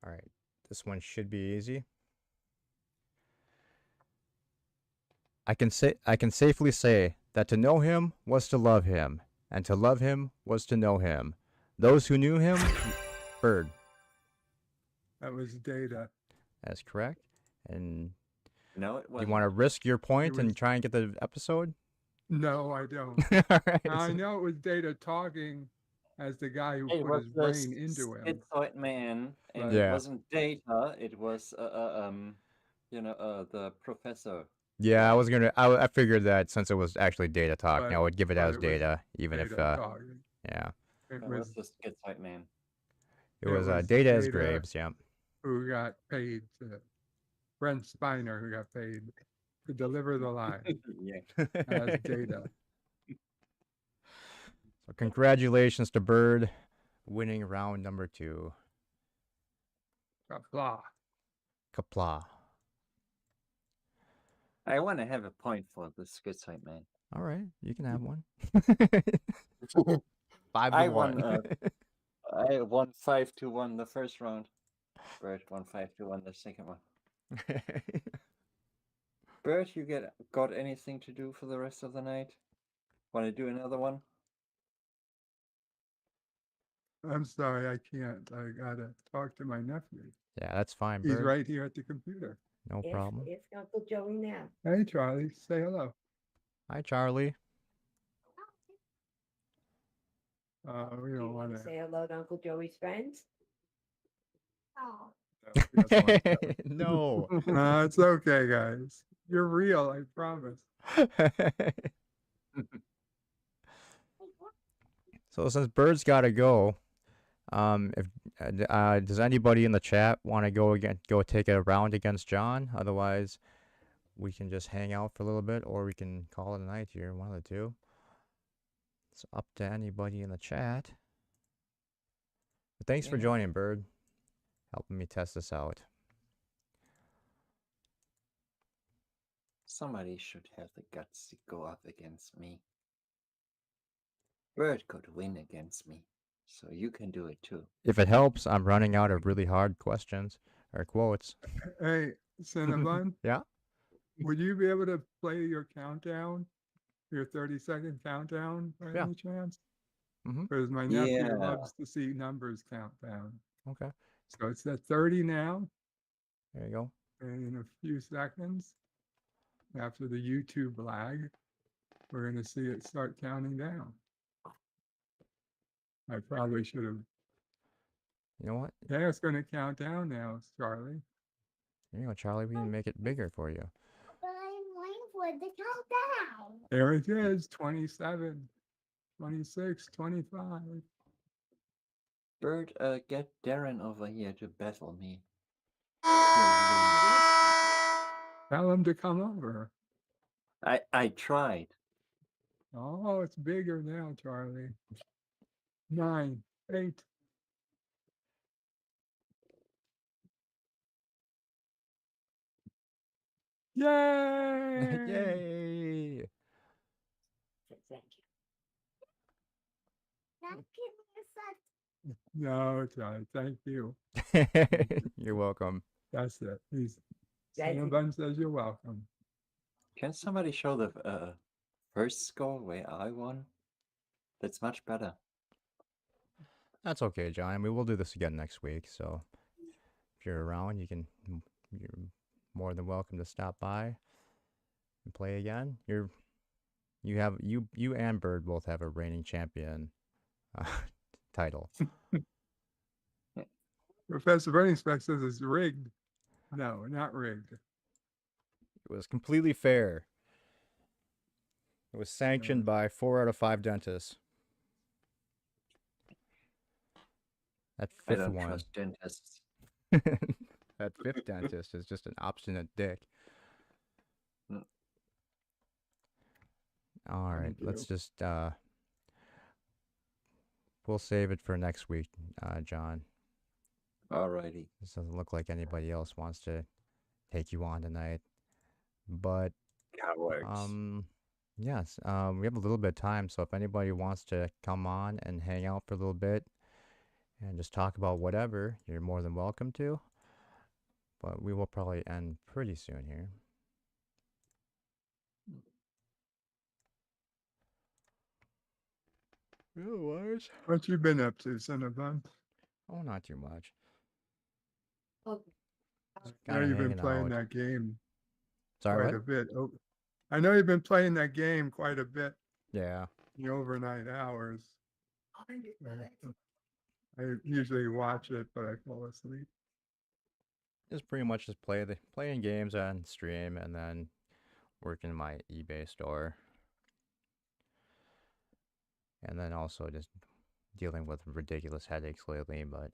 Speaker 1: All right, this one should be easy. I can safely say that to know him was to love him, and to love him was to know him. Those who knew him, Bird.
Speaker 3: That was Data.
Speaker 1: That's correct. And
Speaker 2: No, it
Speaker 1: you
Speaker 2: wasn't.
Speaker 1: want to risk your point and
Speaker 3: was-
Speaker 1: try and get the episode?
Speaker 3: No, I don't.
Speaker 1: All right.
Speaker 3: I know it was Data talking as the guy who
Speaker 2: It
Speaker 3: put
Speaker 2: was
Speaker 3: his
Speaker 2: the
Speaker 3: brain into him.
Speaker 2: schizoid man, and
Speaker 3: Right.
Speaker 2: it
Speaker 1: Yeah.
Speaker 2: wasn't Data. It was the professor.
Speaker 1: Yeah, I was gonna. I figured that since it was actually Data talking, I
Speaker 3: But-
Speaker 1: would give it
Speaker 3: but
Speaker 1: as
Speaker 3: it was
Speaker 1: Data, even if
Speaker 3: Data talking.
Speaker 1: yeah,
Speaker 3: It
Speaker 2: It
Speaker 3: was
Speaker 2: was the schizoid man.
Speaker 1: it
Speaker 3: It
Speaker 1: was
Speaker 3: was
Speaker 1: Data as
Speaker 3: Data.
Speaker 1: Graves. Yeah.
Speaker 3: who got paid Brent Spiner, who got paid to deliver the line
Speaker 2: Yeah.
Speaker 3: as Data.
Speaker 1: So congratulations to Bird, winning round number 2.
Speaker 3: Blah.
Speaker 1: Kapla.
Speaker 2: I want to have a point for the schizoid man.
Speaker 1: All right, you can have one. 5 to
Speaker 2: I
Speaker 1: 1.
Speaker 2: won. I won 5-1 the first round. Bert won 5-1 the second one. Bert, you got anything to do for the rest of the night? Want to do another one?
Speaker 3: I'm sorry, I can't. I gotta talk to my nephew.
Speaker 1: Yeah, that's fine,
Speaker 3: He's
Speaker 1: Bird.
Speaker 3: right here at the computer.
Speaker 1: No problem.
Speaker 4: It's Uncle Joey now.
Speaker 3: Hey, Charlie, say hello.
Speaker 1: Hi, Charlie.
Speaker 3: We
Speaker 4: Do
Speaker 3: don't
Speaker 4: you
Speaker 3: want
Speaker 4: want to say hello to Uncle Joey's friends? Oh.
Speaker 3: to.
Speaker 1: No.
Speaker 3: It's okay, guys. You're real, I promise.
Speaker 1: So since Bird's got to go, if does anybody in the chat want to go take a round against John? Otherwise, we can just hang out for a little bit, or we can call it a night here. One of the two. It's up to anybody in the chat. But thanks for
Speaker 2: Yeah.
Speaker 1: joining, Bird. Helping me test this out.
Speaker 2: Somebody should have the guts to go up against me. Bert could win against me, so you can do it too.
Speaker 1: If it helps, I'm running out of really hard questions or quotes.
Speaker 3: Hey, Cinnabon,
Speaker 1: Yeah?
Speaker 3: would you be able to play your countdown, your 30-second countdown by
Speaker 1: Yeah.
Speaker 3: any chance?
Speaker 1: Mhm.
Speaker 3: Because my nephew
Speaker 2: Yeah.
Speaker 3: loves to see numbers count down.
Speaker 1: Okay.
Speaker 3: So it's at 30 now,
Speaker 1: There you go.
Speaker 3: and in a few seconds, after the YouTube lag, we're going to see it start counting down. I probably should have.
Speaker 1: You know what?
Speaker 3: Yeah, it's going to count down now, Charlie.
Speaker 1: There you go, Charlie. We can make it bigger for you.
Speaker 4: But I'm waiting for it to count down.
Speaker 3: There it is, 27, 26, 25.
Speaker 2: Bert, get Darren over here to battle me.
Speaker 3: Tell him to come over.
Speaker 2: I tried.
Speaker 3: Oh, it's bigger now, Charlie. 9, 8, Yay!
Speaker 1: Yay!
Speaker 4: Thank you. Not giving us that.
Speaker 3: No, it's all right. Thank you.
Speaker 1: You're welcome.
Speaker 3: That's it. He's
Speaker 4: Thank you.
Speaker 3: Cinnabon says you're welcome.
Speaker 2: Can somebody show the first score where I won? That's much better.
Speaker 1: That's okay, John. I mean, we'll do this again next week. So if you're around, you're more than welcome to stop by and play again. You and Bird both have a reigning champion title.
Speaker 3: Professor Burning Spec says it's rigged. No, not rigged.
Speaker 1: It was completely fair. It was sanctioned by 4 out of 5 dentists. That
Speaker 2: I
Speaker 1: fifth
Speaker 2: don't
Speaker 1: one.
Speaker 2: trust dentists.
Speaker 1: That fifth dentist is just an obstinate dick.
Speaker 2: Mm.
Speaker 1: All right,
Speaker 3: Thank
Speaker 1: let's
Speaker 3: you.
Speaker 1: just we'll save it for next week, John.
Speaker 2: Alrighty.
Speaker 1: This doesn't look like anybody else wants to take you on tonight. But
Speaker 2: Cowards.
Speaker 1: yes, we have a little bit of time, so if anybody wants to come on and hang out for a little bit and just talk about whatever, you're more than welcome to. But we will probably end pretty soon here. Otherwise,
Speaker 3: What you been up to, Cinnabon?
Speaker 1: oh, not too much.
Speaker 4: Oh,
Speaker 1: Just
Speaker 3: I know
Speaker 1: kinda
Speaker 3: you've been
Speaker 1: hanging
Speaker 3: playing
Speaker 1: out.
Speaker 3: that game
Speaker 1: Sorry,
Speaker 3: quite
Speaker 1: what?
Speaker 3: a bit. Oh, I know you've been playing that game quite a bit.
Speaker 1: Yeah.
Speaker 3: The overnight hours.
Speaker 4: I did that.
Speaker 3: I usually watch it, but I fall asleep.
Speaker 1: Just pretty much just playing games on stream and then working my eBay store. And then also just dealing with ridiculous headaches lately, but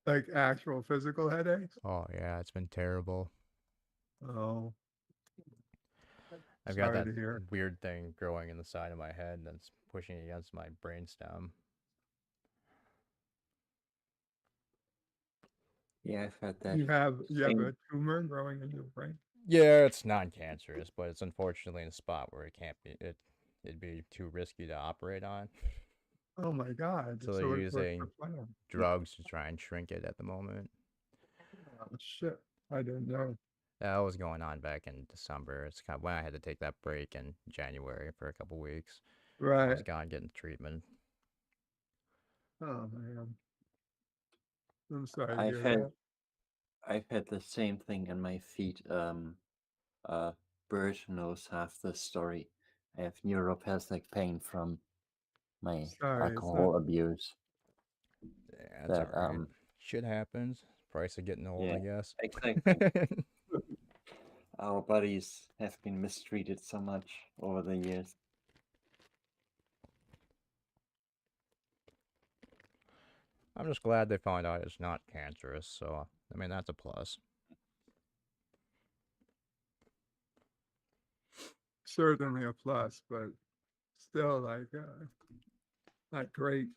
Speaker 3: Like actual physical headaches.
Speaker 1: oh yeah, it's been terrible.
Speaker 3: Oh,
Speaker 1: I've got
Speaker 3: sorry
Speaker 1: that
Speaker 3: to hear.
Speaker 1: weird thing growing in the side of my head that's pushing against my brainstem.
Speaker 2: Yeah, I've had that.
Speaker 3: You have
Speaker 2: Same.
Speaker 3: a tumor growing in your brain.
Speaker 1: Yeah, it's non-cancerous, but it's unfortunately in a spot where it can't be it'd be too risky to operate on.
Speaker 3: Oh my God!
Speaker 1: So they're
Speaker 3: what's the
Speaker 1: using
Speaker 3: plan?
Speaker 1: drugs to try and shrink it at the moment.
Speaker 3: Oh, shit! I didn't know.
Speaker 1: That was going on back in December. It's kind of when I had to take that break in January for a couple weeks. I
Speaker 3: Right.
Speaker 1: was gone getting treatment.
Speaker 3: Oh man. I'm sorry to
Speaker 2: I've
Speaker 3: hear
Speaker 2: had
Speaker 3: that.
Speaker 2: I've had the same thing in my feet. Bert knows half the story. I have neuropathic pain from my
Speaker 3: Sorry, it's
Speaker 2: alcohol abuse.
Speaker 1: Yeah, that's
Speaker 2: That
Speaker 1: alright. Shit happens. Price of getting old, I
Speaker 2: yeah,
Speaker 1: guess.
Speaker 2: exactly. Our bodies have been mistreated so much over the years.
Speaker 1: I'm just glad they found out it's not cancerous, so I mean that's a plus.
Speaker 3: certainly a plus, but still not great.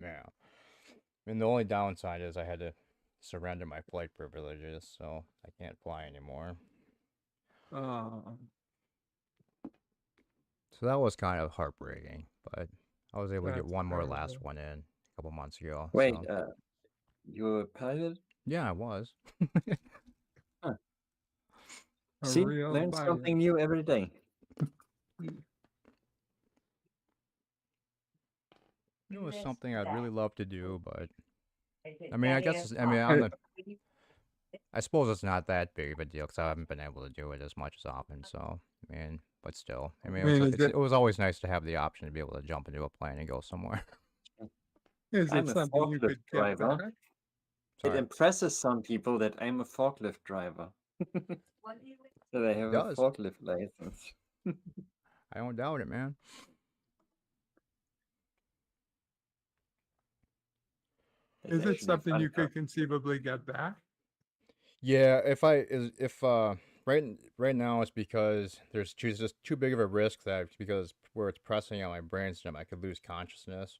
Speaker 1: Yeah. I mean the only downside is I had to surrender my flight privileges, so I can't fly anymore. So that was kind of heartbreaking, but I was able to get
Speaker 3: That's
Speaker 1: one more last
Speaker 3: terrible.
Speaker 1: one in a couple months ago.
Speaker 2: Wait,
Speaker 1: So
Speaker 2: you're a pilot?
Speaker 1: yeah, I was.
Speaker 3: A
Speaker 2: See,
Speaker 3: real
Speaker 2: learn
Speaker 3: pilot.
Speaker 2: something new every day.
Speaker 1: It was
Speaker 4: Yes,
Speaker 1: something I'd really
Speaker 4: that.
Speaker 1: love to do, but
Speaker 4: think
Speaker 1: I mean, I
Speaker 4: that
Speaker 1: guess
Speaker 4: is
Speaker 1: I mean,
Speaker 4: fine.
Speaker 1: I suppose it's not that big of a deal because I haven't been able to do it as much as often. So I mean, but still, I mean,
Speaker 3: is
Speaker 1: it was always nice to have the option to be able to jump into a plane and go somewhere.
Speaker 3: it
Speaker 2: I'm a
Speaker 3: something you
Speaker 2: forklift
Speaker 3: could get
Speaker 2: driver.
Speaker 3: back?
Speaker 2: It
Speaker 1: Sorry,
Speaker 2: impresses some people that I'm a forklift driver.
Speaker 4: What do you
Speaker 2: That I
Speaker 1: it
Speaker 2: have a
Speaker 1: does.
Speaker 2: forklift license.
Speaker 1: I don't doubt it, man.
Speaker 2: That's
Speaker 3: Is it
Speaker 2: actually a
Speaker 3: something
Speaker 2: fun
Speaker 3: you
Speaker 2: job.
Speaker 3: could conceivably get back?
Speaker 1: Yeah, if right now it's because there's just too big of a risk that because where it's pressing on my brainstem, I could lose consciousness,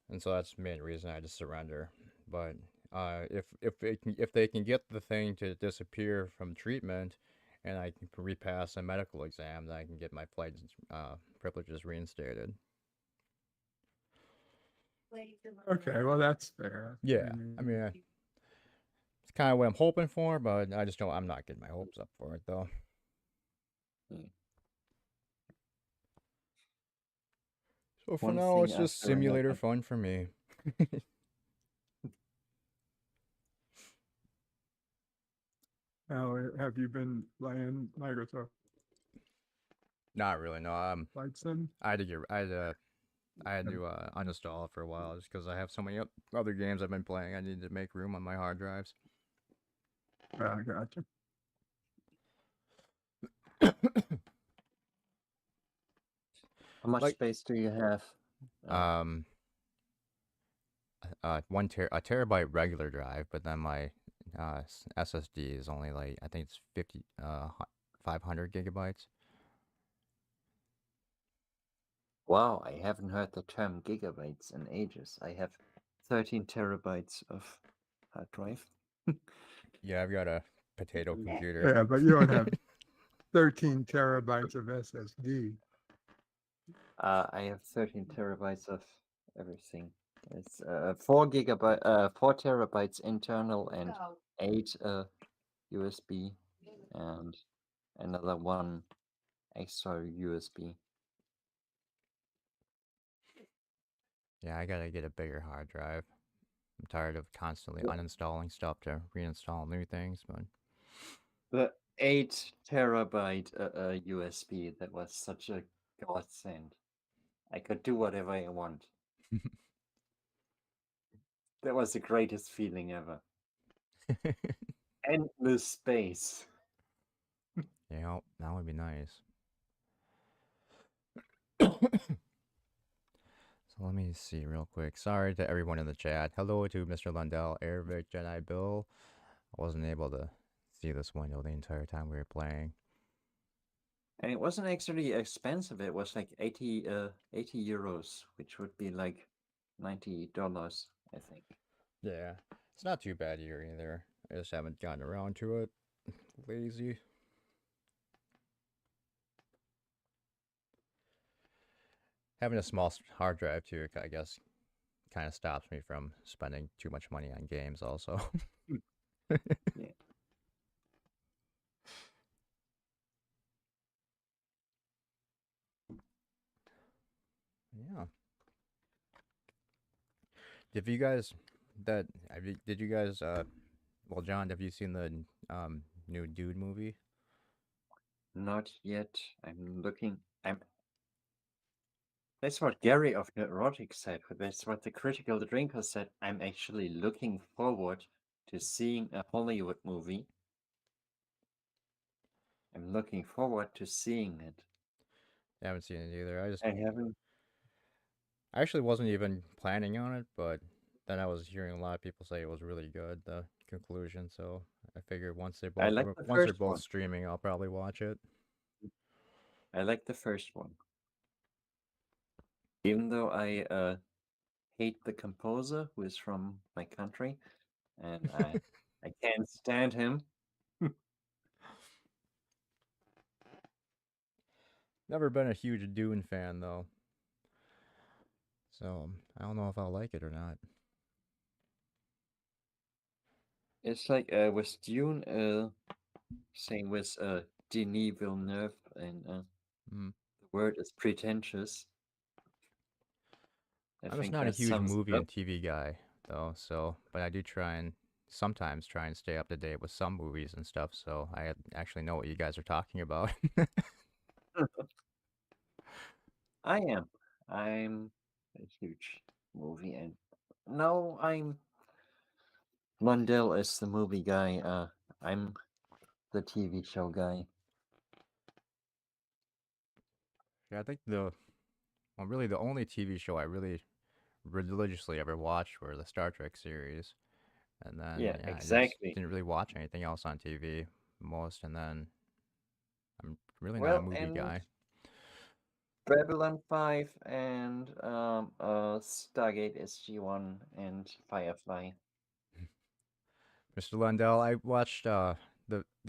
Speaker 1: and so that's the main reason I just surrender. But if they can get the thing to disappear from treatment, and I can repass a medical exam, then I can get my flight privileges reinstated.
Speaker 3: Okay, well, that's fair.
Speaker 1: Yeah, I mean, it's kind of what I'm hoping for, but I just don't. I'm not getting my hopes up for it though.
Speaker 2: Hmm.
Speaker 1: So for
Speaker 2: One
Speaker 1: now,
Speaker 2: thing
Speaker 1: it's just
Speaker 2: after
Speaker 1: simulator
Speaker 2: another.
Speaker 1: fun for me.
Speaker 3: Now, have you been playing Microsoft
Speaker 1: Not really. No.
Speaker 3: Flight Sim?
Speaker 1: I had to uninstall it for a while just because I have so many other games I've been playing. I need to make room on my hard drives.
Speaker 3: Gotcha.
Speaker 2: How much
Speaker 1: Like-
Speaker 2: space do you have?
Speaker 1: Um, a terabyte regular drive, but then my SSD is only like I think it's 500 gigabytes.
Speaker 2: Wow, I haven't heard the term gigabytes in ages. I have 13 terabytes of hard drive.
Speaker 1: Yeah, I've got a potato computer.
Speaker 3: Yeah, but you don't have 13 terabytes of SSD.
Speaker 2: I have 13 terabytes of everything. It's 4 terabytes internal and 8 USB and another 1 extra USB.
Speaker 1: Yeah, I gotta get a bigger hard drive. I'm tired of constantly uninstalling stuff to reinstall new things, but
Speaker 2: The 8 terabyte USB, that was such a godsend. I could do whatever I want. That was the greatest feeling ever. Endless space.
Speaker 1: yeah, that would be nice. So let me see real quick. Sorry to everyone in the chat. Hello to Mr. Lundell, Arabic, Jedi Bill. I wasn't able to see this window the entire time we were playing.
Speaker 2: And it wasn't actually expensive. It was like 80 euros, which would be like $90, I think.
Speaker 1: Yeah, it's not too bad here either. I just haven't gotten around to it. Lazy. Having a small hard drive too, I guess, kind of stops me from spending too much money on games also.
Speaker 2: Yeah.
Speaker 1: Yeah. Did you guys did you guys well, John, have you seen the new Dude movie?
Speaker 2: Not yet. I'm looking. That's what Gary of Neurotic said. But that's what the Critical Drinker said. I'm actually looking forward to seeing a Hollywood movie. I'm looking forward to seeing it.
Speaker 1: I haven't seen it either.
Speaker 2: I haven't.
Speaker 1: I actually wasn't even planning on it, but then I was hearing a lot of people say it was really good, the conclusion, so I figured once they're
Speaker 2: I
Speaker 1: both
Speaker 2: like the
Speaker 1: once they're
Speaker 2: first
Speaker 1: both
Speaker 2: one.
Speaker 1: streaming, I'll probably watch it.
Speaker 2: I like the first one. Even though I hate the composer who is from my country, and I can't stand him.
Speaker 1: Never been a huge Dune fan though. So, I don't know if I'll like it or not.
Speaker 2: It's like with Dune, same with Denis Villeneuve, and
Speaker 1: Mm.
Speaker 2: the word is pretentious. I
Speaker 1: I'm just
Speaker 2: think
Speaker 1: not a
Speaker 2: that
Speaker 1: huge
Speaker 2: sums it
Speaker 1: movie
Speaker 2: up.
Speaker 1: and TV guy though, so but I do sometimes try and stay up to date with some movies and stuff, so I actually know what you guys are talking about.
Speaker 2: I am. I'm a huge movie, and no, I'm Lundell is the movie guy. I'm the TV show guy.
Speaker 1: Yeah, I think really the only TV show I really religiously ever watched were the Star Trek series. And then
Speaker 2: Yeah,
Speaker 1: yeah, I just
Speaker 2: exactly.
Speaker 1: didn't really watch anything else on TV most, and then I'm really not a
Speaker 2: Well,
Speaker 1: movie
Speaker 2: and
Speaker 1: guy.
Speaker 2: Babylon 5 and Stargate SG-1 and Firefly.
Speaker 1: Mr. Lundell, I watched the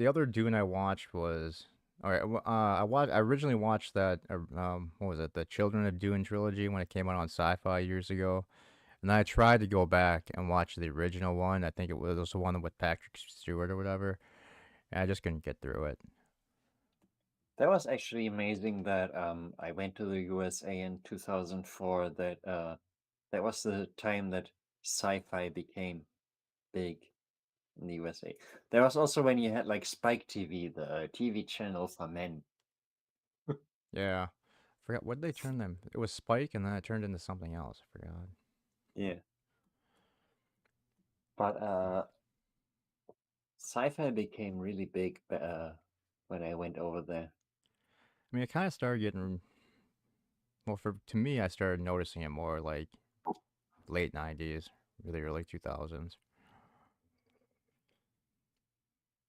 Speaker 1: other Dune I watched was all right. I originally watched that what was it, the Children of Dune trilogy when it came out on Sci-Fi years ago, and then I tried to go back and watch the original one. I think it was the one with Patrick Stewart or whatever, and I just couldn't get through it.
Speaker 2: That was actually amazing that I went to the USA in 2004. That was the time that sci-fi became big in the USA. There was also when you had like Spike TV, the TV channel for men.
Speaker 1: Yeah, forgot what did they turn them. It was Spike, and then it turned into something else. I forgot.
Speaker 2: Yeah. But sci-fi became really big when I went over there.
Speaker 1: I mean, it kind of started getting well. To me, I started noticing it more like late '90s, really early 2000s.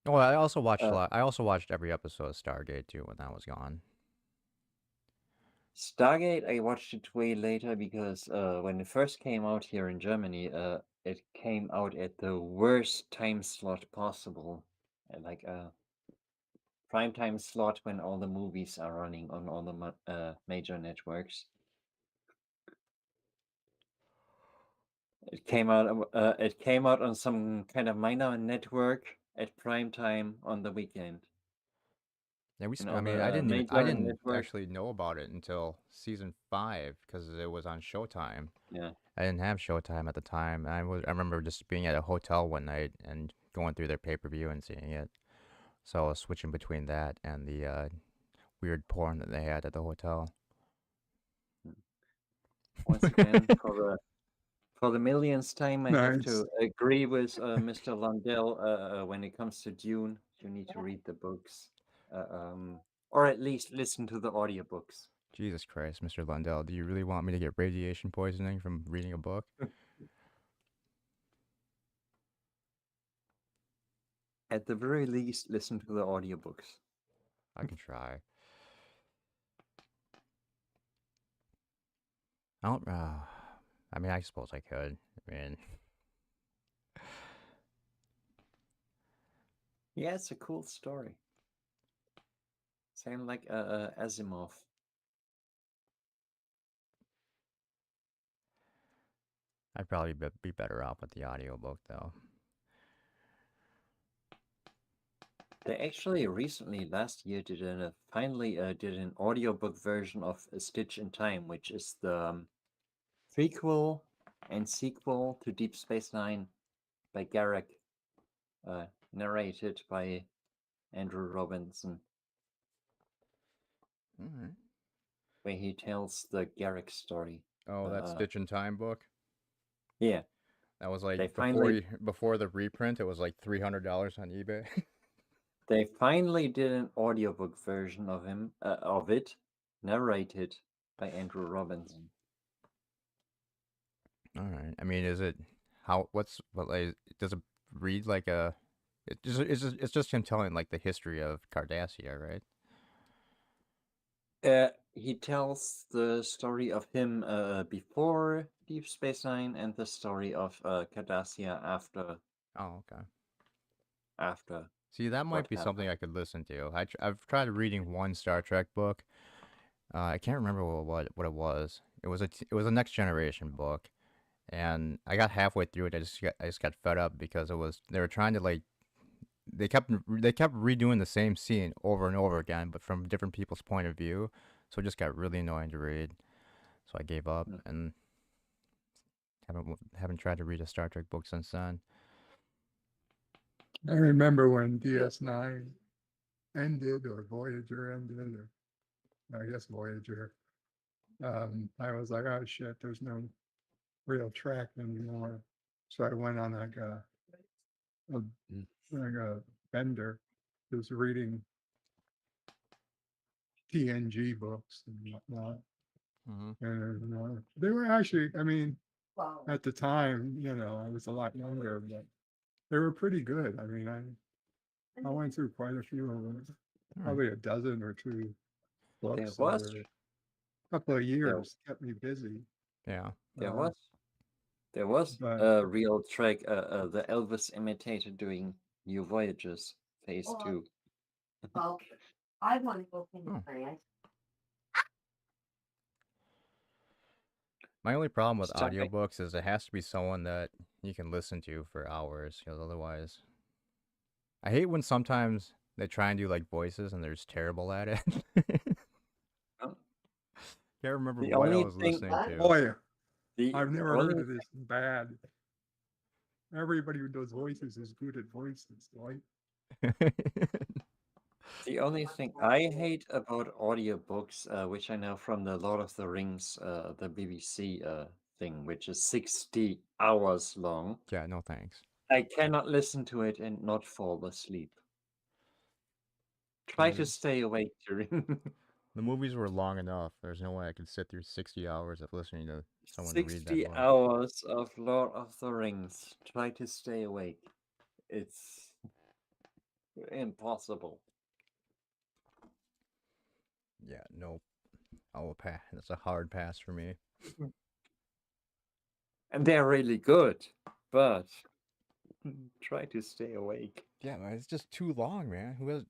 Speaker 1: Oh, I also watched a
Speaker 2: Uh,
Speaker 1: lot. I also watched every episode of Stargate too when that was gone.
Speaker 2: Stargate, I watched it way later because when it first came out here in Germany, it came out at the worst time slot possible, like a prime time slot when all the movies are running on all the major networks. It came out. It came out on some kind of minor network at prime time on the weekend.
Speaker 1: Yeah,
Speaker 2: And
Speaker 1: I
Speaker 2: all
Speaker 1: mean,
Speaker 2: the
Speaker 1: I
Speaker 2: major
Speaker 1: didn't
Speaker 2: networks.
Speaker 1: actually know about it until season 5 because it was on Showtime.
Speaker 2: Yeah.
Speaker 1: I didn't have Showtime at the time. I remember just being at a hotel one night and going through their pay-per-view and seeing it. So I was switching between that and the weird porn that they had at the hotel.
Speaker 2: Once again, for the millionth time, I have
Speaker 3: Nice.
Speaker 2: to agree with Mr. Lundell. When it comes to Dune, you need to read the books, or at least listen to the audiobooks.
Speaker 1: Jesus Christ, Mr. Lundell, do you really want me to get radiation poisoning from reading a book?
Speaker 2: At the very least, listen to the audiobooks.
Speaker 1: I can try. I don't. I mean, I suppose I could. I mean,
Speaker 2: Yeah, it's a cool story. Same like Asimov.
Speaker 1: I'd probably be better off with the audiobook though.
Speaker 2: They actually recently, last year, finally did an audiobook version of A Stitch in Time, which is the prequel and sequel to Deep Space Nine by Garrick, narrated by Andrew Robinson,
Speaker 1: All right.
Speaker 2: where he tells the Garrick story.
Speaker 1: Oh, that Stitch in Time book.
Speaker 2: Yeah,
Speaker 1: That was like
Speaker 2: They
Speaker 1: before
Speaker 2: finally-
Speaker 1: before the reprint. It was like $300 on eBay.
Speaker 2: they finally did an audiobook version of it, narrated by Andrew Robinson.
Speaker 1: All right. I mean, is it what like does it read like a? It's just him telling like the history of Cardassia, right?
Speaker 2: He tells the story of him before Deep Space Nine and the story of Cardassia after.
Speaker 1: Oh, okay.
Speaker 2: After.
Speaker 1: See, that might
Speaker 2: What
Speaker 1: be something
Speaker 2: happened?
Speaker 1: I could listen to. I've tried reading one Star Trek book. I can't remember what it was. It was a Next Generation book, and I got halfway through it. I just got fed up because they were trying to like they kept redoing the same scene over and over again, but from different people's point of view. So it just got really annoying to read. So I gave up
Speaker 2: Mm.
Speaker 1: and haven't tried to read a Star Trek book since then.
Speaker 3: I remember when DS9 ended or Voyager ended, or I guess Voyager. I was like, oh shit, there's no real track anymore. So I went on like a bender, just reading TNG books and whatnot.
Speaker 1: Mm-hmm.
Speaker 3: And they were actually, I mean,
Speaker 4: Wow.
Speaker 3: at the time, I was a lot younger, but they were pretty good. I mean, I went through quite a few of them, probably a dozen or two books
Speaker 2: was-
Speaker 3: over a couple of years, kept me busy.
Speaker 1: Yeah.
Speaker 2: There
Speaker 3: Uh,
Speaker 2: was There was
Speaker 3: But-
Speaker 2: a real track, the Elvis imitator doing New Voyages Phase
Speaker 4: Oh.
Speaker 2: 2.
Speaker 4: Okay. I want to go in
Speaker 1: Oh.
Speaker 4: France.
Speaker 1: My only problem with
Speaker 2: Stop it.
Speaker 1: audiobooks is it has to be someone that you can listen to for hours, because otherwise, I hate when sometimes they try and do like voices and they're just terrible at it.
Speaker 2: Oh.
Speaker 1: Can't remember
Speaker 2: The
Speaker 1: what I
Speaker 2: only
Speaker 1: was
Speaker 2: thing-
Speaker 1: listening to.
Speaker 3: Boy,
Speaker 2: The
Speaker 3: I've never
Speaker 2: only
Speaker 3: heard of this bad. Everybody who does voices is good at voices, right?
Speaker 2: The only thing I hate about audiobooks, which I know from the Lord of the Rings, the BBC thing, which is 60 hours long,
Speaker 1: Yeah, no thanks.
Speaker 2: I cannot listen to it and not fall asleep. Try to
Speaker 3: Right.
Speaker 2: stay awake during
Speaker 1: The movies were long enough. There's no way I could sit through 60 hours of listening to someone read that
Speaker 2: 60
Speaker 1: book.
Speaker 2: hours of Lord of the Rings. Try to stay awake. It's impossible.
Speaker 1: Yeah, nope. I will pass. That's a hard pass for me.
Speaker 2: And they're really good, but try to stay awake.
Speaker 1: Yeah, man, it's just too long, man. Who has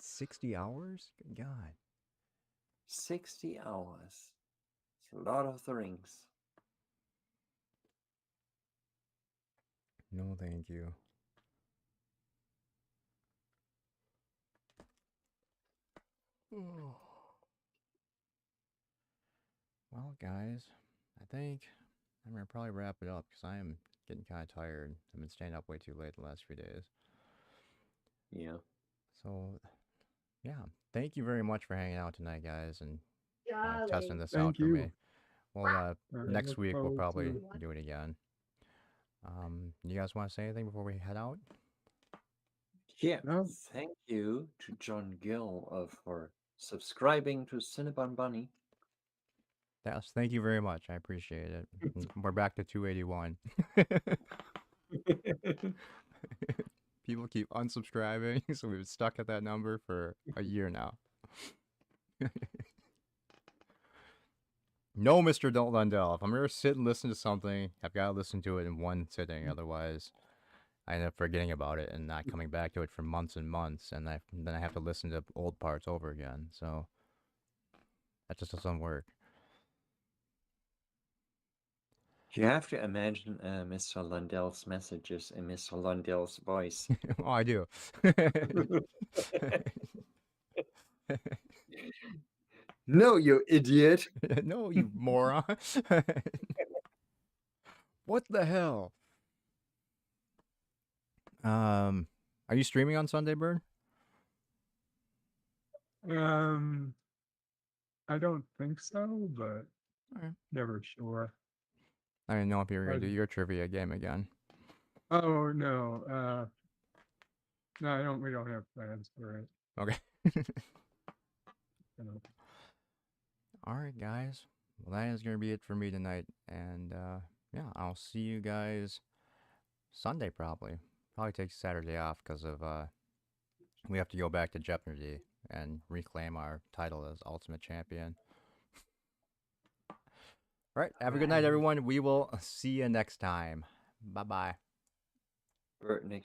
Speaker 1: 60 hours? Good God.
Speaker 2: 60 hours. It's Lord of the Rings.
Speaker 1: No, thank you. Well, guys, I think I'm gonna probably wrap it up because I am getting kind of tired. I've been staying up way too late the last few days.
Speaker 2: Yeah.
Speaker 1: So, yeah, thank you very much for hanging out tonight, guys, and
Speaker 4: Charlie.
Speaker 1: testing this out
Speaker 3: Thank
Speaker 1: for
Speaker 3: you.
Speaker 1: me. Well,
Speaker 3: I
Speaker 1: next
Speaker 3: look
Speaker 1: week we'll
Speaker 3: forward
Speaker 1: probably
Speaker 3: to-
Speaker 1: do it again. You guys want to say anything before we head out?
Speaker 2: Yeah.
Speaker 3: No.
Speaker 2: Thank you to John Gill for subscribing to Cinnabon Bunny.
Speaker 1: Yes, thank you very much. I appreciate it. We're back to 281. People keep unsubscribing, so we've been stuck at that number for a year now. No, Mr. Don't Lundell. If I'm gonna sit and listen to something, I've got to listen to it in one sitting. Otherwise, I end up forgetting about it and not coming back to it for months and months, and then I have to listen to old parts over again. So that just doesn't work.
Speaker 2: You have to imagine Mr. Lundell's messages in Mr. Lundell's voice.
Speaker 1: Oh, I do.
Speaker 2: No, you idiot!
Speaker 1: No, you moron. What the hell? Are you streaming on Sunday, Bird?
Speaker 3: I don't think so, but
Speaker 1: Alright.
Speaker 3: never sure.
Speaker 1: I didn't know if you were gonna do
Speaker 3: I'd-
Speaker 1: your trivia game again.
Speaker 3: Oh no, no, we don't have plans for it.
Speaker 1: Okay.
Speaker 3: You know.
Speaker 1: All right, guys. Well, that is gonna be it for me tonight, and yeah, I'll see you guys Sunday probably. Probably take Saturday off because of we have to go back to Jeopardy and reclaim our title as Ultimate Champion. All right, have a good night, everyone. We will see you next time. Bye bye.
Speaker 2: Bert Nick